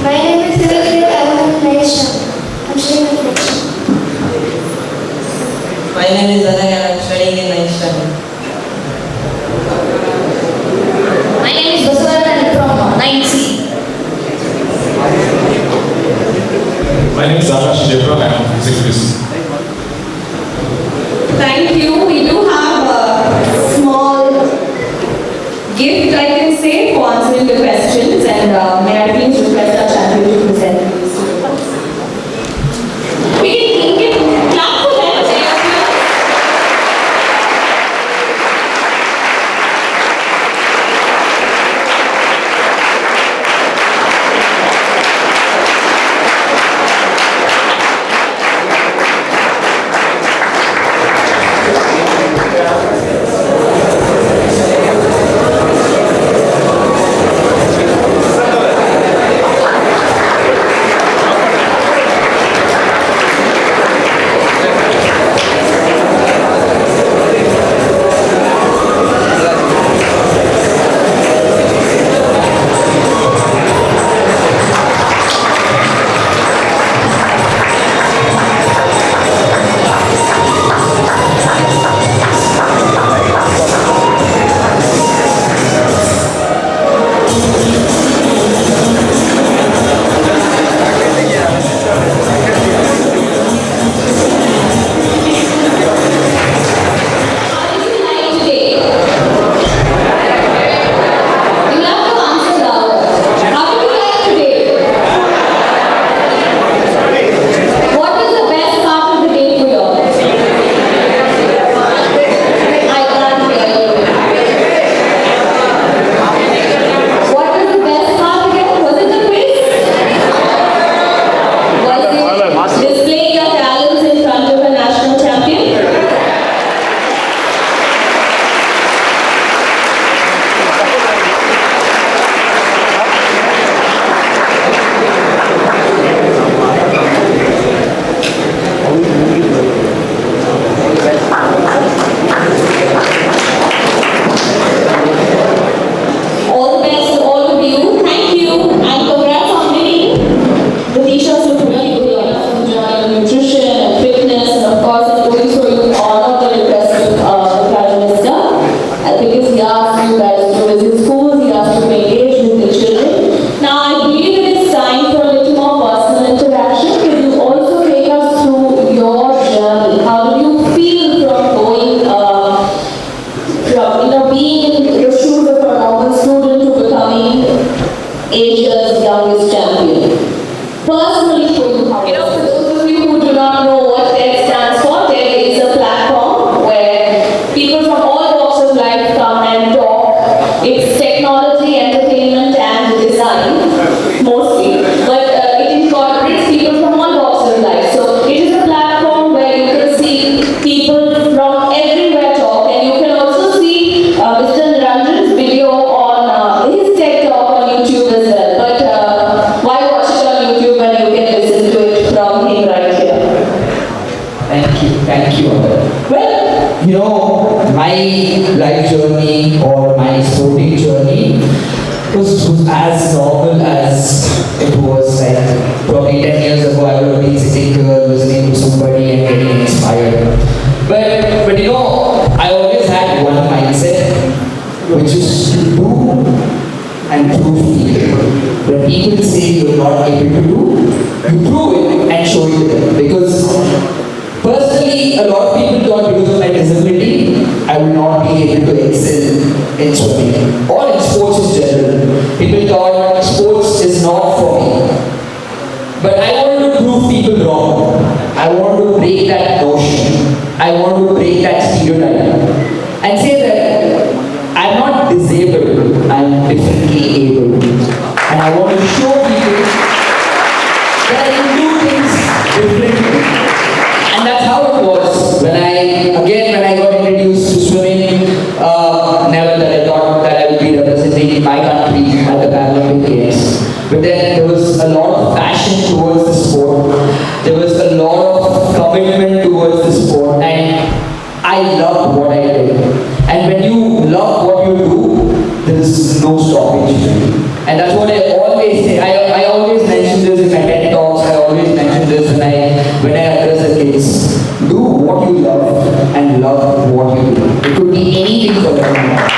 [SPEAKER 16] My name is Felicitation. I'm studying Adhyaksha.
[SPEAKER 19] My name is Adhyaksha. I'm studying in 9th standard.
[SPEAKER 16] My name is Baswara and I'm from 9C.
[SPEAKER 18] My name is Akash Jeffra. I am physics.
[SPEAKER 11] Thank you. We do have a small gift, I can say, for answering the questions, and may I please request our champion to present these to the us. We can clap for them.
[SPEAKER 13] Thank you. Well, you know, my life journey or my sporting journey was as normal as it was like probably 10 years ago. I would have been sitting here listening to somebody and getting inspired. But you know, I always had one mindset, which is to do and prove people. When people say you're not able to do, you prove it and show it to them. Because personally, a lot of people thought because of my disability, I would not be able to excel in swimming or in sports in general. People thought sports is not for me. But I wanted to prove people wrong. I wanted to break that notion. I wanted to break that stereotype and say that I'm not disabled, I'm differently able. And I want to show people that I can do things differently. And that's how it was when I got introduced to swimming. Never that I thought that I would be representing my country at the Paralympic Games. But then there was a lot of passion towards the sport. There was a lot of commitment towards the sport, and I loved what I did. And when you love what you do, there is no stoppage. And that's what I always say. I always mention this in my TED Talks. I always mention this when I address the kids. Do what you love and love what you do. It could be anything for them.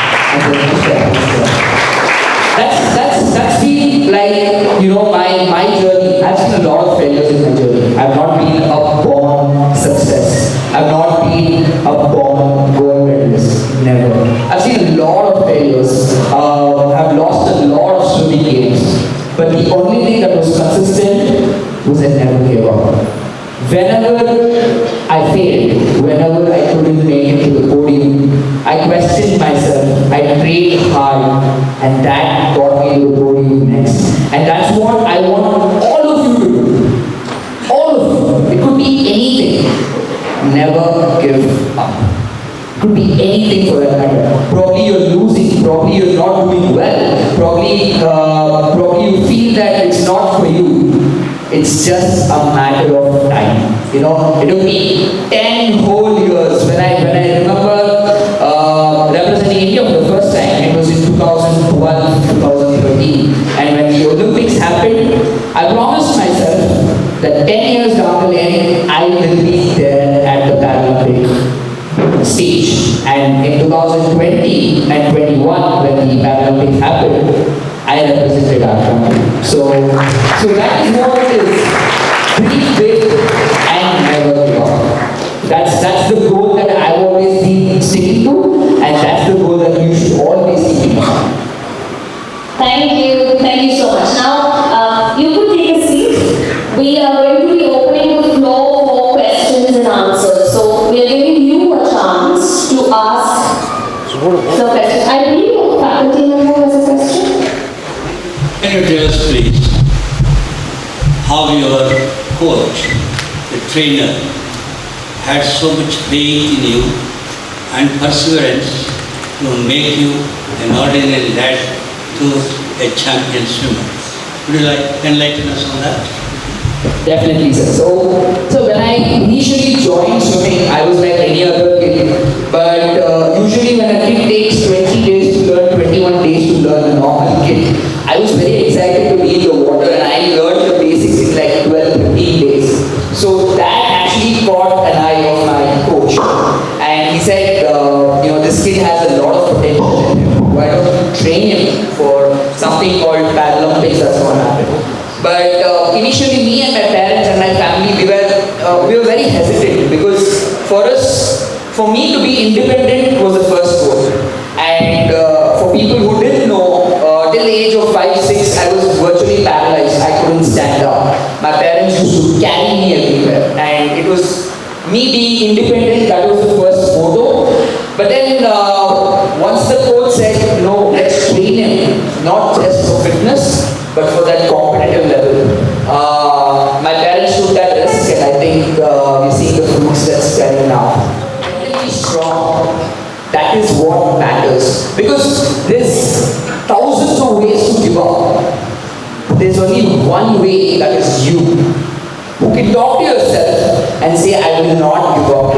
[SPEAKER 13] That's been like, you know, my journey. I've seen a lot of failures in my journey. I've not been a born success. I've not been a born gold medalist. Never. I've seen a lot of failures. I've lost a lot of swimming games. But the only thing that was consistent was I never gave up. Whenever I failed, whenever I couldn't make it to the podium, I questioned myself, I prayed hard, and that got me to the podium next. And that's what I want all of you to do. All of you. It could be anything. Never give up. It could be anything for that matter. Probably you're losing, probably you're not doing well, probably you feel that it's not for you. It's just a matter of time. You know, it took me 10 whole years. When I remember representing India for the first time, it was in 2012, 2013. And when the Olympics happened, I promised myself that 10 years down the lane, I will be there at the Paralympic stage. And in 2020 and 21, when the Paralympics happened, I represented our country. So that is what it is. Dream big and never give up. That's the goal that I've always been sticking to, and that's the goal that you should always keep in mind.
[SPEAKER 11] Thank you so much. Now, you could take a seat. We are going to be opening the floor for questions and answers. So, we are giving you a chance to ask the question. I believe your faculty member has a question.
[SPEAKER 20] Can you tell us, please, how your coach, the trainer, had so much faith in you and perseverance to make you an ordinary lad to a champion swimmer? Would you like to enlighten us on that?
[SPEAKER 13] Definitely, sir. So when I initially joined swimming, I was like any other kid. But usually when a kid takes 20 days to learn, 21 days to learn a normal kid, I was very excited to be in the water, and I learned the basics in like 12, 15 days. So that actually caught an eye of my coach. And he said, you know, this kid has a lot of potential in him. Why don't you train him for something called Paralympics? That's what happened. But initially, me and my parents and my family, we were very hesitant, because for me to be independent was the first goal. And for people who didn't know, till the age of 5, 6, I was virtually paralyzed. I couldn't stand up. My parents used to carry me everywhere, and it was me being independent. That was the first motto. But then once the coach said, no, let's train him, not just for fitness, but for that competitive level. My parents took that risk, and I think we're seeing the fruits that's standing now. Mentally strong, that is what matters. Because there's thousands of ways to give up. There's only one way, that is you. Who can talk to yourself and say, I will not give up.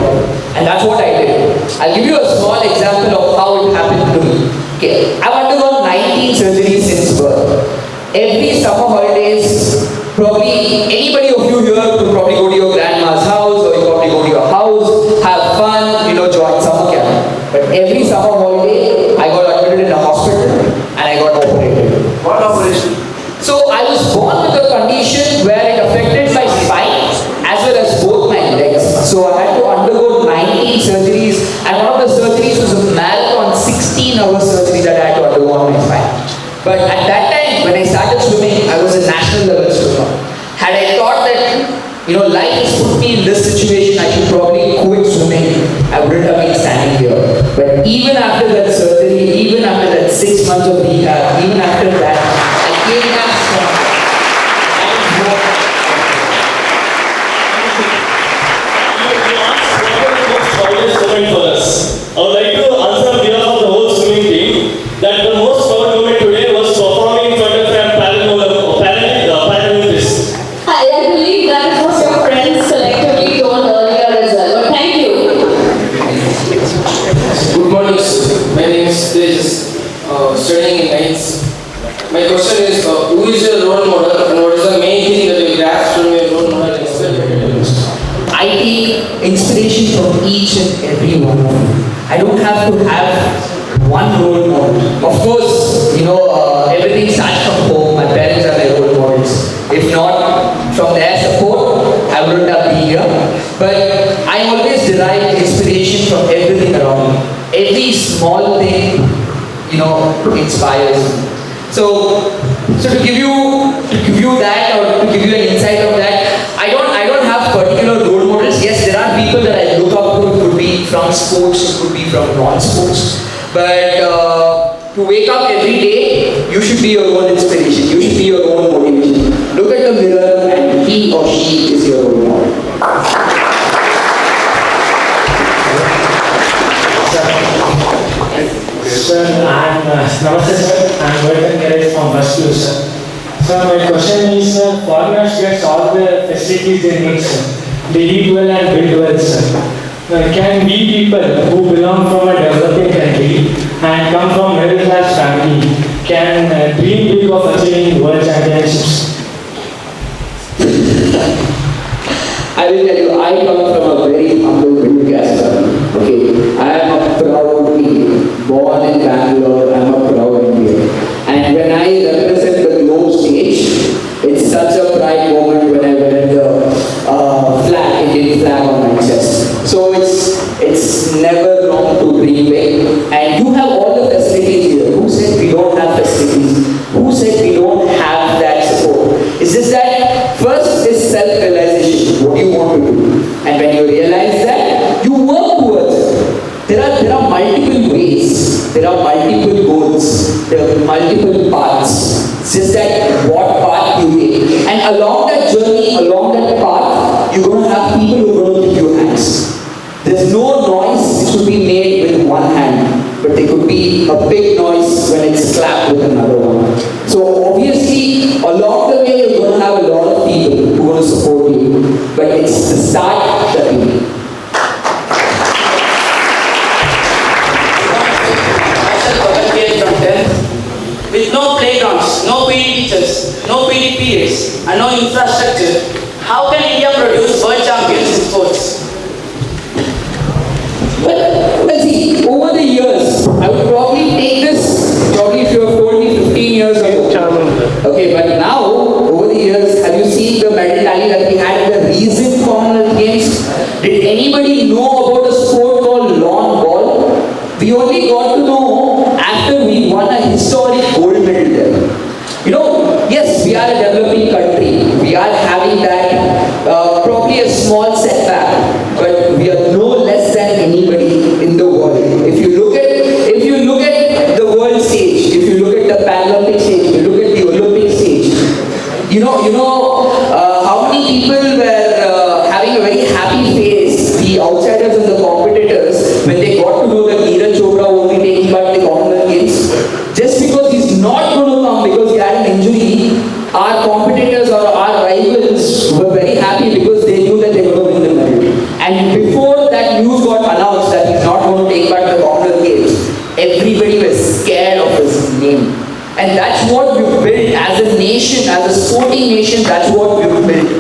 [SPEAKER 13] had I thought that, life has put me in this situation, I should probably quit swimming, I wouldn't have been standing here. But even after that surgery, even after that 6 months of rehab, even after that, I came back strong.
[SPEAKER 21] For us. I would like to answer on behalf of the whole swimming team that the most proud moment today was performing in front of Paralympics.
[SPEAKER 11] I believe that is what your friends collectively told earlier as well, but thank you.
[SPEAKER 22] Good morning, sir. My name is Tejas, studying in 9th. My question is, who is your role model and what is the main thing that you grasp from your role model?
[SPEAKER 13] I take inspiration from each and every one of them. I don't have to have one role model. Of course, everything starts from home. My parents are my role models. If not, from their support, I wouldn't have been here. But I always derive inspiration from everything around me. Every small thing, inspires me. So to give you that, or to give you an insight of that, I don't have particular role models. Yes, there are people that I look up to. It could be from sports, it could be from non-sports. But to wake up every day, you should be your own inspiration. You should be your own motivation. Look at the mirror and he or she is your role model.
[SPEAKER 2] Sir, Namaste sir, I am Monika from First Year, sir. Sir, my question is, foreigners get all the facilities they need, sir. They eat well and build well, sir. Can we people who belong from a developing country and come from middle class family can dream big of achieving world championships?
[SPEAKER 13] I will tell you, I come from a very humble middle class family. Okay, I am a proud Indian, born in Bangalore. I am a proud Indian, and when I represent the globe stage, it's such a pride moment when I wear the Indian flag on my chest. So it's never wrong to dream big, and you have all the facilities here. Who said we don't have facilities? Who said we don't have that support? It's just that first is self-realization. What do you want to do? And when you realize that, you work towards it. There are multiple ways. There are multiple goals. There are multiple paths. It's just that what path you take. And along that journey, along that path, you're going to have people who are going to give you hands. There's no noise which could be made with one hand, but there could be a big noise when it's clapped with another one. So obviously, along the way, you're going to have a lot of people who are going to support you, but it's the start that you need.
[SPEAKER 22] With no playgrounds, no PD teachers, no PD periods, and no infrastructure, how can India produce world champions in sports?
[SPEAKER 13] Well, see, over the years, I would probably take this, if you have told me 15 years ago. Okay, but now, over the years, have you seen the medal tally that we had in the recent Commonwealth Games? Did anybody know about a sport called lawn ball? We only got to know after we won a historic gold medal there. Yes, we are a developing country. We are having that, probably a small setback, but we are no less than anybody in the world. If you look at the world stage, if you look at the Paralympic stage, if you look at the Olympic stage, how many people were having a very happy face, the outsiders and the competitors, when they got to know that Niranjan Mukundan will be taking part in the Commonwealth Games. Just because he's not going to come because he had an injury, our competitors or our rivals were very happy because they knew that they were going to win the medal. And before that news got announced that he's not going to take part in the Commonwealth Games, everybody was scared of his name. And that's what we've built as a nation, as a sporting nation. That's what we've built.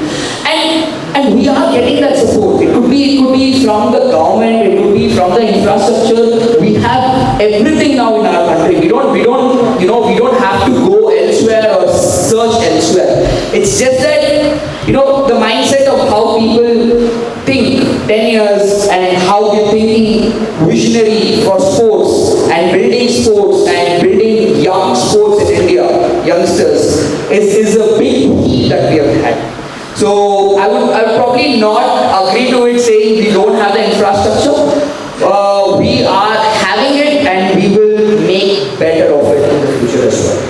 [SPEAKER 13] And we are getting that support. It could be from the government. It could be from the infrastructure. We have everything now in our country. We don't have to go elsewhere or search elsewhere. It's just that the mindset of how people think 10 years and how they're thinking visionary for sports and building young sports in India, youngsters, is a big heat that we have had. So I would probably not agree to it saying we don't have the infrastructure. We are having it and we will make better of it in the future as well.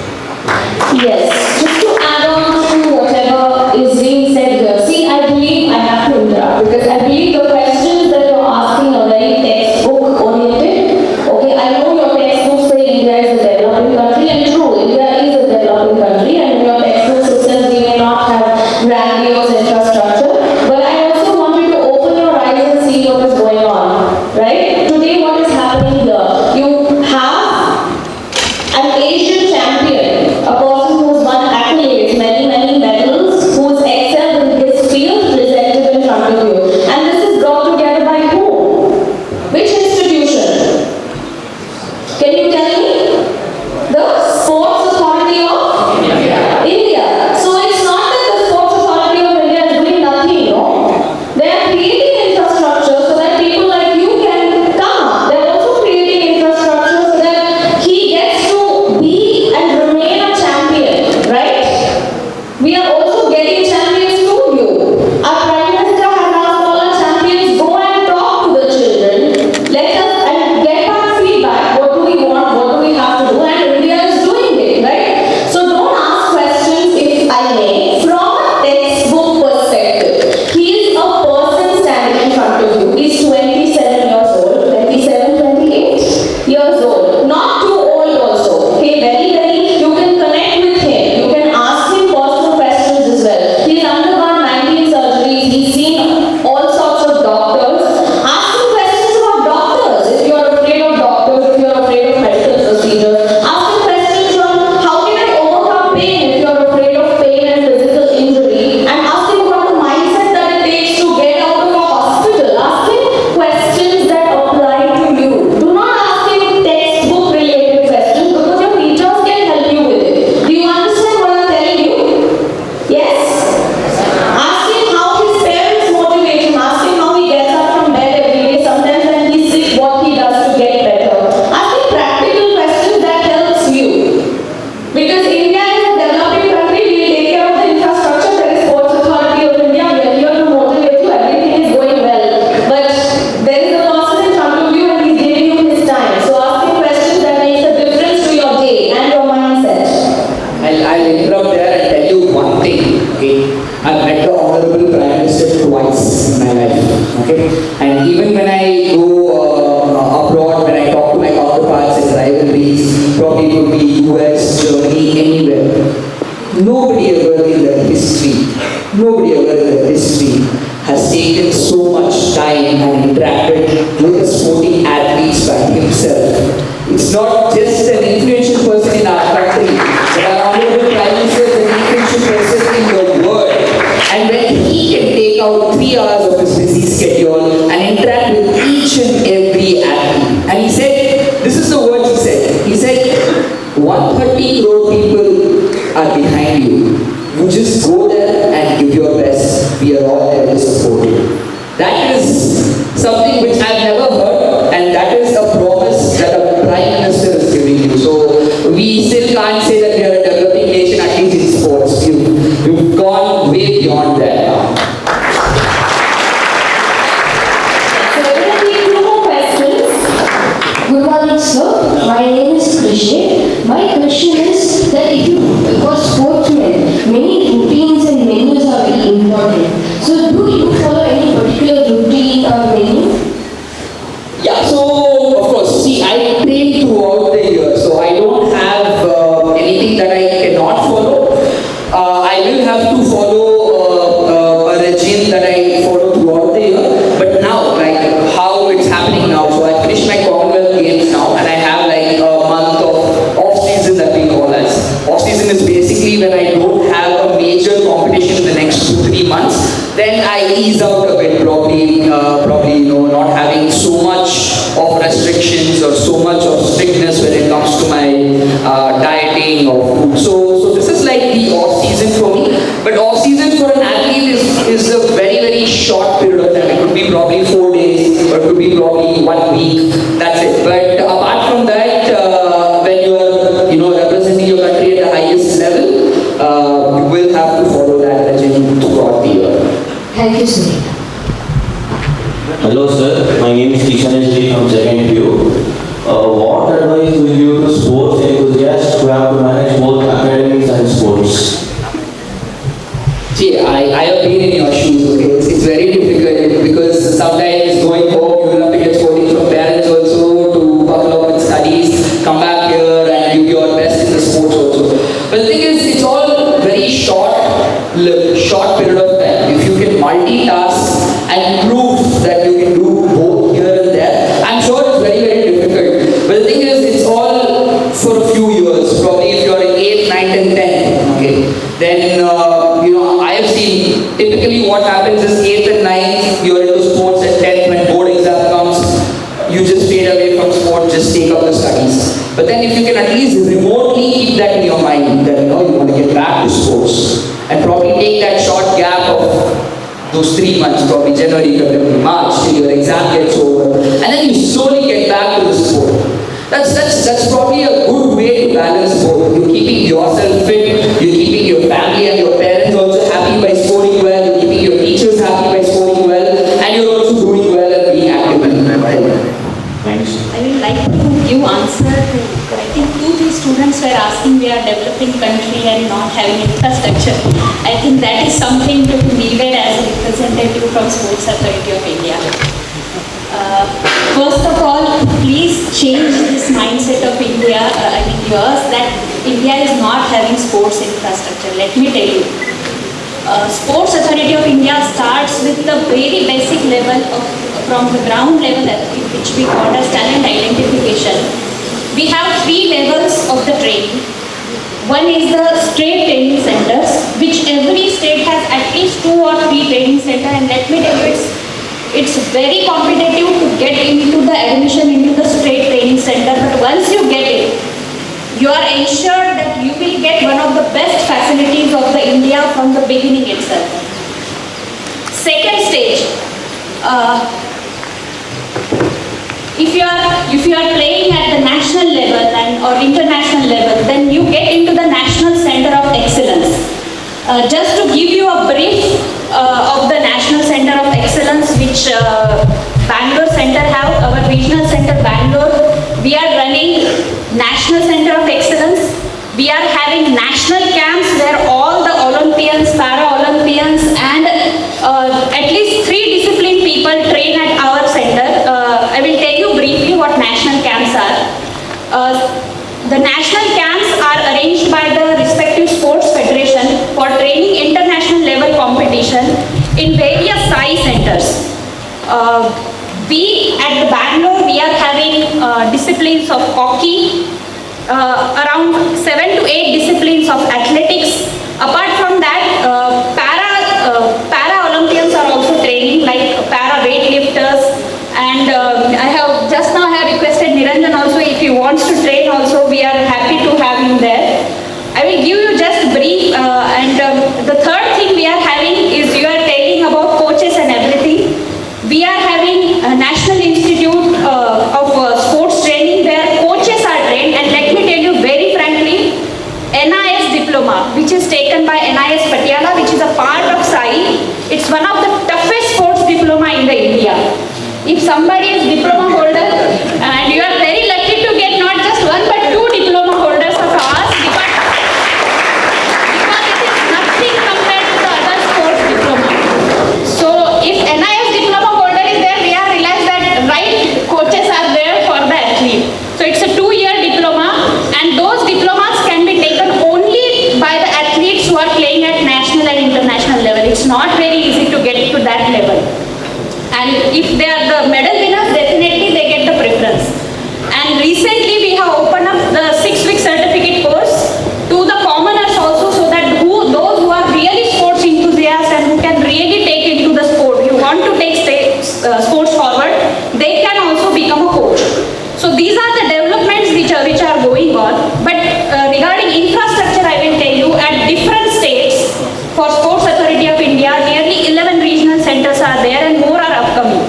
[SPEAKER 11] Yes, just to add on to whatever is being said here. See, I believe I have to interrupt because I believe the questions that you're asking are very textbook oriented. Okay, I know your textbooks say India is a developing country, and true, India is a developing country, and in your textbooks it says we may not have grandiose infrastructure. But I also want you to open your eyes and see what is going on. Right? Today, what is happening here? You have an Asian champion, a person who's won accolades, many medals, who's excelled in his field, presented in front of you. And this is brought together by whom? Which institution? Can you tell me? The Sports Authority of India. So it's not that the Sports Authority of India is doing nothing, no? They are creating infrastructure so that people like you can come. They're also creating infrastructure so that he gets to be and remain a champion, right? We are also getting champions to you. Our Prime Minister has asked all our champions, go and talk to the children. Let us and get back feedback. What do we want? What do we have to do? And India is doing it, right? So don't ask questions, if I may, from a textbook perspective. He is a person standing in front of you. He's 27 years old, 27, 28 years old. Not too old also. Okay, very, you can connect with him. You can ask him personal questions as well. He's undergone 19 surgeries. He's seen all sorts of doctors. Ask him questions about doctors. If you're afraid of doctors, if you're afraid of medical procedures. Ask him questions on how can I overcome pain if you're afraid of pain and physical injury. And ask him about the mindset that it takes to get out of a hospital. Ask him questions that apply to you. Do not ask him textbook related questions because your teachers can help you with it. Do you understand what I'm telling you? Yes? Ask him how his parents motivate him. Ask him how he gets up from bed every day. Sometimes when he's sick, what he does to get better. Ask him practical questions that helps you. Because India is a developing country, we will take care of the infrastructure. There is Sports Authority of India. We are here to motivate you. Everything is going well. But there is a person in front of you and he's giving you his time. So ask him questions that makes a difference to your day and your mindset.
[SPEAKER 13] I'll interrupt there and tell you one thing. Okay, I've met the Honorable Prime Minister twice in my life. Okay, and even when I go abroad, when I talk to my counterparts in rivalries, probably it would be US, Germany, anywhere. Nobody ever in their history has taken so much time and interacted with the sporting athletes by himself. It's not just an influential person in our country, but our Honorable Prime Minister is an influential person in the world. And when he can take out 3 hours of his busy schedule and interact with each and every athlete. And he said, this is the words he said, 130 crore people are behind you. You just go there and give your best. We are all there to support you. That is something which I've never heard, and that is a promise that a Prime Minister is giving you. So we still can't say that we are a developing nation, at least in sports. You've gone way beyond that now.
[SPEAKER 11] So we're going to take 2 more questions.
[SPEAKER 1] Good morning, sir. My name is Krishan. My question is that if you, for sportsmen, many routines and menus are very important. So do you follow any particular routine or menu?
[SPEAKER 13] Yeah, so of course, see, I train throughout the year, so I don't have anything that I cannot follow. I will have to follow a regime that I follow throughout the year. But now, like how it's happening now, so I finished my Commonwealth Games now, and I have like a month of off-season that we call as. Off-season is basically when I don't have a major competition in the next 2-3 months. Then I ease out a bit, probably not having so much of restrictions or so much of strictness when it comes to my dieting or food. So this is like the off season for me. But off season for an athlete is a very, very short period of time. It could be probably 4 days, or it could be probably 1 week. That's it. But apart from that, when you are representing your country at the highest level, you will have to follow that regime throughout the year.
[SPEAKER 1] Thank you, sir.
[SPEAKER 21] Hello sir, my name is Kishan from 2nd PU. What advice will you give to sports enthusiasts who have to manage both academics and sports?
[SPEAKER 13] See, I have been in your shoes, okay? It's very difficult because sometimes going home you will have to get scolding from parents also to buckle up with studies, come back here and give your best in the sports also. But the thing is, it's all very short period of time. If you can multitask and prove that you can do both here and there, I'm sure it's very, very difficult. But the thing is, it's all for a few years. Probably if you're in 8th, 9th and 10th, okay, then I have seen typically what happens is 8th and 9th, you're into sports, and 10th when board exam comes, you just fade away from sports, just take up the studies. But then if you can at least remotely keep that in your mind, that you want to get back to sports, and probably take that short gap of those 3 months, probably January, February, March, till your exam gets over, and then you slowly get back to the sport. That's probably a good way to balance both. You're keeping yourself fit, you're keeping your family and your parents also happy by scoring well, you're keeping your teachers happy by scoring well, and you're also doing well and being active in life. Thanks.
[SPEAKER 5] I would like to give answer to, I think 2-3 students were asking, we are developing country and not having infrastructure. I think that is something to be needed as a representative from Sports Authority of India. First of all, please change this mindset of India, yours, that India is not having sports infrastructure. Let me tell you. Sports Authority of India starts with the very basic level from the ground level, which we call as talent identification. We have 3 levels of the training. One is the state training centers, which every state has at least 2 or 3 training centers, and let me tell you, it's very competitive to get into the admission into the state training center, but once you get it, you are ensured that you will get one of the best facilities of the India from the beginning itself. Second stage, if you are playing at the national level or international level, then you get into the National Center of Excellence. Just to give you a brief of the National Center of Excellence, which Bangalore Center have, our regional center Bangalore, we are running National Center of Excellence. We are having national camps where all the Olympians, Para-Olympians and at least 3 discipline people train at our center. I will tell you briefly what national camps are. The national camps are arranged by the respective sports federation for training international level competition in various size centers. We at the Bangalore, we are having disciplines of hockey, around 7 to 8 disciplines of athletics. Apart from that, Para-Olympians are also training, like para weightlifters, and I have requested Niranjan also, if he wants to train also, we are happy to have him there. I will give you just brief, and the third thing we are having is, you are telling about coaches and everything. We are having a National Institute of Sports Training where coaches are trained, and let me tell you very frankly, NIS diploma, which is taken by NIS Patiala, which is a part of SAI, it's one of the toughest sports diploma in the India. If somebody is diploma holder, and you are very lucky to get not just 1 but 2 diploma holders of ours, because it is nothing compared to the other sports diploma. So if NIS diploma holder is there, we have realized that right coaches are there for the athlete. So it's a 2-year diploma, and those diplomas can be taken only by the athletes who are playing at national and international level. It's not very easy to get to that level. And if they are the medal winners, definitely they get the preference. And recently we have opened up the 6-week certificate course to the commoners also, so that those who are really sports enthusiasts and who can really take into the sport, who want to take sports forward, they can also become a coach. So these are the developments which are going on. But regarding infrastructure, I will tell you, at different states, for Sports Authority of India, nearly 11 regional centers are there and more are upcoming.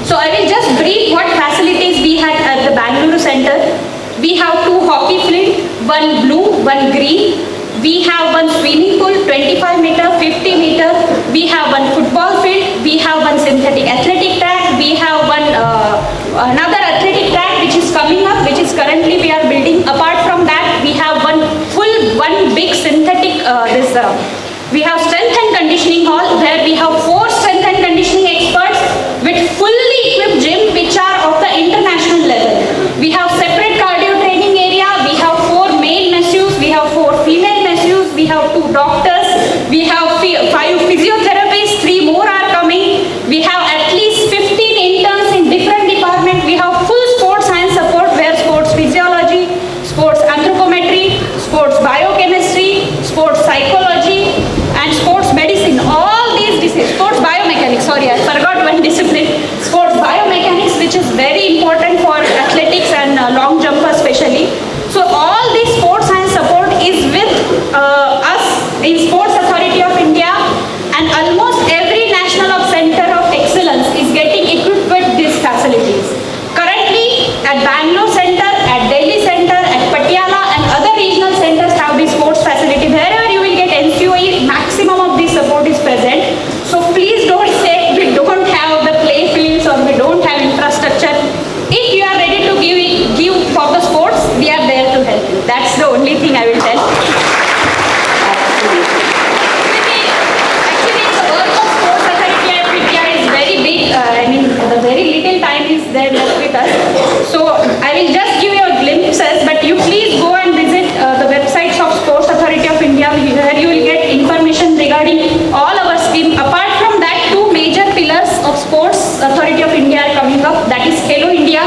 [SPEAKER 5] So I will just brief what facilities we had at the Bangalore Center. We have 2 hockey fields, 1 blue, 1 green. We have 1 swimming pool, 25 meter, 50 meter. We have 1 football field, We have strength and conditioning hall where we have 4 strength and conditioning experts with fully equipped gym which are of the international level. We have separate cardio training area, we have 4 male masseurs, we have 4 female masseurs, we have 2 doctors, we have 5 physiotherapists, 3 more are coming. We have at least 15 interns in different departments. We have full sports science support where sports physiology, sports anthropometry, sports biochemistry, sports psychology and sports medicine. All these disciplines, sports biomechanics, sorry I forgot one discipline, sports biomechanics which is very important for athletics and long jump especially. So all this sports science support is with us in Sports Authority of India, and almost every national center of excellence is getting equipped with these facilities. Currently at Bangalore Center, at Delhi Center, at Patiala and other regional centers have this sports facility. Wherever you will get NCOE, maximum of this support is present. So please don't say we don't have the play fields or we don't have infrastructure. If you are ready to give for the sports, we are there to help you. That's the only thing I will tell. Actually, the work of Sports Authority of India is very big. The very little time is there left with us. So I will just give you a glimpses, but you please go and visit the websites of Sports Authority of India where you will get information regarding all our schemes. Apart from that, 2 major pillars of Sports Authority of India are coming up, that is Hello India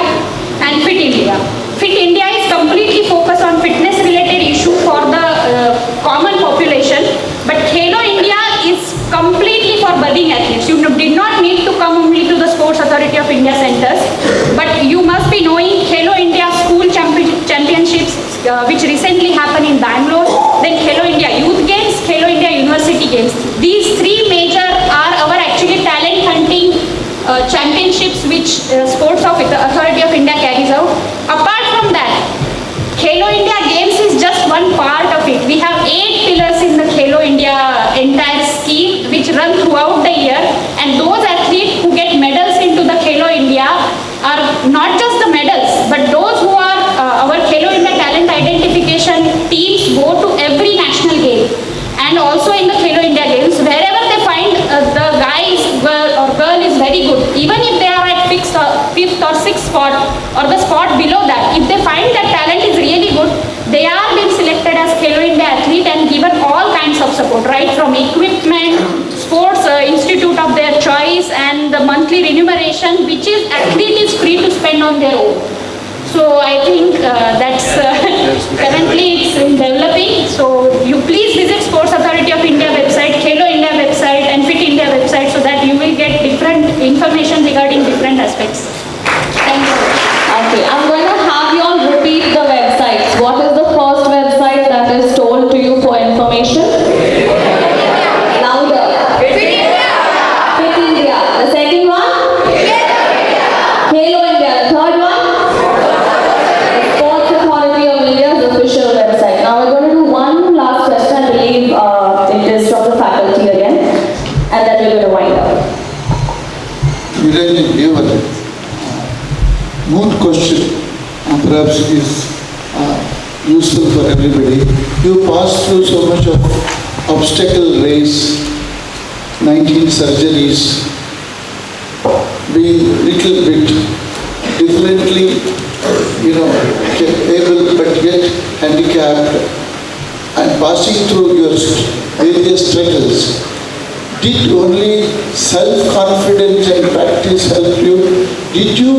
[SPEAKER 5] and Fit India. Fit India is completely focused on fitness related issue for the common population, but Hello India is completely for budding athletes. You did not need to come only to the Sports Authority of India centers, but you must be knowing Hello India School Championships which recently happened in Bangalore, then Hello India Youth Games, Hello India University Games. These 3 major are our actually talent hunting championships which Sports Authority of India carries out. Apart from that, Hello India Games is just one part of it. We have 8 pillars in the Hello India entire scheme which run throughout the year, and those athletes who get medals into the Hello India are not just the medals, but those who are our Hello India talent identification teams go to every national game and also in the Hello India Games wherever they find the guy or girl is very good, even if they are at 5th or 6th spot or the spot below that, if they find that talent is really good, they are being selected as Hello India athlete and given all kinds of support, right from equipment, sports institute of their choice and the monthly remuneration which is athlete is free to spend on their own. So I think that's currently it's in developing. So you please visit Sports Authority of India website, Hello India website and Fit India website so that you will get different information regarding different aspects. Thank you.
[SPEAKER 11] Okay, I'm going to have you all repeat the websites. What is the first website that is told to you for information? Louder. Fit India. Fit India. The second one? Hello India. The third one? Sports Authority of India's official website. Now we're going to do one last question. I believe it is from the faculty again, and then we're going to wind up.
[SPEAKER 10] Niranjan gave a good question, and perhaps it is useful for everybody. You passed through so much of obstacle race, 19 surgeries, being little bit differently, able but yet handicapped, and passing through your various struggles. Did only self-confidence and practice help you? Did you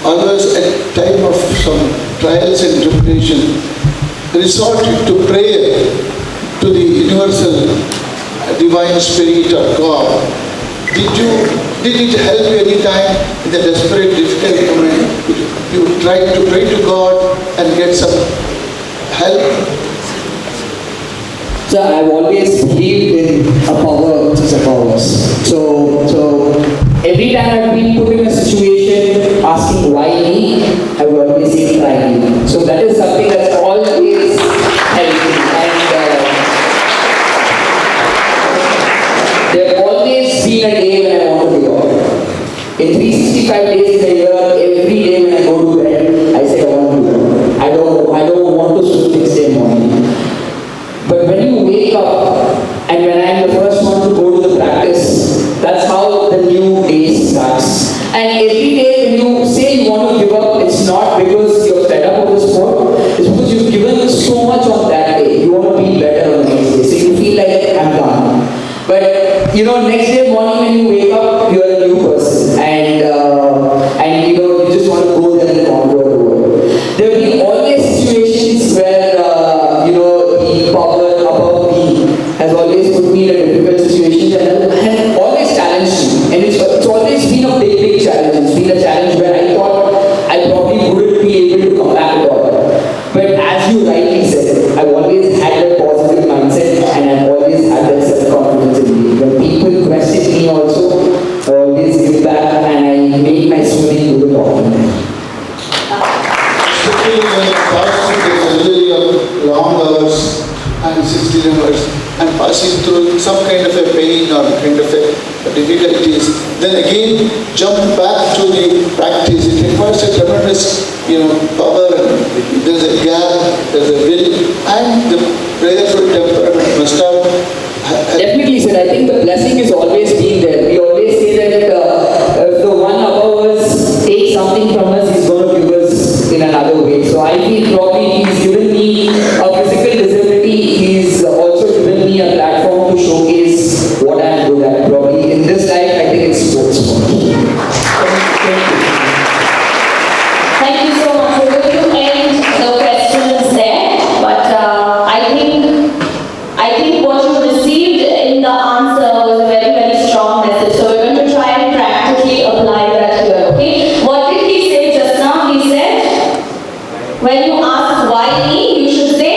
[SPEAKER 10] always at time of some trials and tribulation resort to prayer to the universal divine spirit of God? Did it help you any time in the desperate difficult moment? You tried to pray to God and get some help?
[SPEAKER 13] So I've always believed in a power which is above us. So every time I've been put in a situation asking why me, I've always said try me. So that is something that's always helped me. And there always been a day when I want to be God. In 365 days in a year, every day when I go to bed, I say I want to be God. I don't want to sleep next day morning. But when you wake up next day morning when you wake up, you are a new person, and you just want to go there and conquer the world. There will be always situations where the power above me has always put me in a difficult situation and always challenged me, and it's always been a big challenge. It's been a challenge where I thought I probably wouldn't be able to come back at all. But as you rightly said, I've always had that positive mindset, and I've always had that self-confidence in me. When people question me also, I always give back, and I make my swimming good document.
[SPEAKER 10] Especially when passing the surgery of long hours and 16 hours and passing through some kind of a pain or kind of a difficulties, then again jump back to the practice. It requires a tremendous, power, and there's a gap, there's a will, and the prayerful temperament must have.
[SPEAKER 13] Definitely, sir. I think the blessing has always been there. We always say that if the one above us takes something from us, he's going to give us in another way. So I feel probably he's given me a physical disability. He's also given me a platform to showcase what I'm good at. Probably in this life, I think it's sports.
[SPEAKER 11] Thank you so much. We're going to end the questions there, but I think what you received in the answer was a very strong message. So we're going to try and practically apply that here. Okay? What did he say just now? He said, when you ask why me, you should say.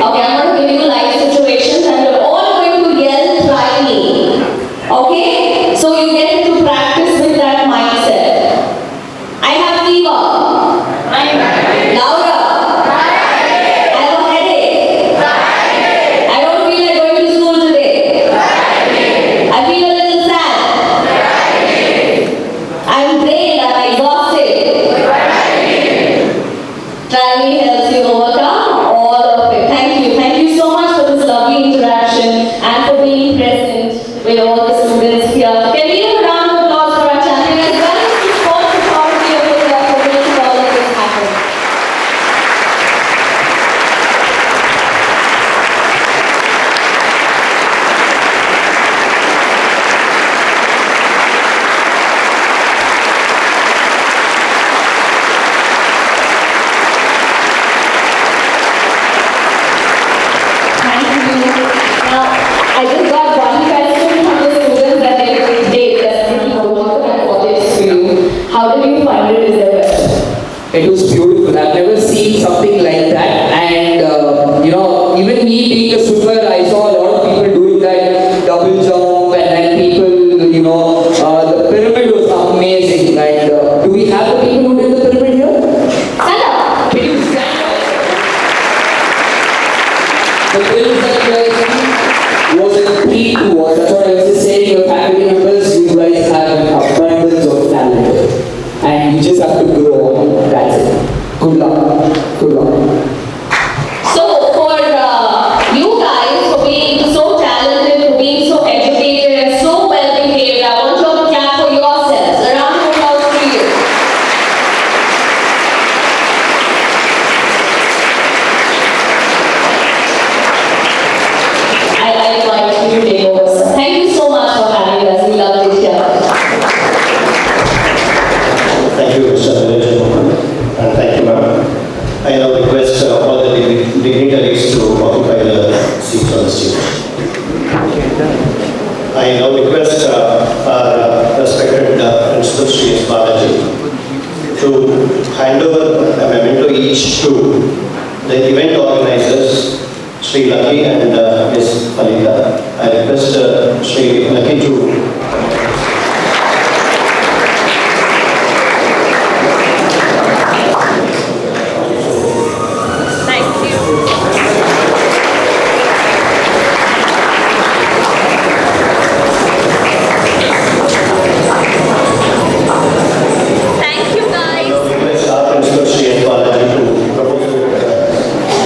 [SPEAKER 11] Okay, I'm going to give you life situations, and you're all going to yell, try me. Okay? So you get to practice with that mindset. I have fever. Louder. I have a headache. I don't feel like going to school today. I feel a little sad. I'm drained. I'm exhausted. Try me helps you overcome all of it. Thank you. Thank you so much for this lovely interaction and for being present with all the students here. Can we have a round of applause for our champion as well as the sports authority of India for making all of this happen? Thank you. Now, I just got one question from the students that they desperately want and what it is for you. How did you find it is their question?
[SPEAKER 13] It was beautiful. I've never seen something like that. And, even me being a swimmer, I saw a lot of people doing that double jump, and then people, the pyramid was amazing. And do we have the people who did the pyramid here?
[SPEAKER 11] Stand up.
[SPEAKER 13] Can you stand up? The pyramid that was a treat to us. That's what I was just saying. Your family members, you guys have an abundance of talent. And you just have to grow on. That's it. Good luck. Good luck.
[SPEAKER 11] So for you guys for being so talented, for being so educated and so well behaved, I want you all to clap for yourselves. A round of applause for you. I invite you to take over, sir. Thank you so much for having us. We love it here.
[SPEAKER 9] Thank you, Mr. Niranjan Mukundan, and thank you, ma'am. I now request all the dignitaries to occupy the seats on the stage. I now request our respected Principal Sri S Balaji to hand over a memento each to the event organizers, Sri Lucky and Ms. Monika. I request Sri Lucky to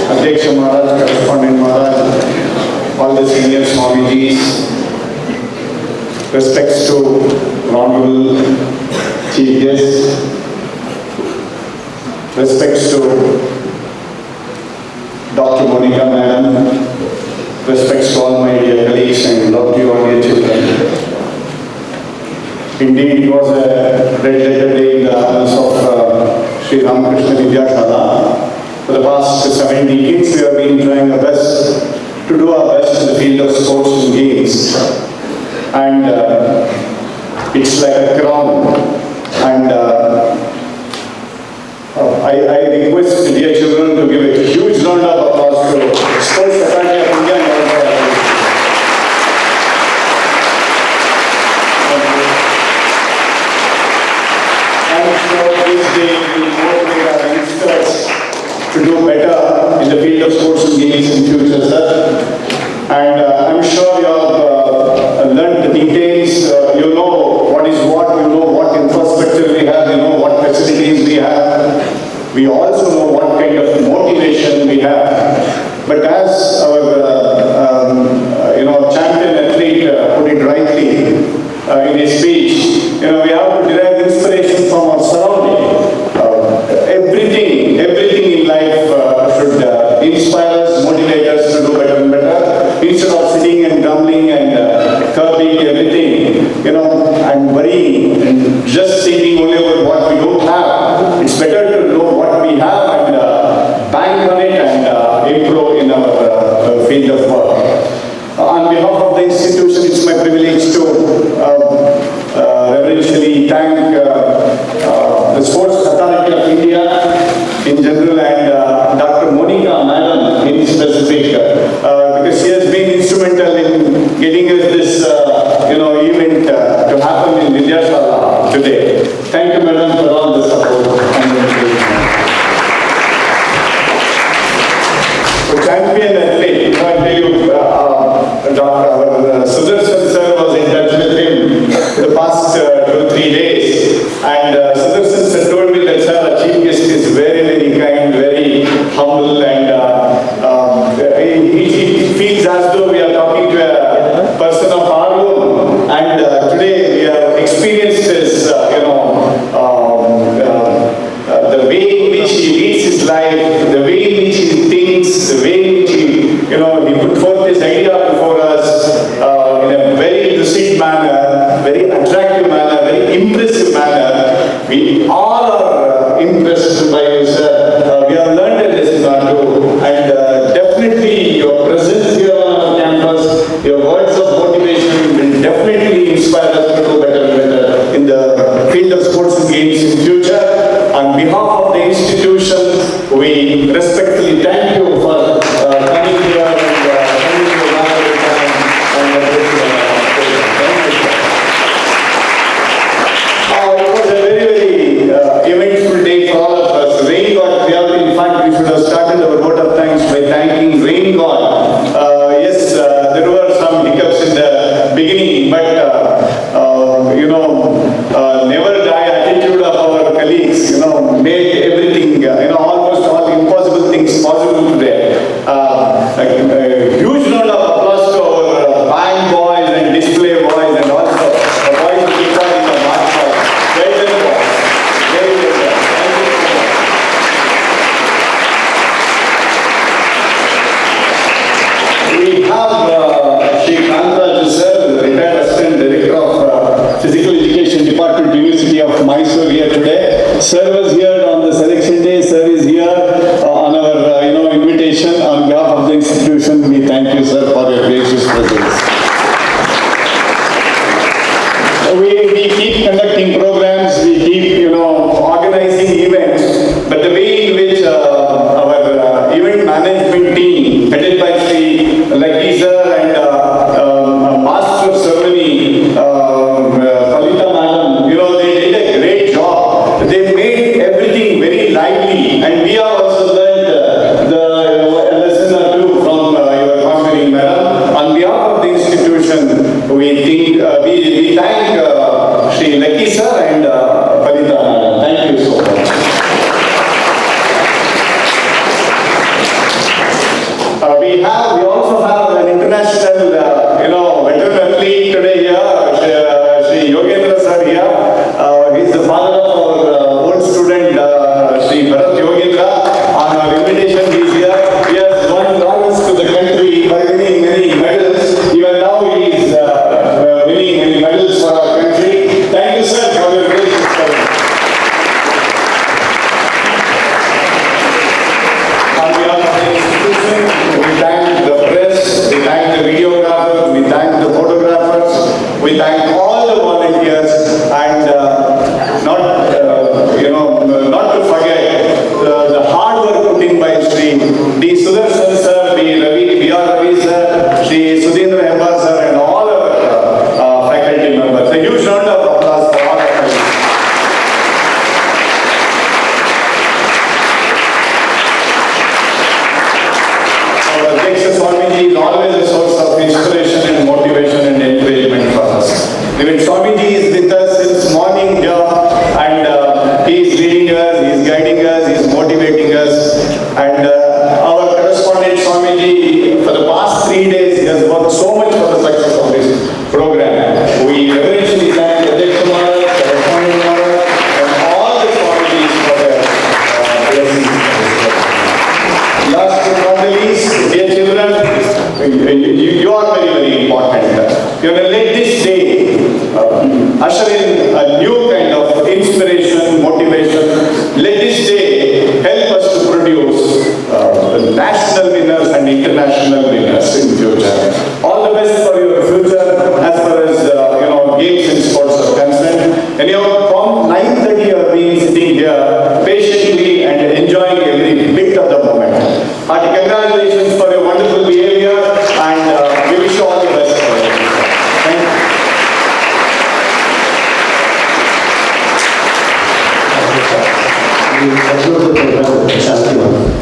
[SPEAKER 6] Adhyaksha Maharaj, Correspondent Maharaj, all the senior Swamijis, respects to Honorable Chief Guest, respects to Dr. Monika Madam, respects to all my dear colleagues and love to you all. Indeed, it was a red letter day in the annals of Sri Ramakrishna Adhyaksha. For the past 7 decades, we have been trying our best to do our best in the field of sports and games. And it's like a crown. And I request the dear children to give a huge round of applause to Sports Authority of India and all that. I'm sure this day will motivate our youngsters to do better in the field of sports and games in future, sir. And I'm sure you have learned the details. You know what is what, you know what infrastructure we have, you know what facilities we have. We also know what kind of motivation we have. But as our champion athlete put it rightly in his speech, we have to derive inspiration from our surrounding. Everything in life should inspire us, motivate us to do better and better. Instead of sitting and grumbling and curbing everything, and worrying and just thinking only about what we don't have. It's better to know what we have and bank on it and improve in our field of work. On behalf of the institution, it's my privilege to reverentially thank the Sports Authority of India in general and Dr. Monika, madam, in specific, because she has been instrumental in getting us this event to happen in Vidyashala today. Thank you, madam, for all the support and encouragement. So, champion athlete, I tell you, Dr. Sudarshan sir was in touch with him the past 2-3 days, and Sudarshan sir told me that sir, our chief guest is very, very kind, very humble, and it feels as though we are talking to a person of our own. And today we have experienced this, the way in which he leads his life, the way in which he thinks, the way in which he put forth this idea before us in a very lucid manner, very attractive manner, very impressive manner. We all are impressed by you, sir. We have learned a lesson or two, and definitely your presence here on our campus, your words of motivation will definitely inspire us to do better and better in the field of sports and games in future. On behalf of the institution, we respectfully thank you for coming here and coming to the valuable time and this thank you. It was a very, very eventful day for all of us. Rain God, in fact, we should have started our vote of thanks by thanking Rain God. Yes, there were some hiccups in the beginning, but never die attitude of our colleagues, made everything, almost all impossible things possible today. A huge round of applause to our band boys and display boys and also the boys who keep on in the march boys. Well done, boys. Very well done. Thank you so much. We have Shri Kantaraju sir, retired assistant director of Physical Education Department, University of Mysore here today. Sir was here on the selection day. Sir is here on our invitation. On behalf of the institution, we thank you, sir, for your gracious presence. We keep conducting programs, we keep organizing events, but the way in which our event management team, headed by Sri Lucky sir and Master of Ceremony, Kalita madam, they did a great job. They made everything very lively, and we have also learned the lesson or two from your convening madam. On behalf of the institution, we thank Sri Lucky sir and Kalita madam. Thank you so much. We also have an international, veteran athlete today here, Sri Yogendra sir here. He's the father of our old student, Sri Bharat Yogendra. On our invitation, he's here. He has won bronze to the country by winning many medals. Even now, he is winning many medals for our country. Thank you We thank all the volunteers and not to forget the hard work put in by Sri D. Sudarshan sir, B. R. Ravi sir, Sri Sudhindra Hemba sir, and all our faculty members. A huge round of applause for all of us. Our Adhyaksha Swamiji is always a source of inspiration and motivation and encouragement for us. Even Swamiji is with us since morning here, and he is leading us, he is guiding us, he is motivating us. And our correspondent Swamiji, for the past 3 days, he has worked so much for the success of this program. We reverentially thank Adhyaksha Maharaj, correspondent Maharaj, and all the Swamijis for their blessings. Last but not the least, dear children, you are very, very important. You have to let this day usher in a new kind of inspiration, motivation. Let this day help us to produce national winners and international winners in future. All the best for your future as far as games and sports are concerned. Anyhow, from 9:30 you have been sitting here patiently and enjoying every bit of the moment. Hearty congratulations for your wonderful behavior, and we wish you all the best for it. Thank you.
[SPEAKER 9] We conclude the program with Shanti.